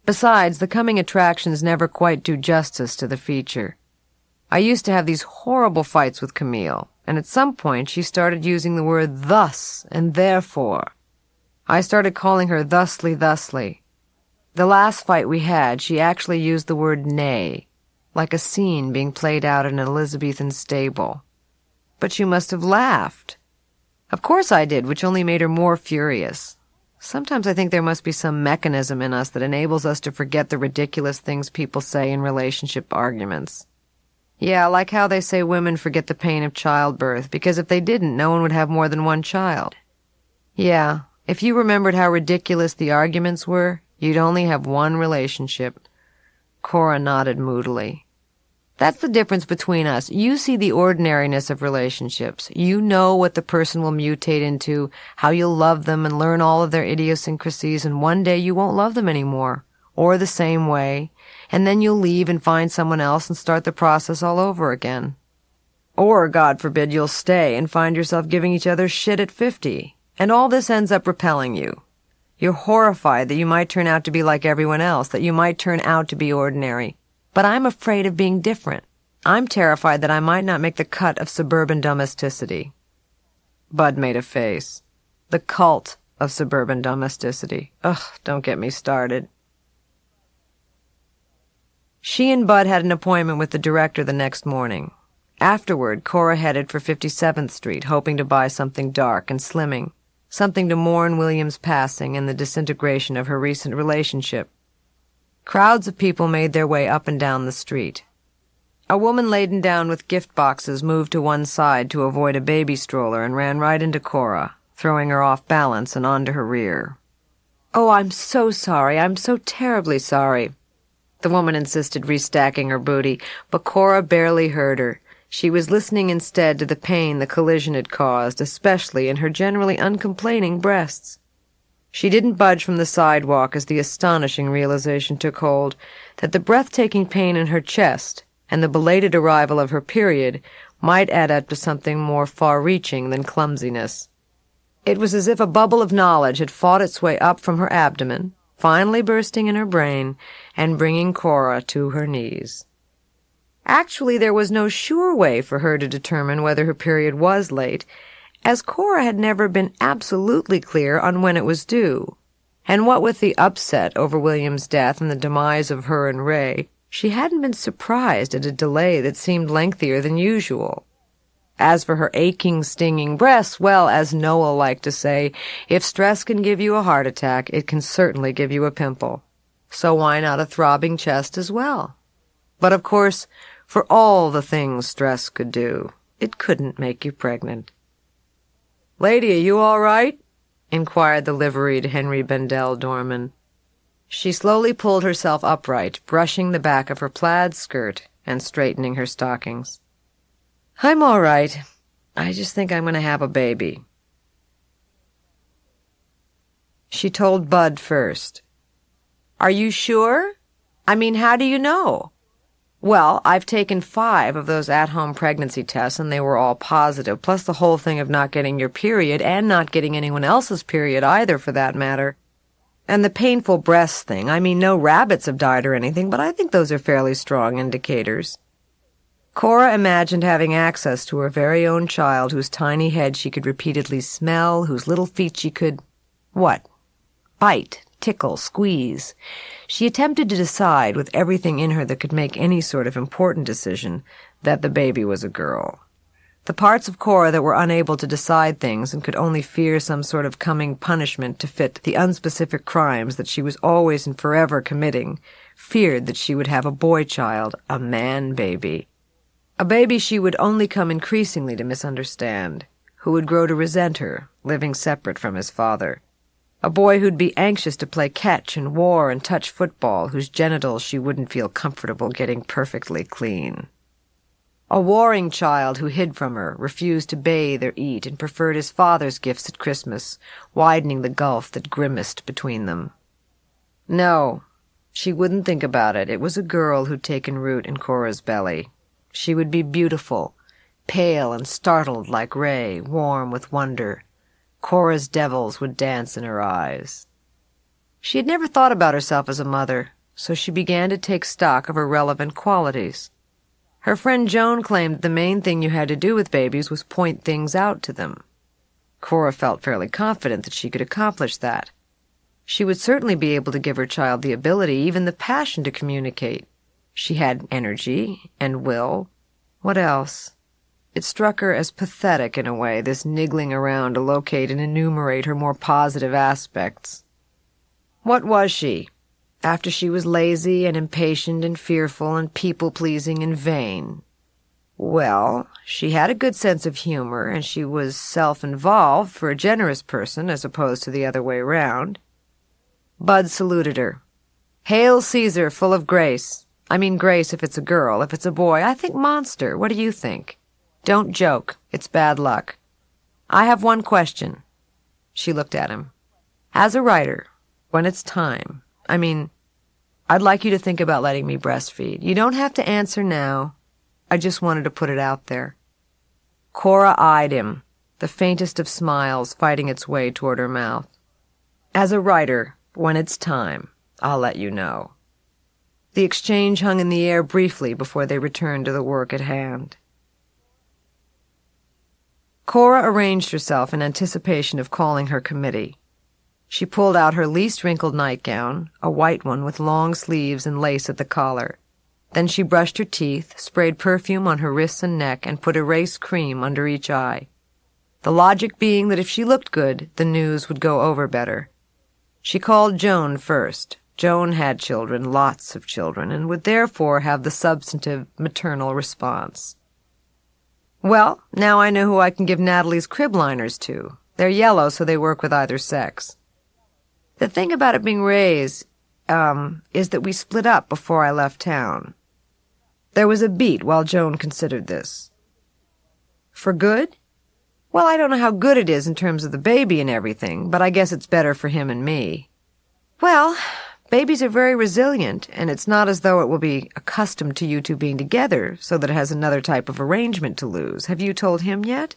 Besides, the coming attractions never quite do justice to the feature. I used to have these horrible fights with Camille, and at some point she started using the word thus and therefore. I started calling her thusly. The last fight we had, she actually used the word nay, like a scene being played out in an Elizabethan stable. But you must have laughed." "Of course I did, which only made her more furious. Sometimes I think there must be some mechanism in us that enables us to forget the ridiculous things people say in relationship arguments. Yeah, like how they say women forget the pain of childbirth, because if they didn't, no one would have more than one child. Yeah, if you remembered how ridiculous the arguments were, you'd only have one relationship. Cora nodded moodily. That's the difference between us. You see the ordinariness of relationships. You know what the person will mutate into, how you'll love them and learn all of their idiosyncrasies, and one day you won't love them anymore, or the same way, and then you'll leave and find someone else and start the process all over again. Or, God forbid, you'll stay and find yourself giving each other shit at 50, and all this ends up repelling you. You're horrified that you might turn out to be like everyone else, that you might turn out to be ordinary. But I'm afraid of being different. I'm terrified that I might not make the cut of suburban domesticity. Bud made a face. The cult of suburban domesticity. Ugh, don't get me started. She and Bud had an appointment with the director the next morning. Afterward, Cora headed for 57th Street, hoping to buy something dark and slimming, something to mourn William's passing and the disintegration of her recent relationship. Crowds of people made their way up and down the street. A woman laden down with gift boxes moved to one side to avoid a baby stroller and ran right into Cora, throwing her off balance and onto her rear. "Oh, I'm so sorry. I'm so terribly sorry," the woman insisted, restacking her booty, but Cora barely heard her. She was listening instead to the pain the collision had caused, especially in her generally uncomplaining breasts. She didn't budge from the sidewalk as the astonishing realization took hold that the breathtaking pain in her chest and the belated arrival of her period might add up to something more far-reaching than clumsiness. It was as if a bubble of knowledge had fought its way up from her abdomen, finally bursting in her brain and bringing Cora to her knees. Actually, there was no sure way for her to determine whether her period was late, as Cora had never been absolutely clear on when it was due. And what with the upset over William's death and the demise of her and Ray, she hadn't been surprised at a delay that seemed lengthier than usual. As for her aching, stinging breasts, well, as Noah liked to say, if stress can give you a heart attack, it can certainly give you a pimple. So why not a throbbing chest as well? But of course, for all the things stress could do, it couldn't make you pregnant. "Lady, are you all right?" inquired the liveried Henry Bendel doorman. She slowly pulled herself upright, brushing the back of her plaid skirt and straightening her stockings. "I'm all right. I just think I'm going to have a baby." She told Bud first. "Are you sure? I mean, how do you know?" "Well, I've taken 5 of those at-home pregnancy tests, and they were all positive, plus the whole thing of not getting your period, and not getting anyone else's period either, for that matter. And the painful breast thing, I mean, no rabbits have died or anything, but I think those are fairly strong indicators." Cora imagined having access to her very own child, whose tiny head she could repeatedly smell, whose little feet she could... what? Bite, tickle, squeeze. She attempted to decide, with everything in her that could make any sort of important decision, that the baby was a girl. The parts of Cora that were unable to decide things and could only fear some sort of coming punishment to fit the unspecific crimes that she was always and forever committing, feared that she would have a boy child, a man baby. A baby she would only come increasingly to misunderstand, who would grow to resent her, living separate from his father. A boy who'd be anxious to play catch and war and touch football, whose genitals she wouldn't feel comfortable getting perfectly clean. A warring child who hid from her, refused to bathe or eat, and preferred his father's gifts at Christmas, widening the gulf that grimaced between them. No, she wouldn't think about it. It was a girl who'd taken root in Cora's belly. She would be beautiful, pale and startled like Ray, warm with wonder. Cora's devils would dance in her eyes. She had never thought about herself as a mother, so she began to take stock of her relevant qualities. Her friend Joan claimed that the main thing you had to do with babies was point things out to them. Cora felt fairly confident that she could accomplish that. She would certainly be able to give her child the ability, even the passion, to communicate. She had energy and will. What else? It struck her as pathetic in a way, this niggling around to locate and enumerate her more positive aspects. What was she, after she was lazy and impatient and fearful and people-pleasing and vain? Well, she had a good sense of humor, and she was self-involved for a generous person as opposed to the other way round. Bud saluted her. "Hail Caesar, full of grace. I mean grace if it's a girl. If it's a boy, I think monster. What do you think? Don't joke. It's bad luck. I have one question." She looked at him. "As a writer, when it's time, I'd like you to think about letting me breastfeed. You don't have to answer now. I just wanted to put it out there." Cora eyed him, the faintest of smiles fighting its way toward her mouth. "As a writer, when it's time, I'll let you know." The exchange hung in the air briefly before they returned to the work at hand. Cora arranged herself in anticipation of calling her committee. She pulled out her least wrinkled nightgown, a white one with long sleeves and lace at the collar. Then she brushed her teeth, sprayed perfume on her wrists and neck, and put erase cream under each eye. The logic being that if she looked good, the news would go over better. She called Joan first. Joan had children, lots of children, and would therefore have the substantive maternal response. "Well, now I know who I can give Natalie's crib liners to. They're yellow, so they work with either sex. The thing about it being Ray's, is that we split up before I left town." There was a beat while Joan considered this. "For good? Well, I don't know how good it is in terms of the baby and everything, but I guess it's better for him and me." "Well, babies are very resilient, and it's not as though it will be accustomed to you two being together, so that it has another type of arrangement to lose. Have you told him yet?"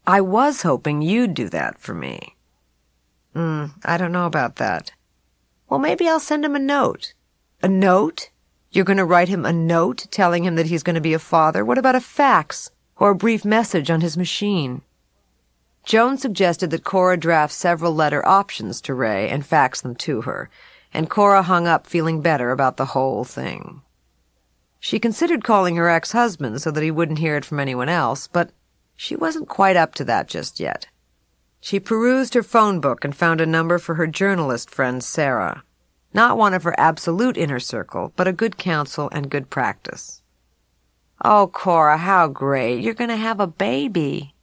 "I was hoping you'd do that for me." I don't know about that." "Well, maybe I'll send him a note." "A note? You're going to write him a note telling him that he's going to be a father? What about a fax or a brief message on his machine?" Joan suggested that Cora draft several letter options to Ray and fax them to her, and Cora hung up feeling better about the whole thing. She considered calling her ex-husband so that he wouldn't hear it from anyone else, but she wasn't quite up to that just yet. She perused her phone book and found a number for her journalist friend Sarah. Not one of her absolute inner circle, but a good counsel and good practice. "Oh, Cora, how great. You're going to have a baby."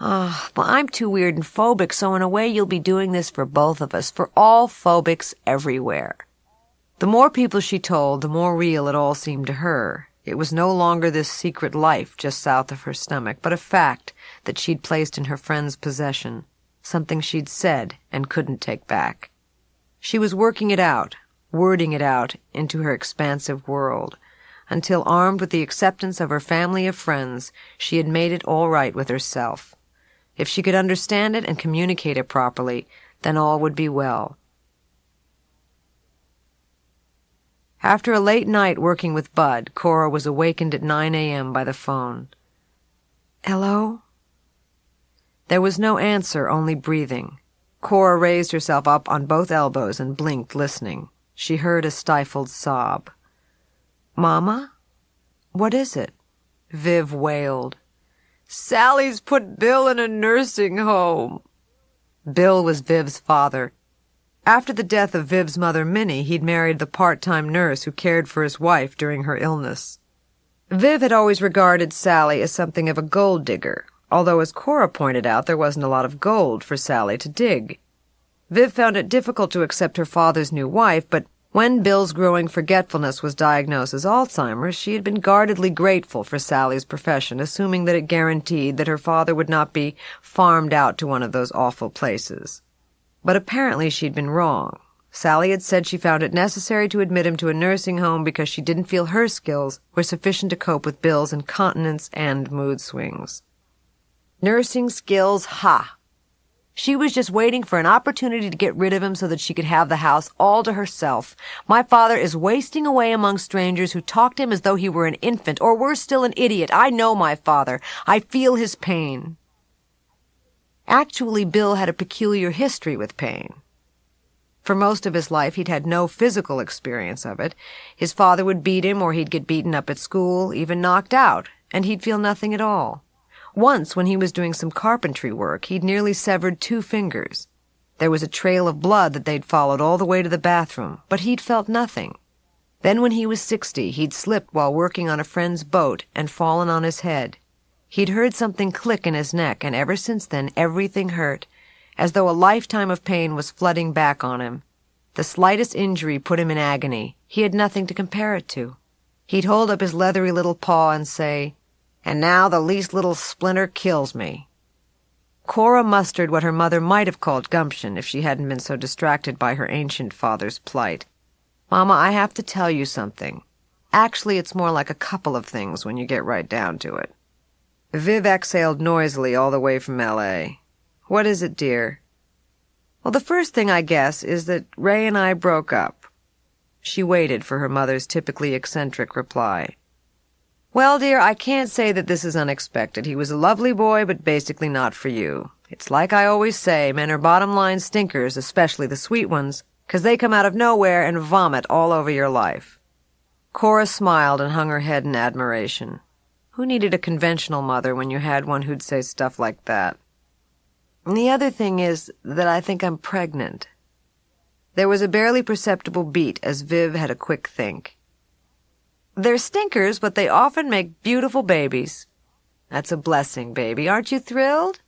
"Oh, well, I'm too weird and phobic, so in a way you'll be doing this for both of us, for all phobics everywhere." The more people she told, the more real it all seemed to her. It was no longer this secret life just south of her stomach, but a fact that she'd placed in her friend's possession, something she'd said and couldn't take back. She was working it out, wording it out into her expansive world, until, armed with the acceptance of her family of friends, she had made it all right with herself. If she could understand it and communicate it properly, then all would be well. After a late night working with Bud, Cora was awakened at 9 a.m. by the phone. "Hello?" There was no answer, only breathing. Cora raised herself up on both elbows and blinked, listening. She heard a stifled sob. "Mama? What is it?" Viv wailed. "Sally's put Bill in a nursing home." Bill was Viv's father. After the death of Viv's mother, Minnie, he'd married the part-time nurse who cared for his wife during her illness. Viv had always regarded Sally as something of a gold digger, although, as Cora pointed out, there wasn't a lot of gold for Sally to dig. Viv found it difficult to accept her father's new wife, but when Bill's growing forgetfulness was diagnosed as Alzheimer's, she had been guardedly grateful for Sally's profession, assuming that it guaranteed that her father would not be farmed out to one of those awful places. But apparently she'd been wrong. Sally had said she found it necessary to admit him to a nursing home because she didn't feel her skills were sufficient to cope with Bill's incontinence and mood swings. Nursing skills, ha! She was just waiting for an opportunity to get rid of him so that she could have the house all to herself. My father is wasting away among strangers who talk to him as though he were an infant, or worse still, an idiot. I know my father. I feel his pain. Actually, Bill had a peculiar history with pain. For most of his life, he'd had no physical experience of it. His father would beat him, or he'd get beaten up at school, even knocked out, and he'd feel nothing at all. Once, when he was doing some carpentry work, he'd nearly severed 2 fingers. There was a trail of blood that they'd followed all the way to the bathroom, but he'd felt nothing. Then when he was 60, he'd slipped while working on a friend's boat and fallen on his head. He'd heard something click in his neck, and ever since then everything hurt, as though a lifetime of pain was flooding back on him. The slightest injury put him in agony. He had nothing to compare it to. He'd hold up his leathery little paw and say, "And now the least little splinter kills me." Cora mustered what her mother might have called gumption if she hadn't been so distracted by her ancient father's plight. "Mama, I have to tell you something. Actually, it's more like a couple of things when you get right down to it." Viv exhaled noisily all the way from L.A. "What is it, dear?" "Well, the first thing, I guess, is that Ray and I broke up." She waited for her mother's typically eccentric reply. "Well, dear, I can't say that this is unexpected. He was a lovely boy, but basically not for you. It's like I always say, men are bottom-line stinkers, especially the sweet ones, 'cause they come out of nowhere and vomit all over your life." Cora smiled and hung her head in admiration. Who needed a conventional mother when you had one who'd say stuff like that? "And the other thing is that I think I'm pregnant." There was a barely perceptible beat as Viv had a quick think. "They're stinkers, but they often make beautiful babies." "That's a blessing, baby. Aren't you thrilled?"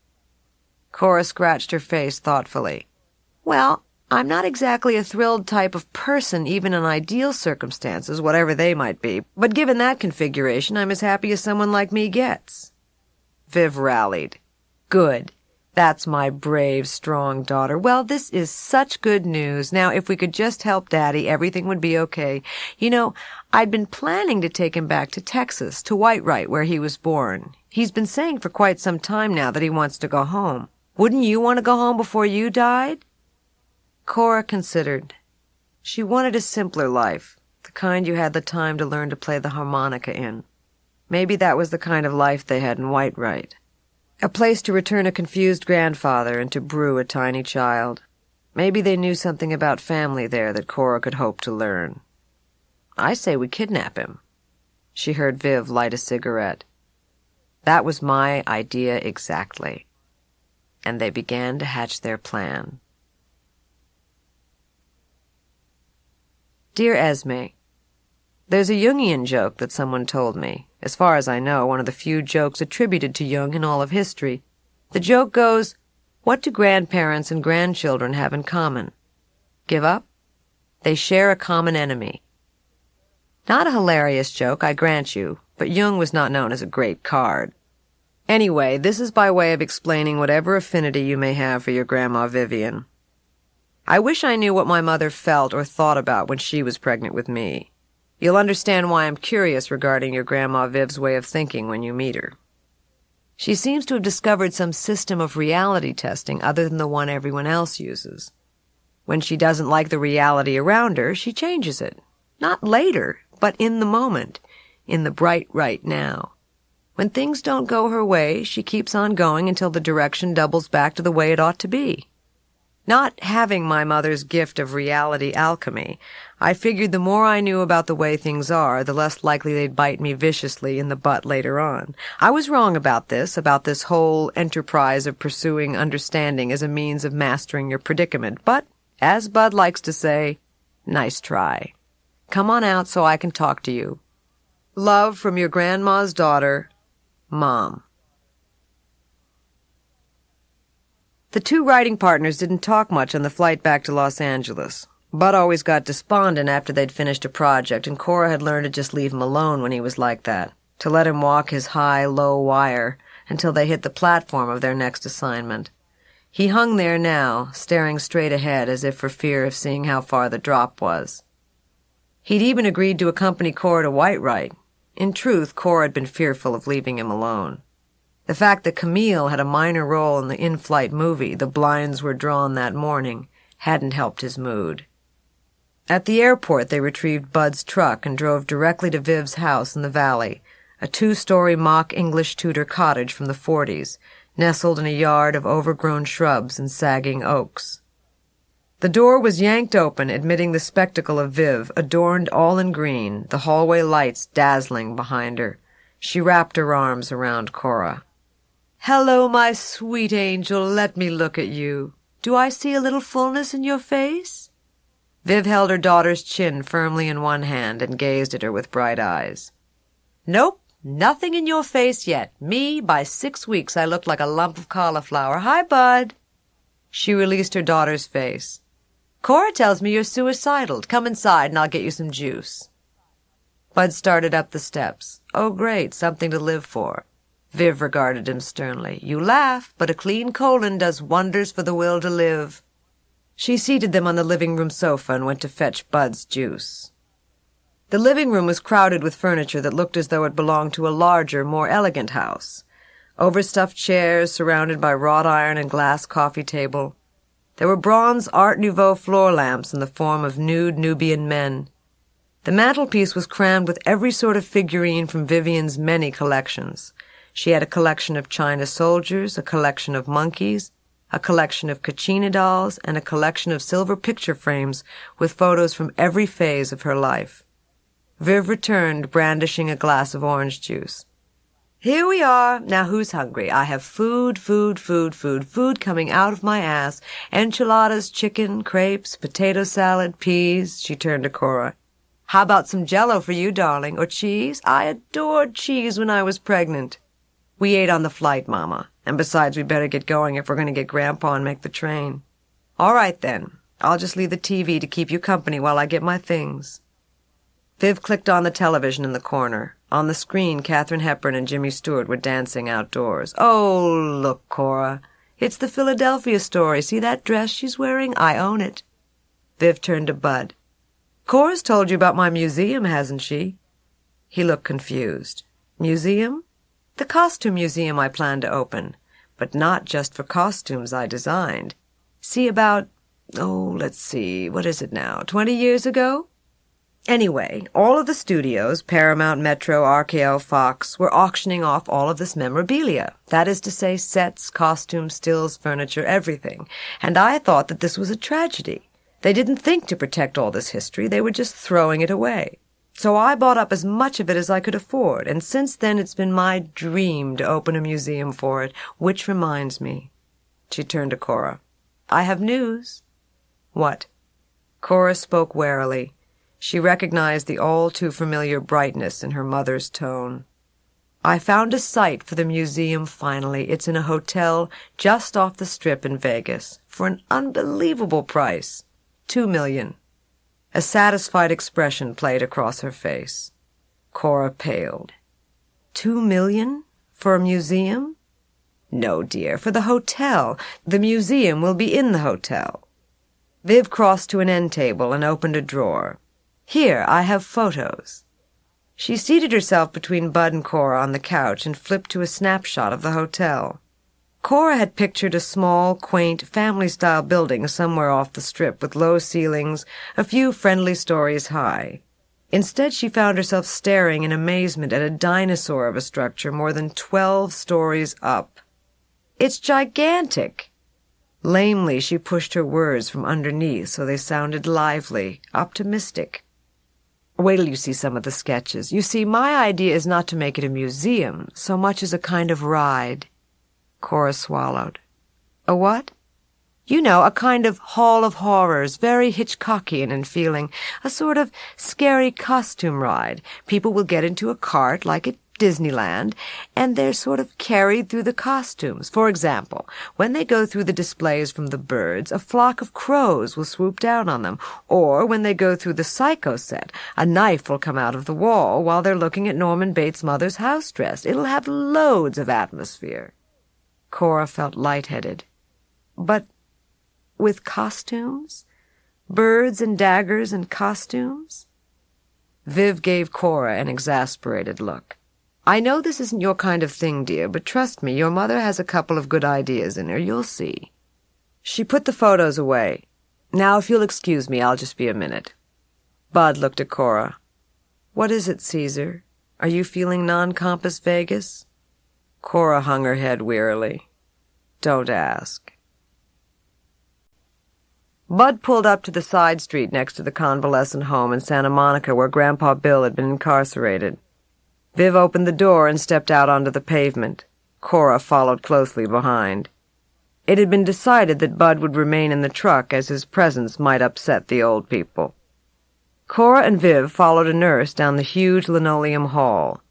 Cora scratched her face thoughtfully. "Well, I'm not exactly a thrilled type of person, even in ideal circumstances, whatever they might be, but given that configuration, I'm as happy as someone like me gets." Viv rallied. "Good. That's my brave, strong daughter. Well, this is such good news. Now, if we could just help Daddy, everything would be okay. You know, I'd been planning to take him back to Texas, to Whitewright, where he was born. He's been saying for quite some time now that he wants to go home. Wouldn't you want to go home before you died?" Cora considered. She wanted a simpler life, the kind you had the time to learn to play the harmonica in. Maybe that was the kind of life they had in Whitewright. A place to return a confused grandfather and to brew a tiny child. Maybe they knew something about family there that Cora could hope to learn. "I say we kidnap him." She heard Viv light a cigarette. "That was my idea exactly." And they began to hatch their plan. Dear Esme, there's a Jungian joke that someone told me. As far as I know, one of the few jokes attributed to Jung in all of history. The joke goes, what do grandparents and grandchildren have in common? Give up? They share a common enemy. Not a hilarious joke, I grant you, but Jung was not known as a great card. Anyway, this is by way of explaining whatever affinity you may have for your Grandma Vivian. I wish I knew what my mother felt or thought about when she was pregnant with me. You'll understand why I'm curious regarding your Grandma Viv's way of thinking when you meet her. She seems to have discovered some system of reality testing other than the one everyone else uses. When she doesn't like the reality around her, she changes it. Not later, but in the moment, in the bright right now. When things don't go her way, she keeps on going until the direction doubles back to the way it ought to be. Not having my mother's gift of reality alchemy, I figured the more I knew about the way things are, the less likely they'd bite me viciously in the butt later on. I was wrong about this whole enterprise of pursuing understanding as a means of mastering your predicament, but, as Bud likes to say, nice try. Come on out so I can talk to you. Love from your grandma's daughter, Mom. The two writing partners didn't talk much on the flight back to Los Angeles. Bud always got despondent after they'd finished a project, and Cora had learned to just leave him alone when he was like that, to let him walk his high, low wire until they hit the platform of their next assignment. He hung there now, staring straight ahead as if for fear of seeing how far the drop was. He'd even agreed to accompany Cora to Whitewright. In truth, Cora had been fearful of leaving him alone. The fact that Camille had a minor role in the in-flight movie, The Blinds Were Drawn That Morning, hadn't helped his mood. At the airport, they retrieved Bud's truck and drove directly to Viv's house in the valley, a 2-story mock English Tudor cottage from the 40s, nestled in a yard of overgrown shrubs and sagging oaks. The door was yanked open, admitting the spectacle of Viv, adorned all in green, the hallway lights dazzling behind her. She wrapped her arms around Cora. "Hello, my sweet angel, let me look at you. Do I see a little fullness in your face?" Viv held her daughter's chin firmly in one hand and gazed at her with bright eyes. "Nope, nothing in your face yet. Me, by 6 weeks I looked like a lump of cauliflower. Hi, Bud." She released her daughter's face. "Cora tells me you're suicidal. Come inside and I'll get you some juice." Bud started up the steps. Oh, great, something to live for. Viv regarded him sternly. "You laugh, but a clean colon does wonders for the will to live." She seated them on the living room sofa and went to fetch Bud's juice. The living room was crowded with furniture that looked as though it belonged to a larger, more elegant house. Overstuffed chairs surrounded by wrought iron and glass coffee table. There were bronze Art Nouveau floor lamps in the form of nude Nubian men. The mantelpiece was crammed with every sort of figurine from Vivian's many collections. She had a collection of China soldiers, a collection of monkeys, a collection of Kachina dolls, and a collection of silver picture frames with photos from every phase of her life. Viv returned, brandishing a glass of orange juice. "Here we are. Now who's hungry? I have food coming out of my ass. Enchiladas, chicken, crepes, potato salad, peas." She turned to Cora. "How about some Jell-O for you, darling? Or cheese? I adored cheese when I was pregnant." "We ate on the flight, Mama. And besides, we better get going if we're going to get Grandpa and make the train." "All right, then. I'll just leave the TV to keep you company while I get my things." Viv clicked on the television in the corner. On the screen, Katharine Hepburn and Jimmy Stewart were dancing outdoors. "Oh, look, Cora. It's the Philadelphia story. See that dress she's wearing? I own it." Viv turned to Bud. "Cora's told you about my museum, hasn't she?" He looked confused. "Museum?" "The costume museum I plan to open. But not just for costumes I designed. See, about, let's see, what is it now, 20 years ago? Anyway, all of the studios, Paramount, Metro, RKO, Fox, were auctioning off all of this memorabilia. That is to say, sets, costumes, stills, furniture, everything. And I thought that this was a tragedy. They didn't think to protect all this history. They were just throwing it away. So I bought up as much of it as I could afford, and since then it's been my dream to open a museum for it, which reminds me." She turned to Cora. "I have news." "What?" Cora spoke warily. She recognized the all-too-familiar brightness in her mother's tone. "I found a site for the museum finally. It's in a hotel just off the Strip in Vegas, for an unbelievable price. $2 million. A satisfied expression played across her face. Cora paled. $2 million? For a museum?" "No, dear, for the hotel. The museum will be in the hotel." Viv crossed to an end table and opened a drawer. "Here, I have photos." She seated herself between Bud and Cora on the couch and flipped to a snapshot of the hotel. Cora had pictured a small, quaint, family-style building somewhere off the Strip with low ceilings, a few friendly stories high. Instead, she found herself staring in amazement at a dinosaur of a structure more than 12 stories up. "It's gigantic!" Lamely, she pushed her words from underneath so they sounded lively, optimistic. "Wait till you see some of the sketches. You see, my idea is not to make it a museum so much as a kind of ride." Cora swallowed. "A what?" "You know, a kind of Hall of Horrors, very Hitchcockian in feeling, a sort of scary costume ride. People will get into a cart like at Disneyland, and they're sort of carried through the costumes. For example, when they go through the displays from the birds, a flock of crows will swoop down on them. Or when they go through the Psycho set, a knife will come out of the wall while they're looking at Norman Bates' mother's house dress. It'll have loads of atmosphere." Cora felt lightheaded. "But with costumes? Birds and daggers and costumes?" Viv gave Cora an exasperated look. "I know this isn't your kind of thing, dear, but trust me, your mother has a couple of good ideas in her. You'll see." She put the photos away. "Now, if you'll excuse me, I'll just be a minute." Bud looked at Cora. "What is it, Caesar? Are you feeling non-compass Vegas?" Cora hung her head wearily. "Don't ask." Bud pulled up to the side street next to the convalescent home in Santa Monica where Grandpa Bill had been incarcerated. Viv opened the door and stepped out onto the pavement. Cora followed closely behind. It had been decided that Bud would remain in the truck as his presence might upset the old people. Cora and Viv followed a nurse down the huge linoleum hall.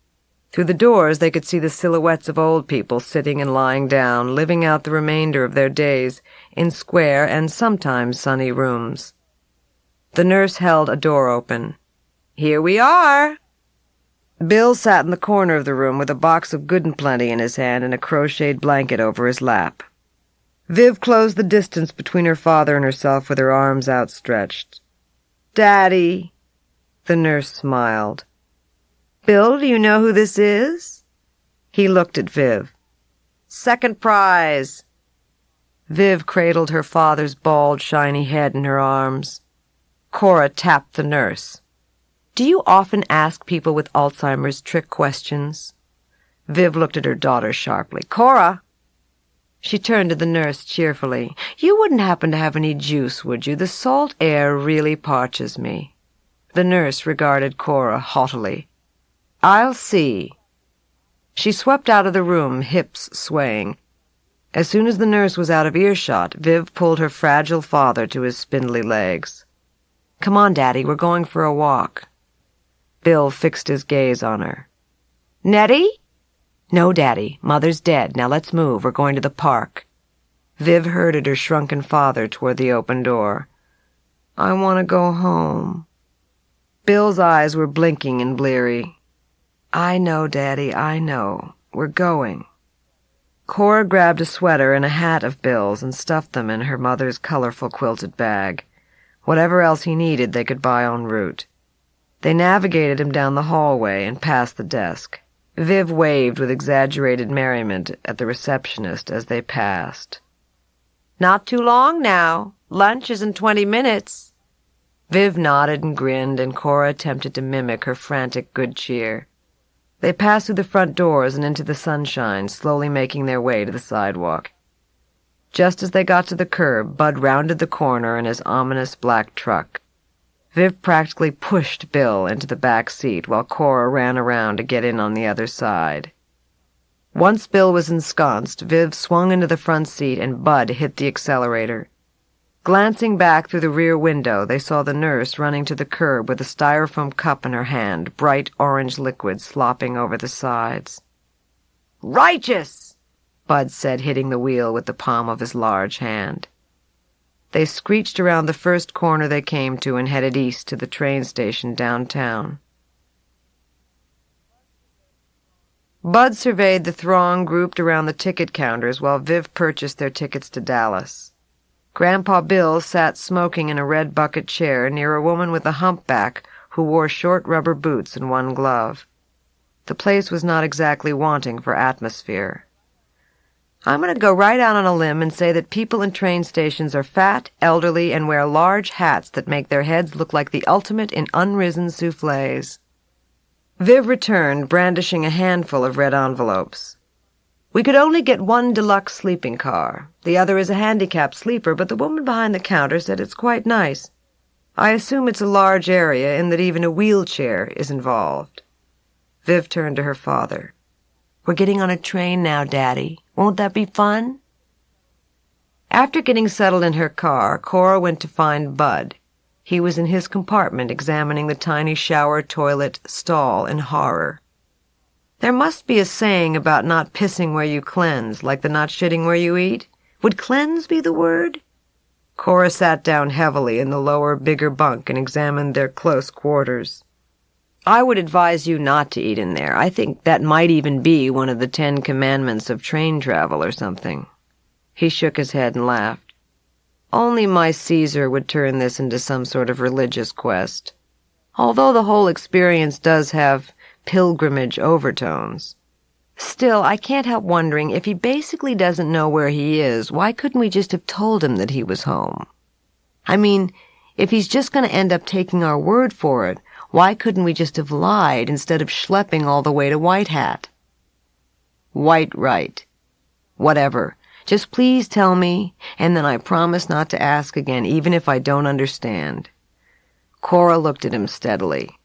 Through the doors they could see the silhouettes of old people sitting and lying down, living out the remainder of their days in square and sometimes sunny rooms. The nurse held a door open. "Here we are." Bill sat in the corner of the room with a box of Good and Plenty in his hand and a crocheted blanket over his lap. Viv closed the distance between her father and herself with her arms outstretched. "Daddy." The nurse smiled. "Bill, do you know who this is?" He looked at Viv. "Second prize." Viv cradled her father's bald, shiny head in her arms. Cora tapped the nurse. "Do you often ask people with Alzheimer's trick questions?" Viv looked at her daughter sharply. "Cora!" She turned to the nurse cheerfully. "You wouldn't happen to have any juice, would you? The salt air really parches me." The nurse regarded Cora haughtily. "I'll see." She swept out of the room, hips swaying. As soon as the nurse was out of earshot, Viv pulled her fragile father to his spindly legs. "Come on, Daddy, we're going for a walk." Bill fixed his gaze on her. "Nettie?" "No, Daddy. Mother's dead. Now let's move. We're going to the park." Viv herded her shrunken father toward the open door. "I want to go home." Bill's eyes were blinking and bleary. "I know, Daddy, I know. We're going." Cora grabbed a sweater and a hat of Bill's and stuffed them in her mother's colorful quilted bag. Whatever else he needed they could buy en route. They navigated him down the hallway and past the desk. Viv waved with exaggerated merriment at the receptionist as they passed. "Not too long now. Lunch is in 20 minutes. Viv nodded and grinned, and Cora attempted to mimic her frantic good cheer. They passed through the front doors and into the sunshine, slowly making their way to the sidewalk. Just as they got to the curb, Bud rounded the corner in his ominous black truck. Viv practically pushed Bill into the back seat while Cora ran around to get in on the other side. Once Bill was ensconced, Viv swung into the front seat and Bud hit the accelerator. Glancing back through the rear window, they saw the nurse running to the curb with a styrofoam cup in her hand, bright orange liquid slopping over the sides. "Righteous!" Bud said, hitting the wheel with the palm of his large hand. They screeched around the first corner they came to and headed east to the train station downtown. Bud surveyed the throng grouped around the ticket counters while Viv purchased their tickets to Dallas. Grandpa Bill sat smoking in a red bucket chair near a woman with a humpback who wore short rubber boots and one glove. The place was not exactly wanting for atmosphere. "I'm going to go right out on a limb and say that people in train stations are fat, elderly, and wear large hats that make their heads look like the ultimate in unrisen soufflés." Viv returned, brandishing a handful of red envelopes. "We could only get one deluxe sleeping car. The other is a handicapped sleeper, but the woman behind the counter said it's quite nice. I assume it's a large area and that even a wheelchair is involved." Viv turned to her father. "We're getting on a train now, Daddy. Won't that be fun?" After getting settled in her car, Cora went to find Bud. He was in his compartment examining the tiny shower toilet stall in horror. There must be a saying about not pissing where you cleanse, like the not shitting where you eat. Would cleanse be the word? Cora sat down heavily in the lower, bigger bunk and examined their close quarters. "I would advise you not to eat in there. I think that might even be one of the 10 commandments of train travel or something." He shook his head and laughed. "Only my Caesar would turn this into some sort of religious quest. Although the whole experience does have pilgrimage overtones. Still, I can't help wondering, if he basically doesn't know where he is, why couldn't we just have told him that he was home? I mean, if he's just going to end up taking our word for it, why couldn't we just have lied instead of schlepping all the way to White Hat?" "White right. Whatever. Just please tell me, and then I promise not to ask again, even if I don't understand." Cora looked at him steadily.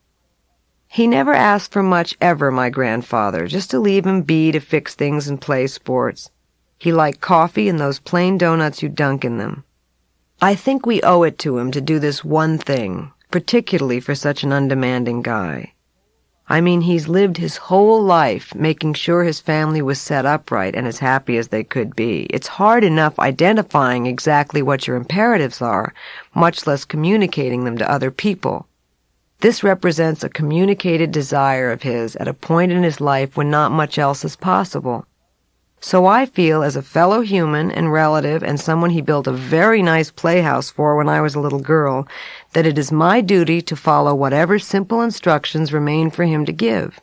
He never asked for much ever, my grandfather, just to leave him be to fix things and play sports. He liked coffee and those plain doughnuts you dunk in them. I think we owe it to him to do this one thing, particularly for such an undemanding guy. I mean, he's lived his whole life making sure his family was set upright and as happy as they could be. It's hard enough identifying exactly what your imperatives are, much less communicating them to other people. This represents a communicated desire of his at a point in his life when not much else is possible. So I feel, as a fellow human and relative and someone he built a very nice playhouse for when I was a little girl, that it is my duty to follow whatever simple instructions remain for him to give.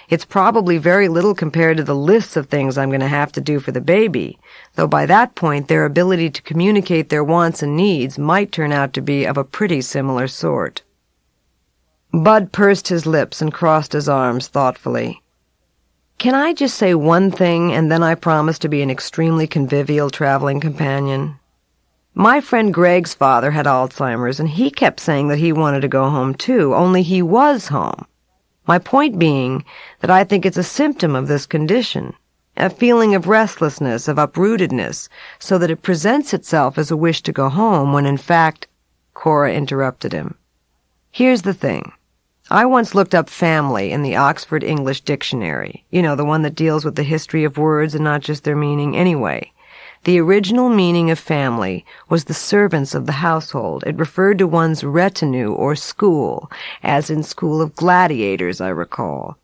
It's probably very little compared to the lists of things I'm going to have to do for the baby, though by that point their ability to communicate their wants and needs might turn out to be of a pretty similar sort. Bud pursed his lips and crossed his arms thoughtfully. Can I just say one thing, and then I promise to be an extremely convivial traveling companion? My friend Greg's father had Alzheimer's, and he kept saying that he wanted to go home too, only he was home. My point being that I think it's a symptom of this condition, a feeling of restlessness, of uprootedness, so that it presents itself as a wish to go home when in fact— Cora interrupted him. Here's the thing. I once looked up family in the Oxford English Dictionary. You know, the one that deals with the history of words and not just their meaning anyway. The original meaning of family was the servants of the household. It referred to one's retinue or school, as in School of Gladiators, I recall.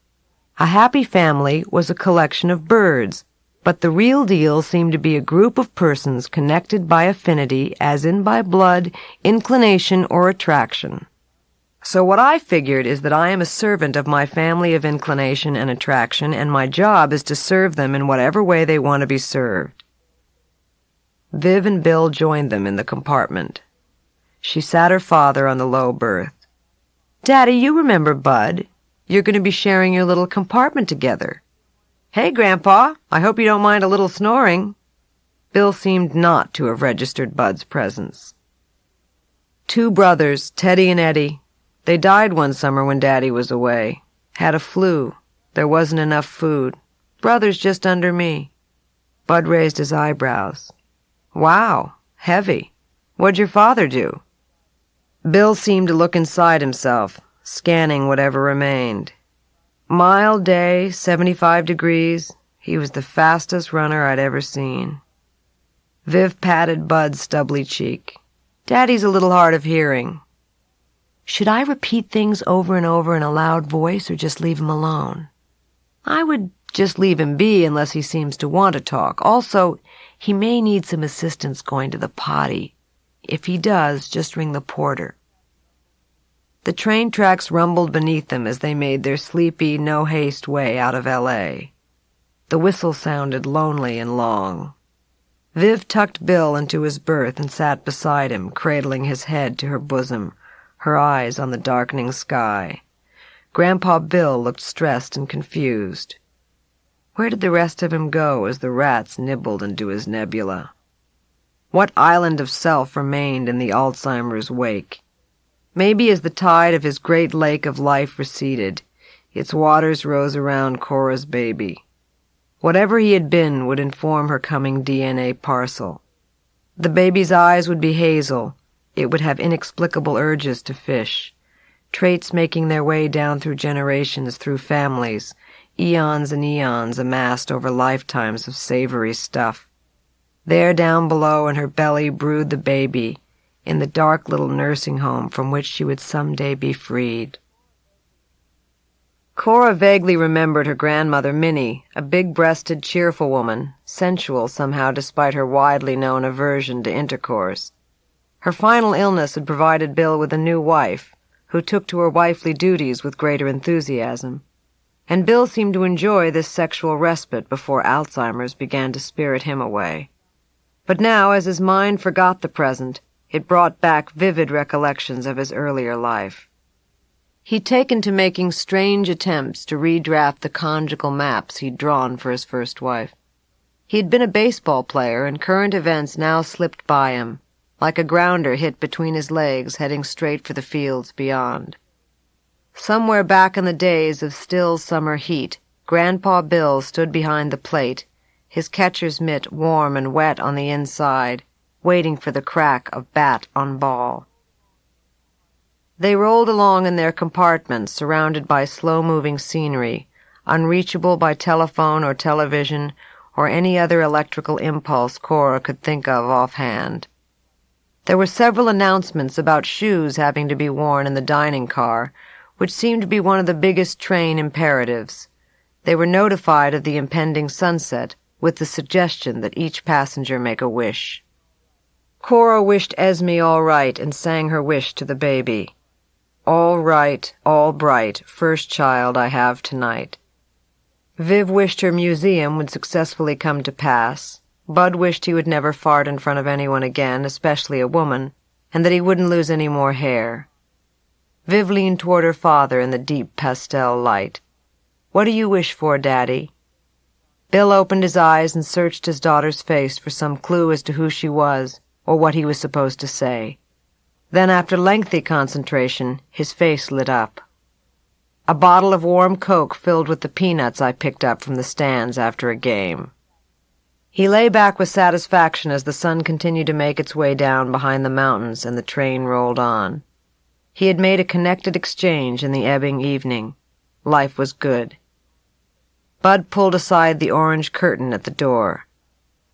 A happy family was a collection of birds, but the real deal seemed to be a group of persons connected by affinity, as in by blood, inclination, or attraction. So what I figured is that I am a servant of my family of inclination and attraction, and my job is to serve them in whatever way they want to be served. Viv and Bill joined them in the compartment. She sat her father on the low berth. Daddy, you remember Bud. You're going to be sharing your little compartment together. Hey, Grandpa, I hope you don't mind a little snoring. Bill seemed not to have registered Bud's presence. Two brothers, Teddy and Eddie. They died one summer when Daddy was away. Had a flu. There wasn't enough food. Brothers just under me. Bud raised his eyebrows. Wow, heavy. What'd your father do? Bill seemed to look inside himself, scanning whatever remained. Mild day, 75 degrees. He was the fastest runner I'd ever seen. Viv patted Bud's stubbly cheek. Daddy's a little hard of hearing. Should I repeat things over and over in a loud voice or just leave him alone? I would just leave him be unless he seems to want to talk. Also, he may need some assistance going to the potty. If he does, just ring the porter. The train tracks rumbled beneath them as they made their sleepy, no-haste way out of L.A. The whistle sounded lonely and long. Viv tucked Bill into his berth and sat beside him, cradling his head to her bosom, her eyes on the darkening sky. Grandpa Bill looked stressed and confused. Where did the rest of him go as the rats nibbled into his nebula? What island of self remained in the Alzheimer's wake? Maybe as the tide of his great lake of life receded, its waters rose around Cora's baby. Whatever he had been would inform her coming DNA parcel. The baby's eyes would be hazel. It would have inexplicable urges to fish, traits making their way down through generations, through families, eons and eons amassed over lifetimes of savory stuff. There down below in her belly brooded the baby, in the dark little nursing home from which she would someday be freed. Cora vaguely remembered her grandmother Minnie, a big-breasted, cheerful woman, sensual somehow despite her widely known aversion to intercourse. Her final illness had provided Bill with a new wife, who took to her wifely duties with greater enthusiasm. And Bill seemed to enjoy this sexual respite before Alzheimer's began to spirit him away. But now, as his mind forgot the present, it brought back vivid recollections of his earlier life. He'd taken to making strange attempts to redraft the conjugal maps he'd drawn for his first wife. He'd been a baseball player, and current events now slipped by him, like a grounder hit between his legs heading straight for the fields beyond. Somewhere back in the days of still summer heat, Grandpa Bill stood behind the plate, his catcher's mitt warm and wet on the inside, waiting for the crack of bat on ball. They rolled along in their compartment, surrounded by slow-moving scenery, unreachable by telephone or television or any other electrical impulse Cora could think of offhand. There were several announcements about shoes having to be worn in the dining car, which seemed to be one of the biggest train imperatives. They were notified of the impending sunset, with the suggestion that each passenger make a wish. Cora wished Esme all right and sang her wish to the baby. All right, all bright, first child I have tonight. Viv wished her museum would successfully come to pass. Bud wished he would never fart in front of anyone again, especially a woman, and that he wouldn't lose any more hair. Viv leaned toward her father in the deep pastel light. "What do you wish for, Daddy?" Bill opened his eyes and searched his daughter's face for some clue as to who she was or what he was supposed to say. Then, after lengthy concentration, his face lit up. "A bottle of warm Coke filled with the peanuts I picked up from the stands after a game." He lay back with satisfaction as the sun continued to make its way down behind the mountains and the train rolled on. He had made a connected exchange in the ebbing evening. Life was good. Bud pulled aside the orange curtain at the door.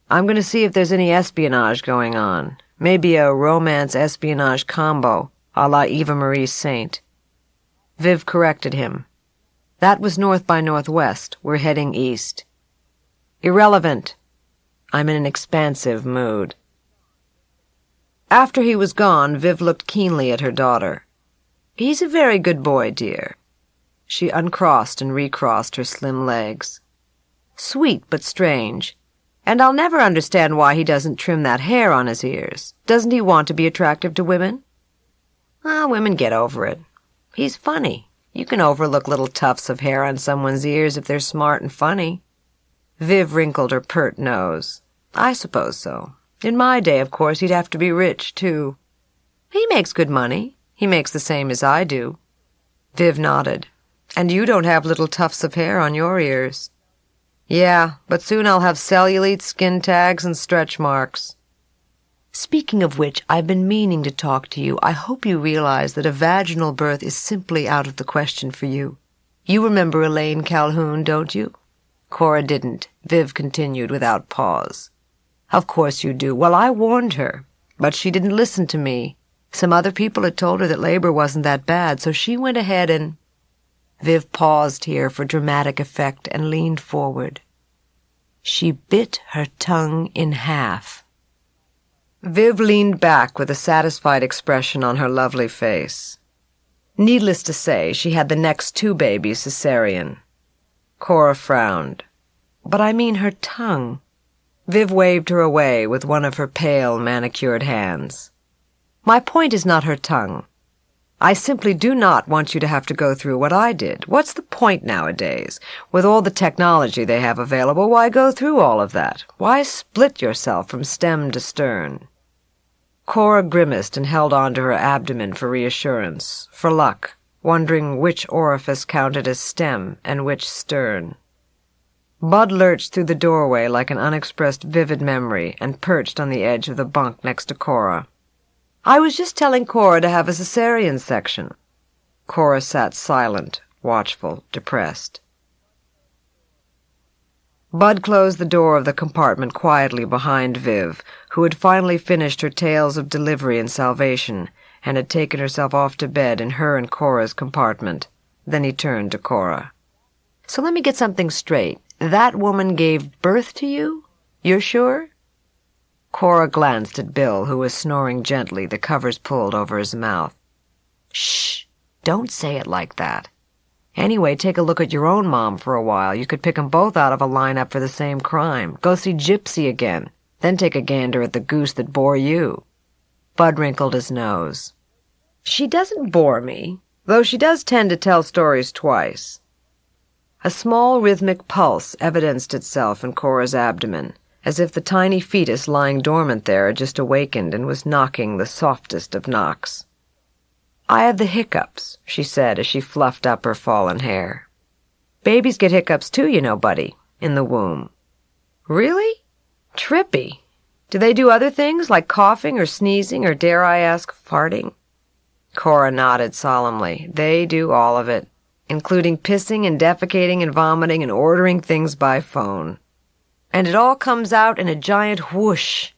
"I'm going to see if there's any espionage going on. Maybe a romance-espionage combo, a la Eva Marie Saint." Viv corrected him. "That was north by northwest. We're heading east." "Irrelevant. I'm in an expansive mood." After he was gone, Viv looked keenly at her daughter. "He's a very good boy, dear." She uncrossed and recrossed her slim legs. "Sweet but strange. And I'll never understand why he doesn't trim that hair on his ears. Doesn't he want to be attractive to women?" Women get over it. He's funny. You can overlook little tufts of hair on someone's ears if they're smart and funny." Viv wrinkled her pert nose. "I suppose so. In my day, of course, he'd have to be rich, too." "He makes good money. He makes the same as I do." Viv nodded. "And you don't have little tufts of hair on your ears." "Yeah, but soon I'll have cellulite, skin tags, and stretch marks." "Speaking of which, I've been meaning to talk to you. I hope you realize that a vaginal birth is simply out of the question for you. You remember Elaine Calhoun, don't you?" Cora didn't. Viv continued without pause. "Of course you do. Well, I warned her, but she didn't listen to me. Some other people had told her that labor wasn't that bad, so she went ahead and—" Viv paused here for dramatic effect and leaned forward. "She bit her tongue in half." Viv leaned back with a satisfied expression on her lovely face. Needless to say, she had the next two babies cesarean. Cora frowned. "But I mean her tongue." Viv waved her away with one of her pale, manicured hands. "My point is not her tongue. I simply do not want you to have to go through what I did. What's the point nowadays? With all the technology they have available, why go through all of that? Why split yourself from stem to stern?" Cora grimaced and held on to her abdomen for reassurance, for luck, wondering which orifice counted as stem and which stern. Bud lurched through the doorway like an unexpressed vivid memory and perched on the edge of the bunk next to Cora. "I was just telling Cora to have a cesarean section." Cora sat silent, watchful, depressed. Bud closed the door of the compartment quietly behind Viv, who had finally finished her tales of delivery and salvation, and had taken herself off to bed in her and Cora's compartment. Then he turned to Cora. "So let me get something straight. That woman gave birth to you? You're sure?" Cora glanced at Bill, who was snoring gently, the covers pulled over his mouth. "Shh! Don't say it like that. Anyway, take a look at your own mom for a while. You could pick 'em both out of a lineup for the same crime. Go see Gypsy again, then take a gander at the goose that bore you." Bud wrinkled his nose. "She doesn't bore me, though she does tend to tell stories twice." A small rhythmic pulse evidenced itself in Cora's abdomen, as if the tiny fetus lying dormant there had just awakened and was knocking the softest of knocks. "I have the hiccups," she said as she fluffed up her fallen hair. "Babies get hiccups too, you know, buddy, in the womb." "Really? Trippy. Do they do other things like coughing or sneezing or, dare I ask, farting?" Cora nodded solemnly. "They do all of it, including pissing and defecating and vomiting and ordering things by phone. And it all comes out in a giant whoosh.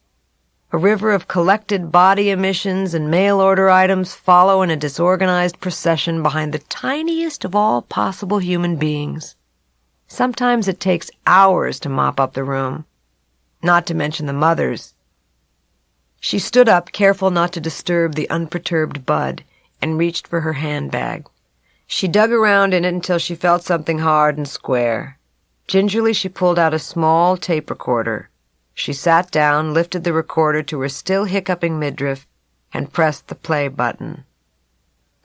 A river of collected body emissions and mail-order items follow in a disorganized procession behind the tiniest of all possible human beings. Sometimes it takes hours to mop up the room, not to mention the mothers." She stood up, careful not to disturb the unperturbed Bud, and reached for her handbag. She dug around in it until she felt something hard and square. Gingerly she pulled out a small tape recorder. She sat down, lifted the recorder to her still hiccuping midriff, and pressed the play button.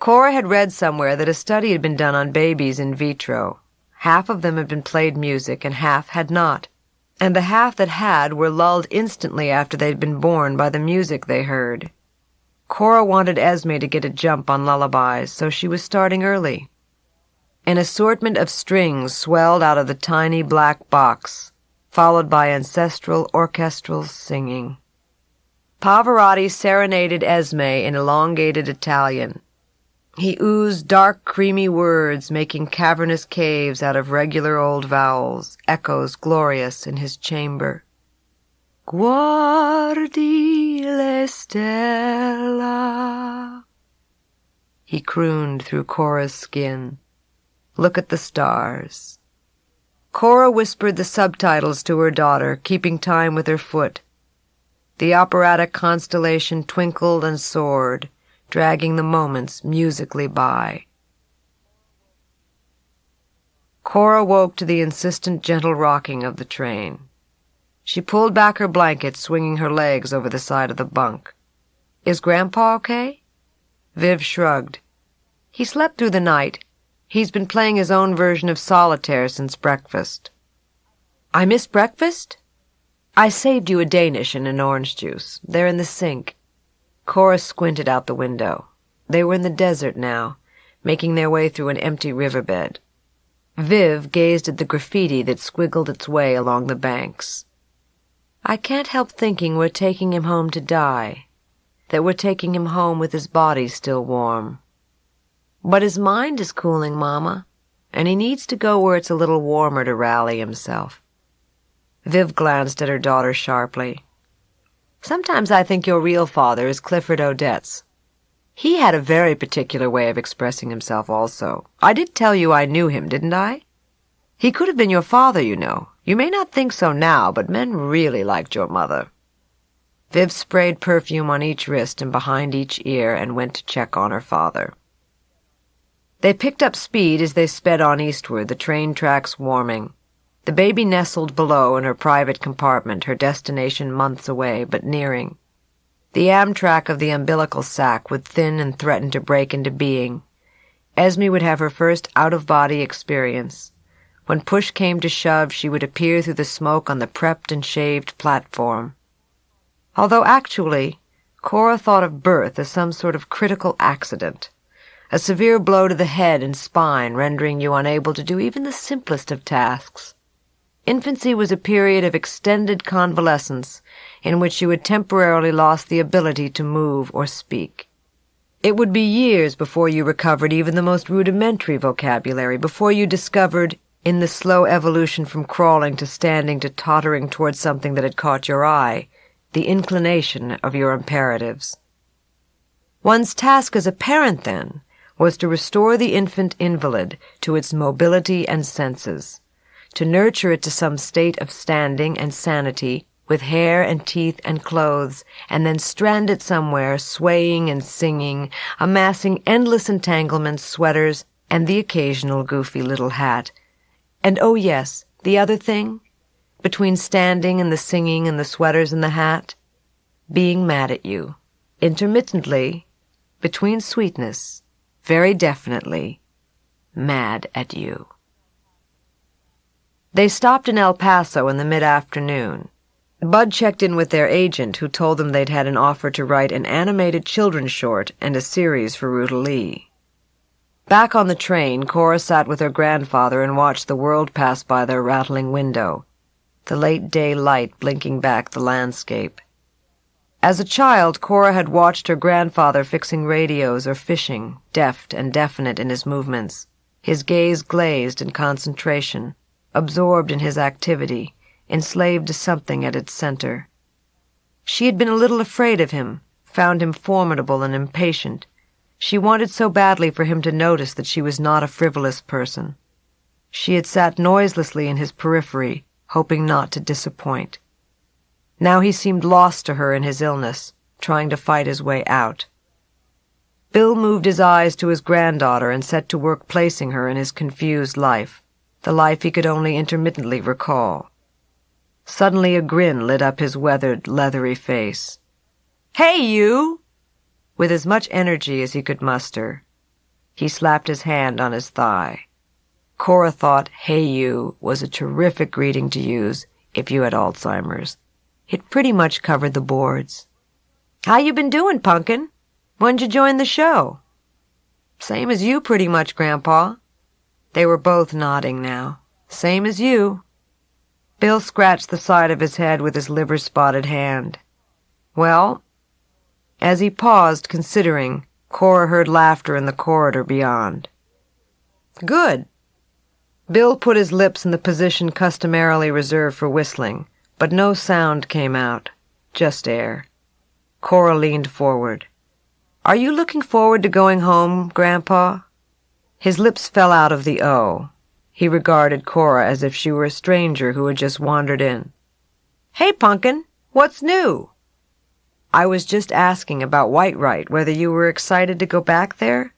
Cora had read somewhere that a study had been done on babies in vitro. Half of them had been played music and half had not, and the half that had were lulled instantly after they'd been born by the music they heard. Cora wanted Esme to get a jump on lullabies, so she was starting early. An assortment of strings swelled out of the tiny black box, followed by ancestral orchestral singing. Pavarotti serenaded Esme in elongated Italian. He oozed dark, creamy words, making cavernous caves out of regular old vowels, echoes glorious in his chamber. "Guardi le stella," he crooned through Cora's skin. "Look at the stars." Cora whispered the subtitles to her daughter, keeping time with her foot. The operatic constellation twinkled and soared, dragging the moments musically by. Cora woke to the insistent, gentle rocking of the train. She pulled back her blanket, swinging her legs over the side of the bunk. "Is Grandpa okay?" Viv shrugged. "He slept through the night. He's been playing his own version of solitaire since breakfast." "I missed breakfast?" "I saved you a Danish and an orange juice. They're in the sink." Cora squinted out the window. They were in the desert now, making their way through an empty riverbed. Viv gazed at the graffiti that squiggled its way along the banks. "I can't help thinking we're taking him home to die, that we're taking him home with his body still warm. But his mind is cooling, Mama, and he needs to go where it's a little warmer to rally himself." Viv glanced at her daughter sharply. "Sometimes I think your real father is Clifford Odets. He had a very particular way of expressing himself also. I did tell you I knew him, didn't I? He could have been your father, you know. You may not think so now, but men really liked your mother." Viv sprayed perfume on each wrist and behind each ear and went to check on her father. They picked up speed as they sped on eastward, the train tracks warming. The baby nestled below in her private compartment, her destination months away, but nearing. The Amtrak of the umbilical sac would thin and threaten to break into being. Esme would have her first out-of-body experience. When push came to shove, she would appear through the smoke on the prepped and shaved platform. Although actually, Cora thought of birth as some sort of critical accident. A severe blow to the head and spine, rendering you unable to do even the simplest of tasks. Infancy was a period of extended convalescence in which you had temporarily lost the ability to move or speak. It would be years before you recovered even the most rudimentary vocabulary, before you discovered, in the slow evolution from crawling to standing to tottering towards something that had caught your eye, the inclination of your imperatives. One's task as a parent, then, was to restore the infant invalid to its mobility and senses, to nurture it to some state of standing and sanity, with hair and teeth and clothes, and then strand it somewhere, swaying and singing, amassing endless entanglements, sweaters, and the occasional goofy little hat. And oh yes, the other thing, between standing and the singing and the sweaters and the hat, being mad at you, intermittently, between sweetness, very definitely, mad at you. They stopped in El Paso in the mid-afternoon. Bud checked in with their agent, who told them they'd had an offer to write an animated children's short and a series for Ruta Lee. Back on the train, Cora sat with her grandfather and watched the world pass by their rattling window, the late-day light blinking back the landscape. As a child, Cora had watched her grandfather fixing radios or fishing, deft and definite in his movements, his gaze glazed in concentration, absorbed in his activity, enslaved to something at its center. She had been a little afraid of him, found him formidable and impatient. She wanted so badly for him to notice that she was not a frivolous person. She had sat noiselessly in his periphery, hoping not to disappoint. Now he seemed lost to her in his illness, trying to fight his way out. Bill moved his eyes to his granddaughter and set to work placing her in his confused life, the life he could only intermittently recall. Suddenly a grin lit up his weathered, leathery face. "Hey, you!" With as much energy as he could muster, he slapped his hand on his thigh. Cora thought "hey, you" was a terrific greeting to use if you had Alzheimer's. It pretty much covered the boards. "How you been doing, Punkin? When'd you join the show?" "Same as you, pretty much, Grandpa." They were both nodding now. "Same as you." Bill scratched the side of his head with his liver-spotted hand. "Well," as he paused, considering, Cora heard laughter in the corridor beyond. "Good." Bill put his lips in the position customarily reserved for whistling, but no sound came out, just air. Cora leaned forward. "Are you looking forward to going home, Grandpa?" His lips fell out of the O. He regarded Cora as if she were a stranger who had just wandered in. "Hey, Punkin, what's new?" "I was just asking about Whitewright, whether you were excited to go back there?"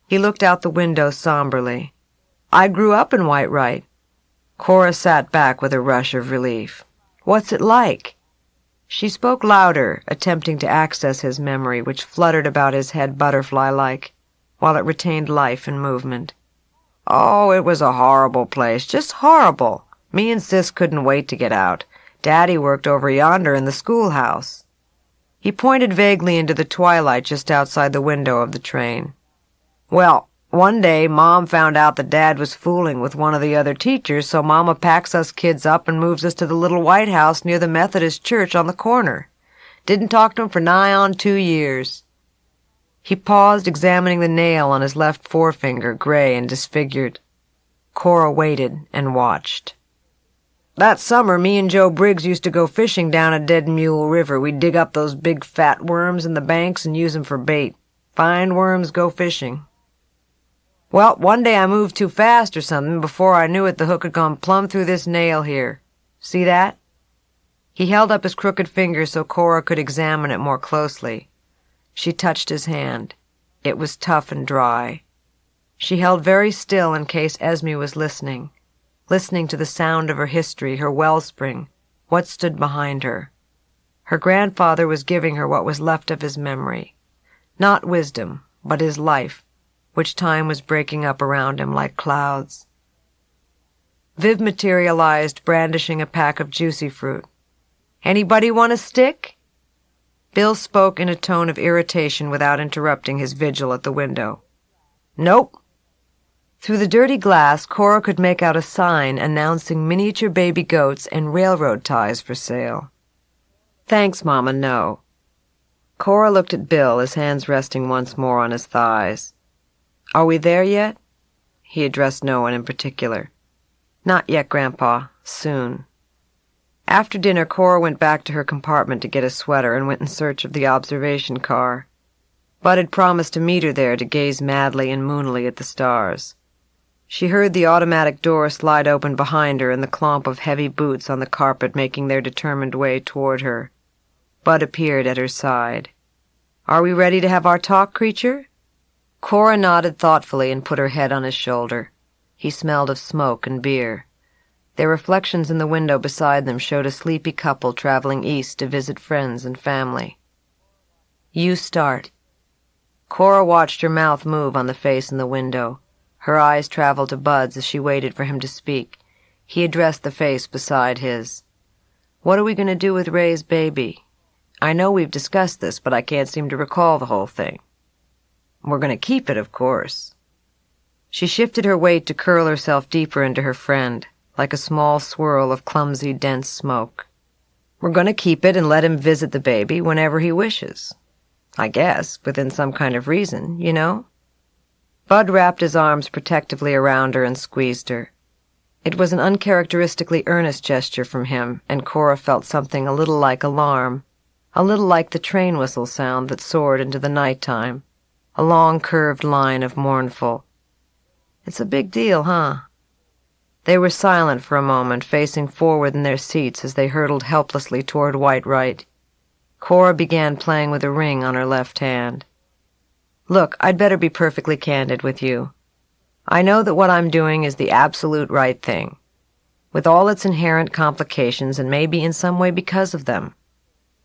He looked out the window somberly. "I grew up in Whitewright." Cora sat back with a rush of relief. "What's it like?" She spoke louder, attempting to access his memory, which fluttered about his head butterfly-like, while it retained life and movement. "Oh, it was a horrible place, just horrible. Me and Sis couldn't wait to get out. Daddy worked over yonder in the schoolhouse." He pointed vaguely into the twilight just outside the window of the train. "Well, one day Mom found out that Dad was fooling with one of the other teachers, so Mama packs us kids up and moves us to the little white house near the Methodist church on the corner. Didn't talk to him for nigh on 2 years. He paused, examining the nail on his left forefinger, gray and disfigured. Cora waited and watched. "That summer, me and Joe Briggs used to go fishing down at Dead Mule River. We'd dig up those big fat worms in the banks and use 'em for bait. Find worms, go fishing. Well, one day I moved too fast or something. Before I knew it, the hook had gone plumb through this nail here. See that?" He held up his crooked finger so Cora could examine it more closely. She touched his hand. It was tough and dry. She held very still in case Esme was listening to the sound of her history, her wellspring, what stood behind her. Her grandfather was giving her what was left of his memory. Not wisdom, but his life, which time was breaking up around him like clouds. Viv materialized, brandishing a pack of juicy fruit. "Anybody want a stick?" Bill spoke in a tone of irritation without interrupting his vigil at the window. "Nope." Through the dirty glass, Cora could make out a sign announcing miniature baby goats and railroad ties for sale. "Thanks, Mama, no." Cora looked at Bill, his hands resting once more on his thighs. "Are we there yet?" He addressed no one in particular. "Not yet, Grandpa. Soon." After dinner, Cora went back to her compartment to get a sweater and went in search of the observation car. Bud had promised to meet her there to gaze madly and moonily at the stars. She heard the automatic door slide open behind her and the clomp of heavy boots on the carpet making their determined way toward her. Bud appeared at her side. "Are we ready to have our talk, creature?" Cora nodded thoughtfully and put her head on his shoulder. He smelled of smoke and beer. Their reflections in the window beside them showed a sleepy couple traveling east to visit friends and family. "You start." Cora watched her mouth move on the face in the window. Her eyes traveled to Bud's as she waited for him to speak. He addressed the face beside his. What are we going to do with Ray's baby? I know we've discussed this, but I can't seem to recall the whole thing. We're going to keep it, of course. She shifted her weight to curl herself deeper into her friend, like a small swirl of clumsy, dense smoke. We're going to keep it and let him visit the baby whenever he wishes. I guess, within some kind of reason, you know? Bud wrapped his arms protectively around her and squeezed her. It was an uncharacteristically earnest gesture from him, and Cora felt something a little like alarm, a little like the train whistle sound that soared into the nighttime, a long curved line of mournful. It's a big deal, huh? They were silent for a moment, facing forward in their seats as they hurtled helplessly toward White. Cora began playing with a ring on her left hand. Look, I'd better be perfectly candid with you. I know that what I'm doing is the absolute right thing, with all its inherent complications and maybe in some way because of them.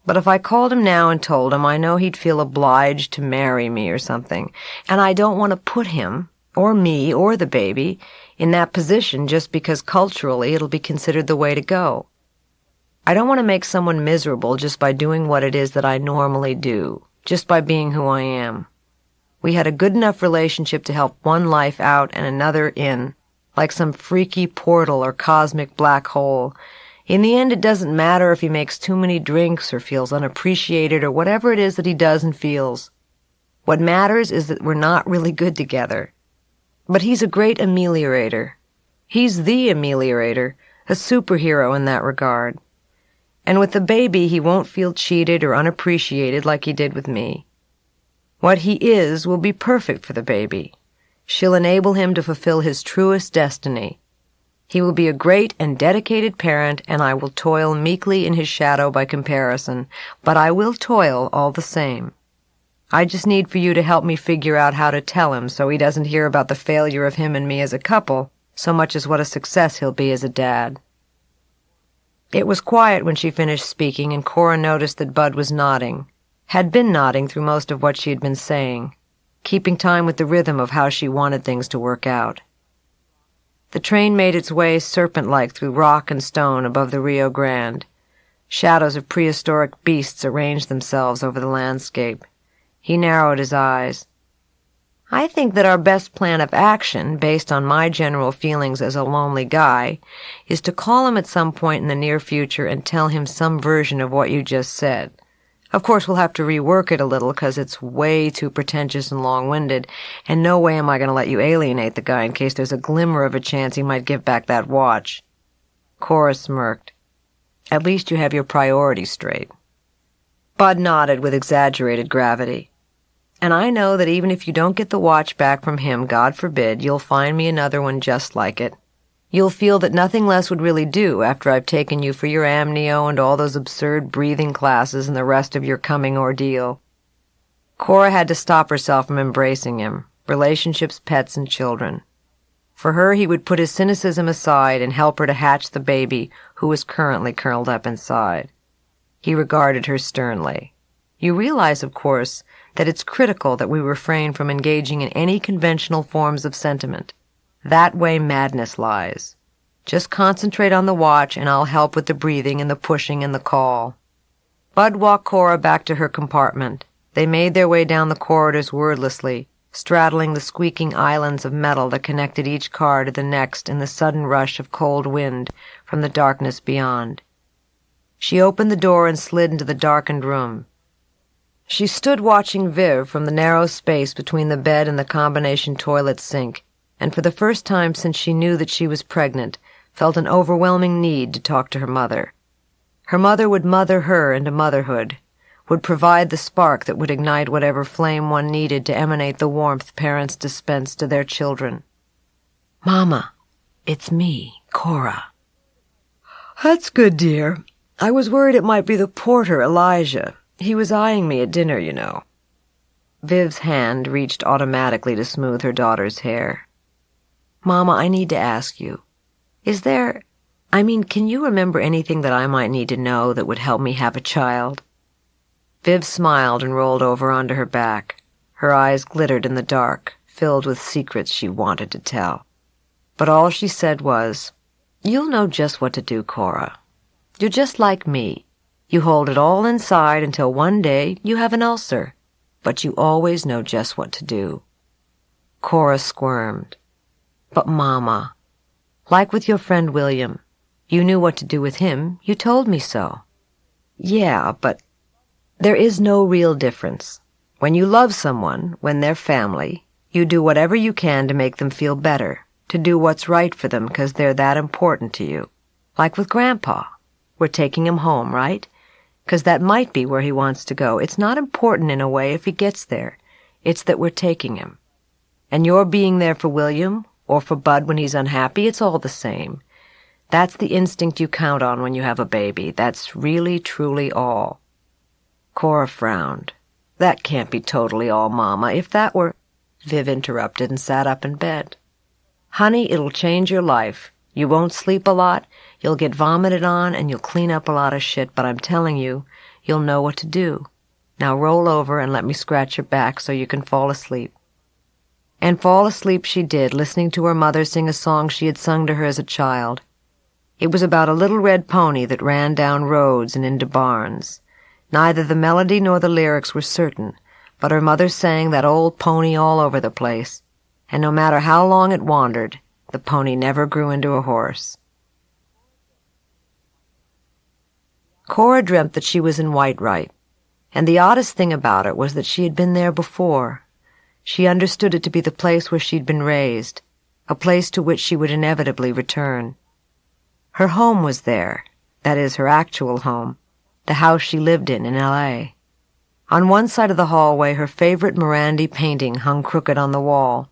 But if I called him now and told him, I know he'd feel obliged to marry me or something, and I don't want to put him, or me, or the baby, in that position just because culturally it'll be considered the way to go. I don't want to make someone miserable just by doing what it is that I normally do, just by being who I am. We had a good enough relationship to help one life out and another in, like some freaky portal or cosmic black hole. In the end, it doesn't matter if he makes too many drinks or feels unappreciated or whatever it is that he does and feels. What matters is that we're not really good together. But he's a great ameliorator. He's the ameliorator, a superhero in that regard. And with the baby, he won't feel cheated or unappreciated like he did with me. What he is will be perfect for the baby. She'll enable him to fulfill his truest destiny. He will be a great and dedicated parent, and I will toil meekly in his shadow by comparison, but I will toil all the same. I just need for you to help me figure out how to tell him so he doesn't hear about the failure of him and me as a couple so much as what a success he'll be as a dad. It was quiet when she finished speaking, and Cora noticed that Bud was nodding, had been nodding through most of what she had been saying, keeping time with the rhythm of how she wanted things to work out. The train made its way serpent-like through rock and stone above the Rio Grande. Shadows of prehistoric beasts arranged themselves over the landscape. He narrowed his eyes. I think that our best plan of action, based on my general feelings as a lonely guy, is to call him at some point in the near future and tell him some version of what you just said. Of course, we'll have to rework it a little because it's way too pretentious and long-winded, and no way am I going to let you alienate the guy in case there's a glimmer of a chance he might give back that watch. Cora smirked. At least you have your priorities straight. Bud nodded with exaggerated gravity. And I know that even if you don't get the watch back from him, God forbid, you'll find me another one just like it. You'll feel that nothing less would really do after I've taken you for your amnio and all those absurd breathing classes and the rest of your coming ordeal. Cora had to stop herself from embracing him, relationships, pets, and children. For her, he would put his cynicism aside and help her to hatch the baby who was currently curled up inside. He regarded her sternly. You realize, of course, that it's critical that we refrain from engaging in any conventional forms of sentiment. That way madness lies. Just concentrate on the watch, and I'll help with the breathing and the pushing and the call. Bud walked Cora back to her compartment. They made their way down the corridors wordlessly, straddling the squeaking islands of metal that connected each car to the next in the sudden rush of cold wind from the darkness beyond. She opened the door and slid into the darkened room. She stood watching Viv from the narrow space between the bed and the combination toilet sink, and for the first time since she knew that she was pregnant, felt an overwhelming need to talk to her mother. Her mother would mother her into motherhood, would provide the spark that would ignite whatever flame one needed to emanate the warmth parents dispense to their children. "Mama, it's me, Cora." "That's good, dear. I was worried it might be the porter, Elijah. He was eyeing me at dinner, you know." Viv's hand reached automatically to smooth her daughter's hair. "Mama, I need to ask you. Can you remember anything that I might need to know that would help me have a child?" Viv smiled and rolled over onto her back. Her eyes glittered in the dark, filled with secrets she wanted to tell. But all she said was, "You'll know just what to do, Cora. You're just like me. You hold it all inside until one day you have an ulcer, but you always know just what to do." Cora squirmed. "But, Mama, like with your friend William, you knew what to do with him. You told me so." "Yeah, but there is no real difference. When you love someone, when they're family, you do whatever you can to make them feel better, to do what's right for them because they're that important to you. Like with Grandpa. We're taking him home, right? Because that might be where he wants to go. It's not important in a way if he gets there. It's that we're taking him. And you're being there for William, or for Bud when he's unhappy, it's all the same. That's the instinct you count on when you have a baby. That's really, truly all." Cora frowned. "That can't be totally all, Mama. If that were—" Viv interrupted and sat up in bed. "Honey, it'll change your life. You won't sleep a lot, you'll get vomited on, and you'll clean up a lot of shit, but I'm telling you, you'll know what to do. Now roll over and let me scratch your back so you can fall asleep." And fall asleep she did, listening to her mother sing a song she had sung to her as a child. It was about a little red pony that ran down roads and into barns. Neither the melody nor the lyrics were certain, but her mother sang that old pony all over the place, and no matter how long it wandered, the pony never grew into a horse. Cora dreamt that she was in Whitewright, and the oddest thing about it was that she had been there before. She understood it to be the place where she'd been raised, a place to which she would inevitably return. Her home was there, that is, her actual home, the house she lived in L.A. On one side of the hallway, her favorite Morandi painting hung crooked on the wall.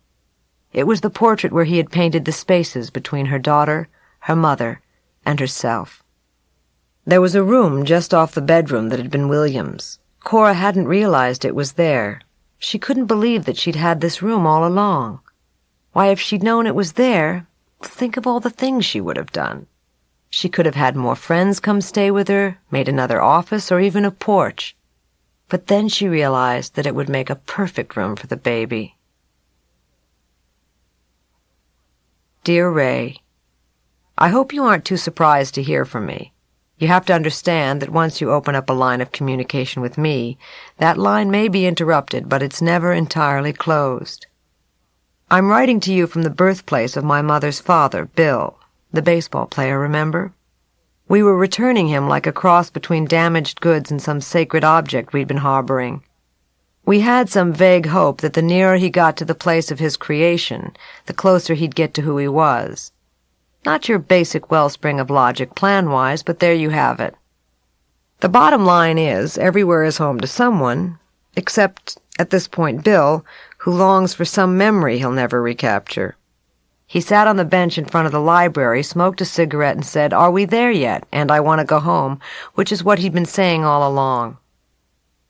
It was the portrait where he had painted the spaces between her daughter, her mother, and herself. There was a room just off the bedroom that had been William's. Cora hadn't realized it was there. She couldn't believe that she'd had this room all along. Why, if she'd known it was there, think of all the things she would have done. She could have had more friends come stay with her, made another office, or even a porch. But then she realized that it would make a perfect room for the baby. Dear Ray, I hope you aren't too surprised to hear from me. You have to understand that once you open up a line of communication with me, that line may be interrupted, but it's never entirely closed. I'm writing to you from the birthplace of my mother's father, Bill, the baseball player, remember? We were returning him like a cross between damaged goods and some sacred object we'd been harboring. We had some vague hope that the nearer he got to the place of his creation, the closer he'd get to who he was. Not your basic wellspring of logic plan-wise, but there you have it. The bottom line is, everywhere is home to someone, except, at this point, Bill, who longs for some memory he'll never recapture. He sat on the bench in front of the library, smoked a cigarette, and said, "Are we there yet? And I want to go home," which is what he'd been saying all along.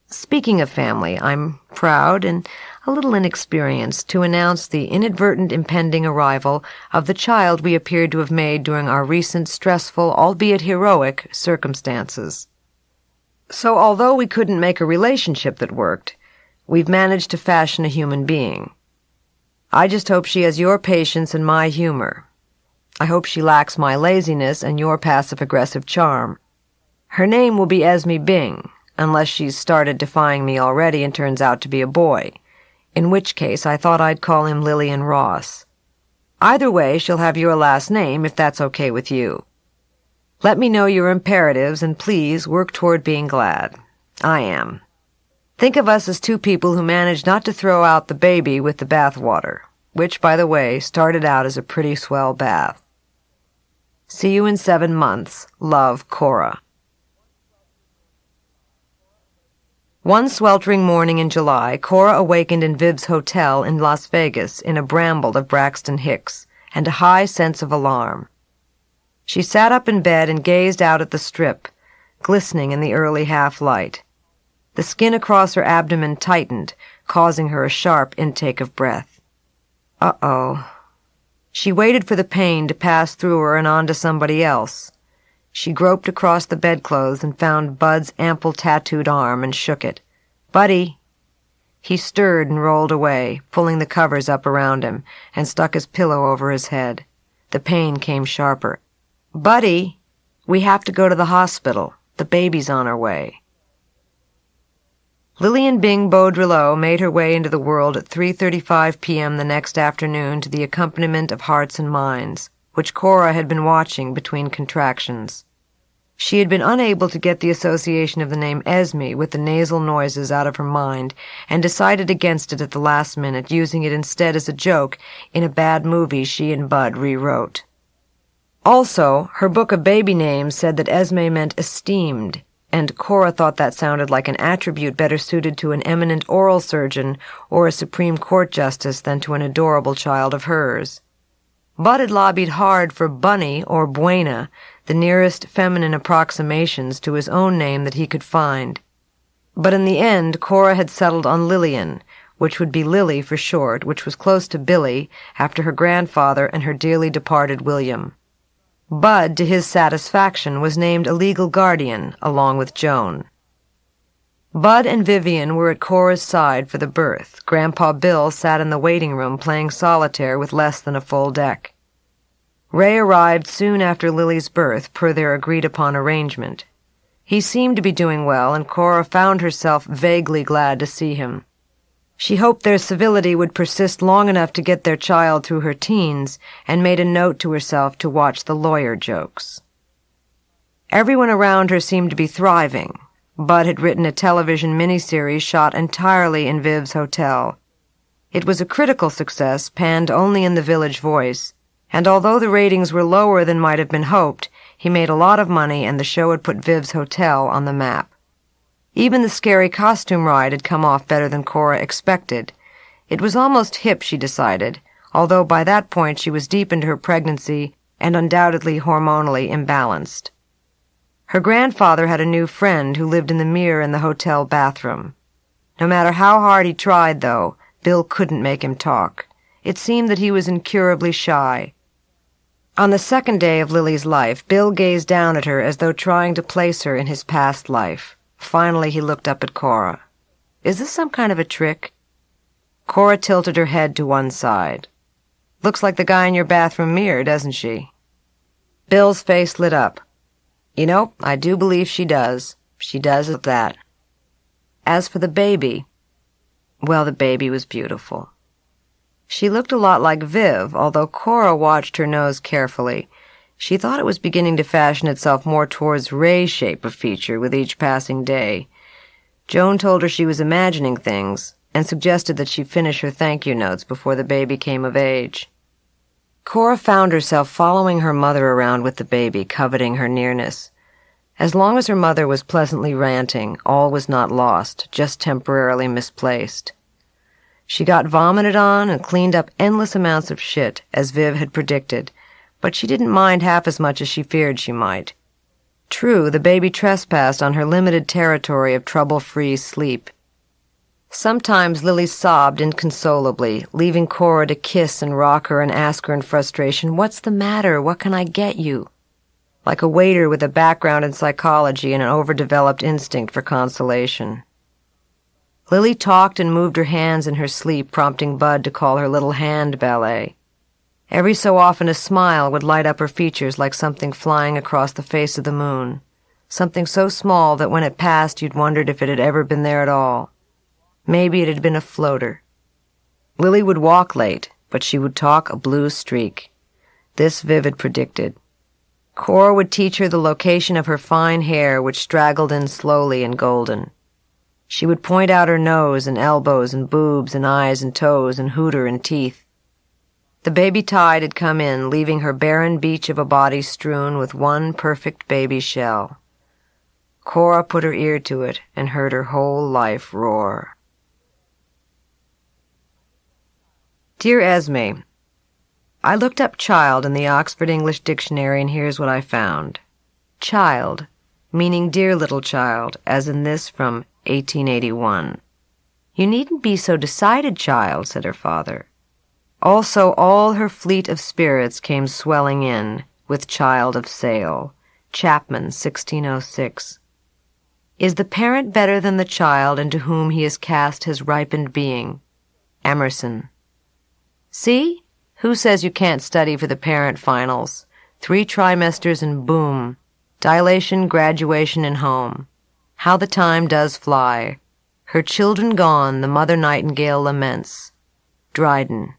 Speaking of family, I'm proud and a little inexperienced to announce the inadvertent impending arrival of the child we appeared to have made during our recent stressful, albeit heroic, circumstances. So although we couldn't make a relationship that worked, we've managed to fashion a human being. I just hope she has your patience and my humor. I hope she lacks my laziness and your passive-aggressive charm. Her name will be Esme Bing, unless she's started defying me already and turns out to be a boy, in which case I thought I'd call him Lillian Ross. Either way, she'll have your last name, if that's okay with you. Let me know your imperatives, and please work toward being glad. I am. Think of us as two people who managed not to throw out the baby with the bathwater, which, by the way, started out as a pretty swell bath. See you in 7 months. Love, Cora. One sweltering morning in July, Cora awakened in Viv's hotel in Las Vegas in a bramble of Braxton Hicks and a high sense of alarm. She sat up in bed and gazed out at the Strip, glistening in the early half-light. The skin across her abdomen tightened, causing her a sharp intake of breath. Uh-oh. She waited for the pain to pass through her and on to somebody else. She groped across the bedclothes and found Bud's ample tattooed arm and shook it. "Buddy!" He stirred and rolled away, pulling the covers up around him, and stuck his pillow over his head. The pain came sharper. "Buddy! We have to go to the hospital. The baby's on her way. Lillian Bing Baudrillot made her way into the world at 3:35 p.m. the next afternoon to the accompaniment of Hearts and Minds, which Cora had been watching between contractions. She had been unable to get the association of the name Esme with the nasal noises out of her mind and decided against it at the last minute, using it instead as a joke in a bad movie she and Bud rewrote. Also, her book of baby names said that Esme meant esteemed, and Cora thought that sounded like an attribute better suited to an eminent oral surgeon or a Supreme Court justice than to an adorable child of hers. Bud had lobbied hard for Bunny or Buena, the nearest feminine approximations to his own name that he could find. But in the end, Cora had settled on Lillian, which would be Lily for short, which was close to Billy, after her grandfather and her dearly departed William. Bud, to his satisfaction, was named a legal guardian, along with Joan. Bud and Vivian were at Cora's side for the birth. Grandpa Bill sat in the waiting room playing solitaire with less than a full deck. Ray arrived soon after Lily's birth, per their agreed-upon arrangement. He seemed to be doing well, and Cora found herself vaguely glad to see him. She hoped their civility would persist long enough to get their child through her teens, and made a note to herself to watch the lawyer jokes. Everyone around her seemed to be thriving. Bud had written a television miniseries shot entirely in Viv's hotel. It was a critical success, panned only in the Village Voice, and although the ratings were lower than might have been hoped, he made a lot of money and the show had put Viv's hotel on the map. Even the scary costume ride had come off better than Cora expected. It was almost hip, she decided, although by that point she was deep into her pregnancy and undoubtedly hormonally imbalanced. Her grandfather had a new friend who lived in the mirror in the hotel bathroom. No matter how hard he tried, though, Bill couldn't make him talk. It seemed that he was incurably shy. On the second day of Lily's life, Bill gazed down at her as though trying to place her in his past life. Finally, he looked up at Cora. "Is this some kind of a trick?" Cora tilted her head to one side. "Looks like the guy in your bathroom mirror, doesn't she?" Bill's face lit up. "You know, I do believe she does. She does at that." As for the baby, well, the baby was beautiful. She looked a lot like Viv, although Cora watched her nose carefully. She thought it was beginning to fashion itself more towards Ray's shape of feature with each passing day. Joan told her she was imagining things, and suggested that she finish her thank-you notes before the baby came of age. Cora found herself following her mother around with the baby, coveting her nearness. As long as her mother was pleasantly ranting, all was not lost, just temporarily misplaced. She got vomited on and cleaned up endless amounts of shit, as Viv had predicted, but she didn't mind half as much as she feared she might. True, the baby trespassed on her limited territory of trouble-free sleep. Sometimes Lily sobbed inconsolably, leaving Cora to kiss and rock her and ask her in frustration, "What's the matter? What can I get you?" Like a waiter with a background in psychology and an overdeveloped instinct for consolation. Lily talked and moved her hands in her sleep, prompting Bud to call her little hand ballet. Every so often a smile would light up her features like something flying across the face of the moon, something so small that when it passed you'd wondered if it had ever been there at all. Maybe it had been a floater. Lily would walk late, but she would talk a blue streak. This Viv had predicted. Cora would teach her the location of her fine hair, which straggled in slowly and golden. She would point out her nose and elbows and boobs and eyes and toes and hooter and teeth. The baby tide had come in, leaving her barren beach of a body strewn with one perfect baby shell. Cora put her ear to it and heard her whole life roar. Dear Esme, I looked up child in the Oxford English Dictionary and here's what I found. Child, meaning dear little child, as in this from 1881. You needn't be so decided, child, said her father. Also all her fleet of spirits came swelling in, with child of sail. Chapman, 1606. Is the parent better than the child into whom he has cast his ripened being? Emerson. See? Who says you can't study for the parent finals? 3 trimesters and boom. Dilation, graduation, and home. How the time does fly. Her children gone, the mother nightingale laments. Dryden.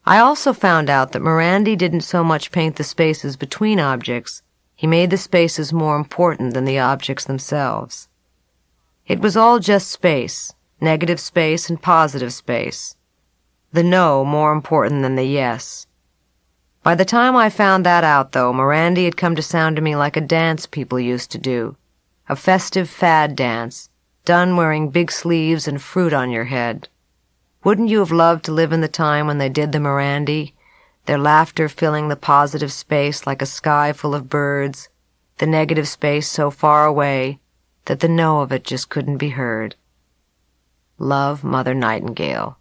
I also found out that Morandi didn't so much paint the spaces between objects, he made the spaces more important than the objects themselves. It was all just space, negative space and positive space. The no more important than the yes. By the time I found that out, though, Morandi had come to sound to me like a dance people used to do, a festive fad dance, done wearing big sleeves and fruit on your head. Wouldn't you have loved to live in the time when they did the Morandi, their laughter filling the positive space like a sky full of birds, the negative space so far away that the no of it just couldn't be heard? Love, Mother Nightingale.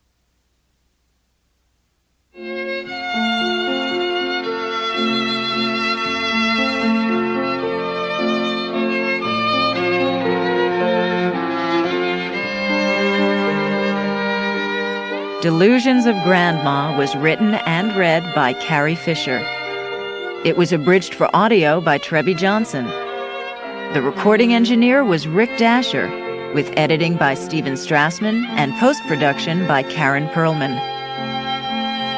Delusions of Grandma was written and read by Carrie Fisher. It was abridged for audio by Trebby Johnson. The recording engineer was Rick Dasher, with editing by Stephen Strassman and post-production by Karen Perlman.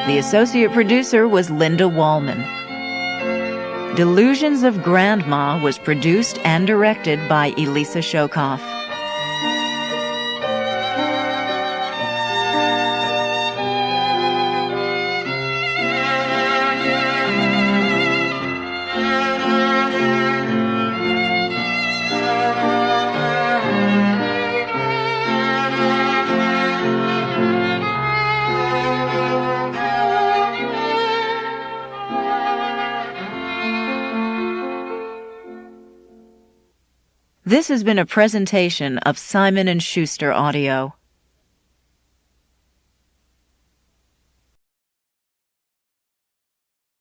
The associate producer was Linda Wallman. Delusions of Grandma was produced and directed by Elisa Shokoff. This has been a presentation of Simon & Schuster Audio.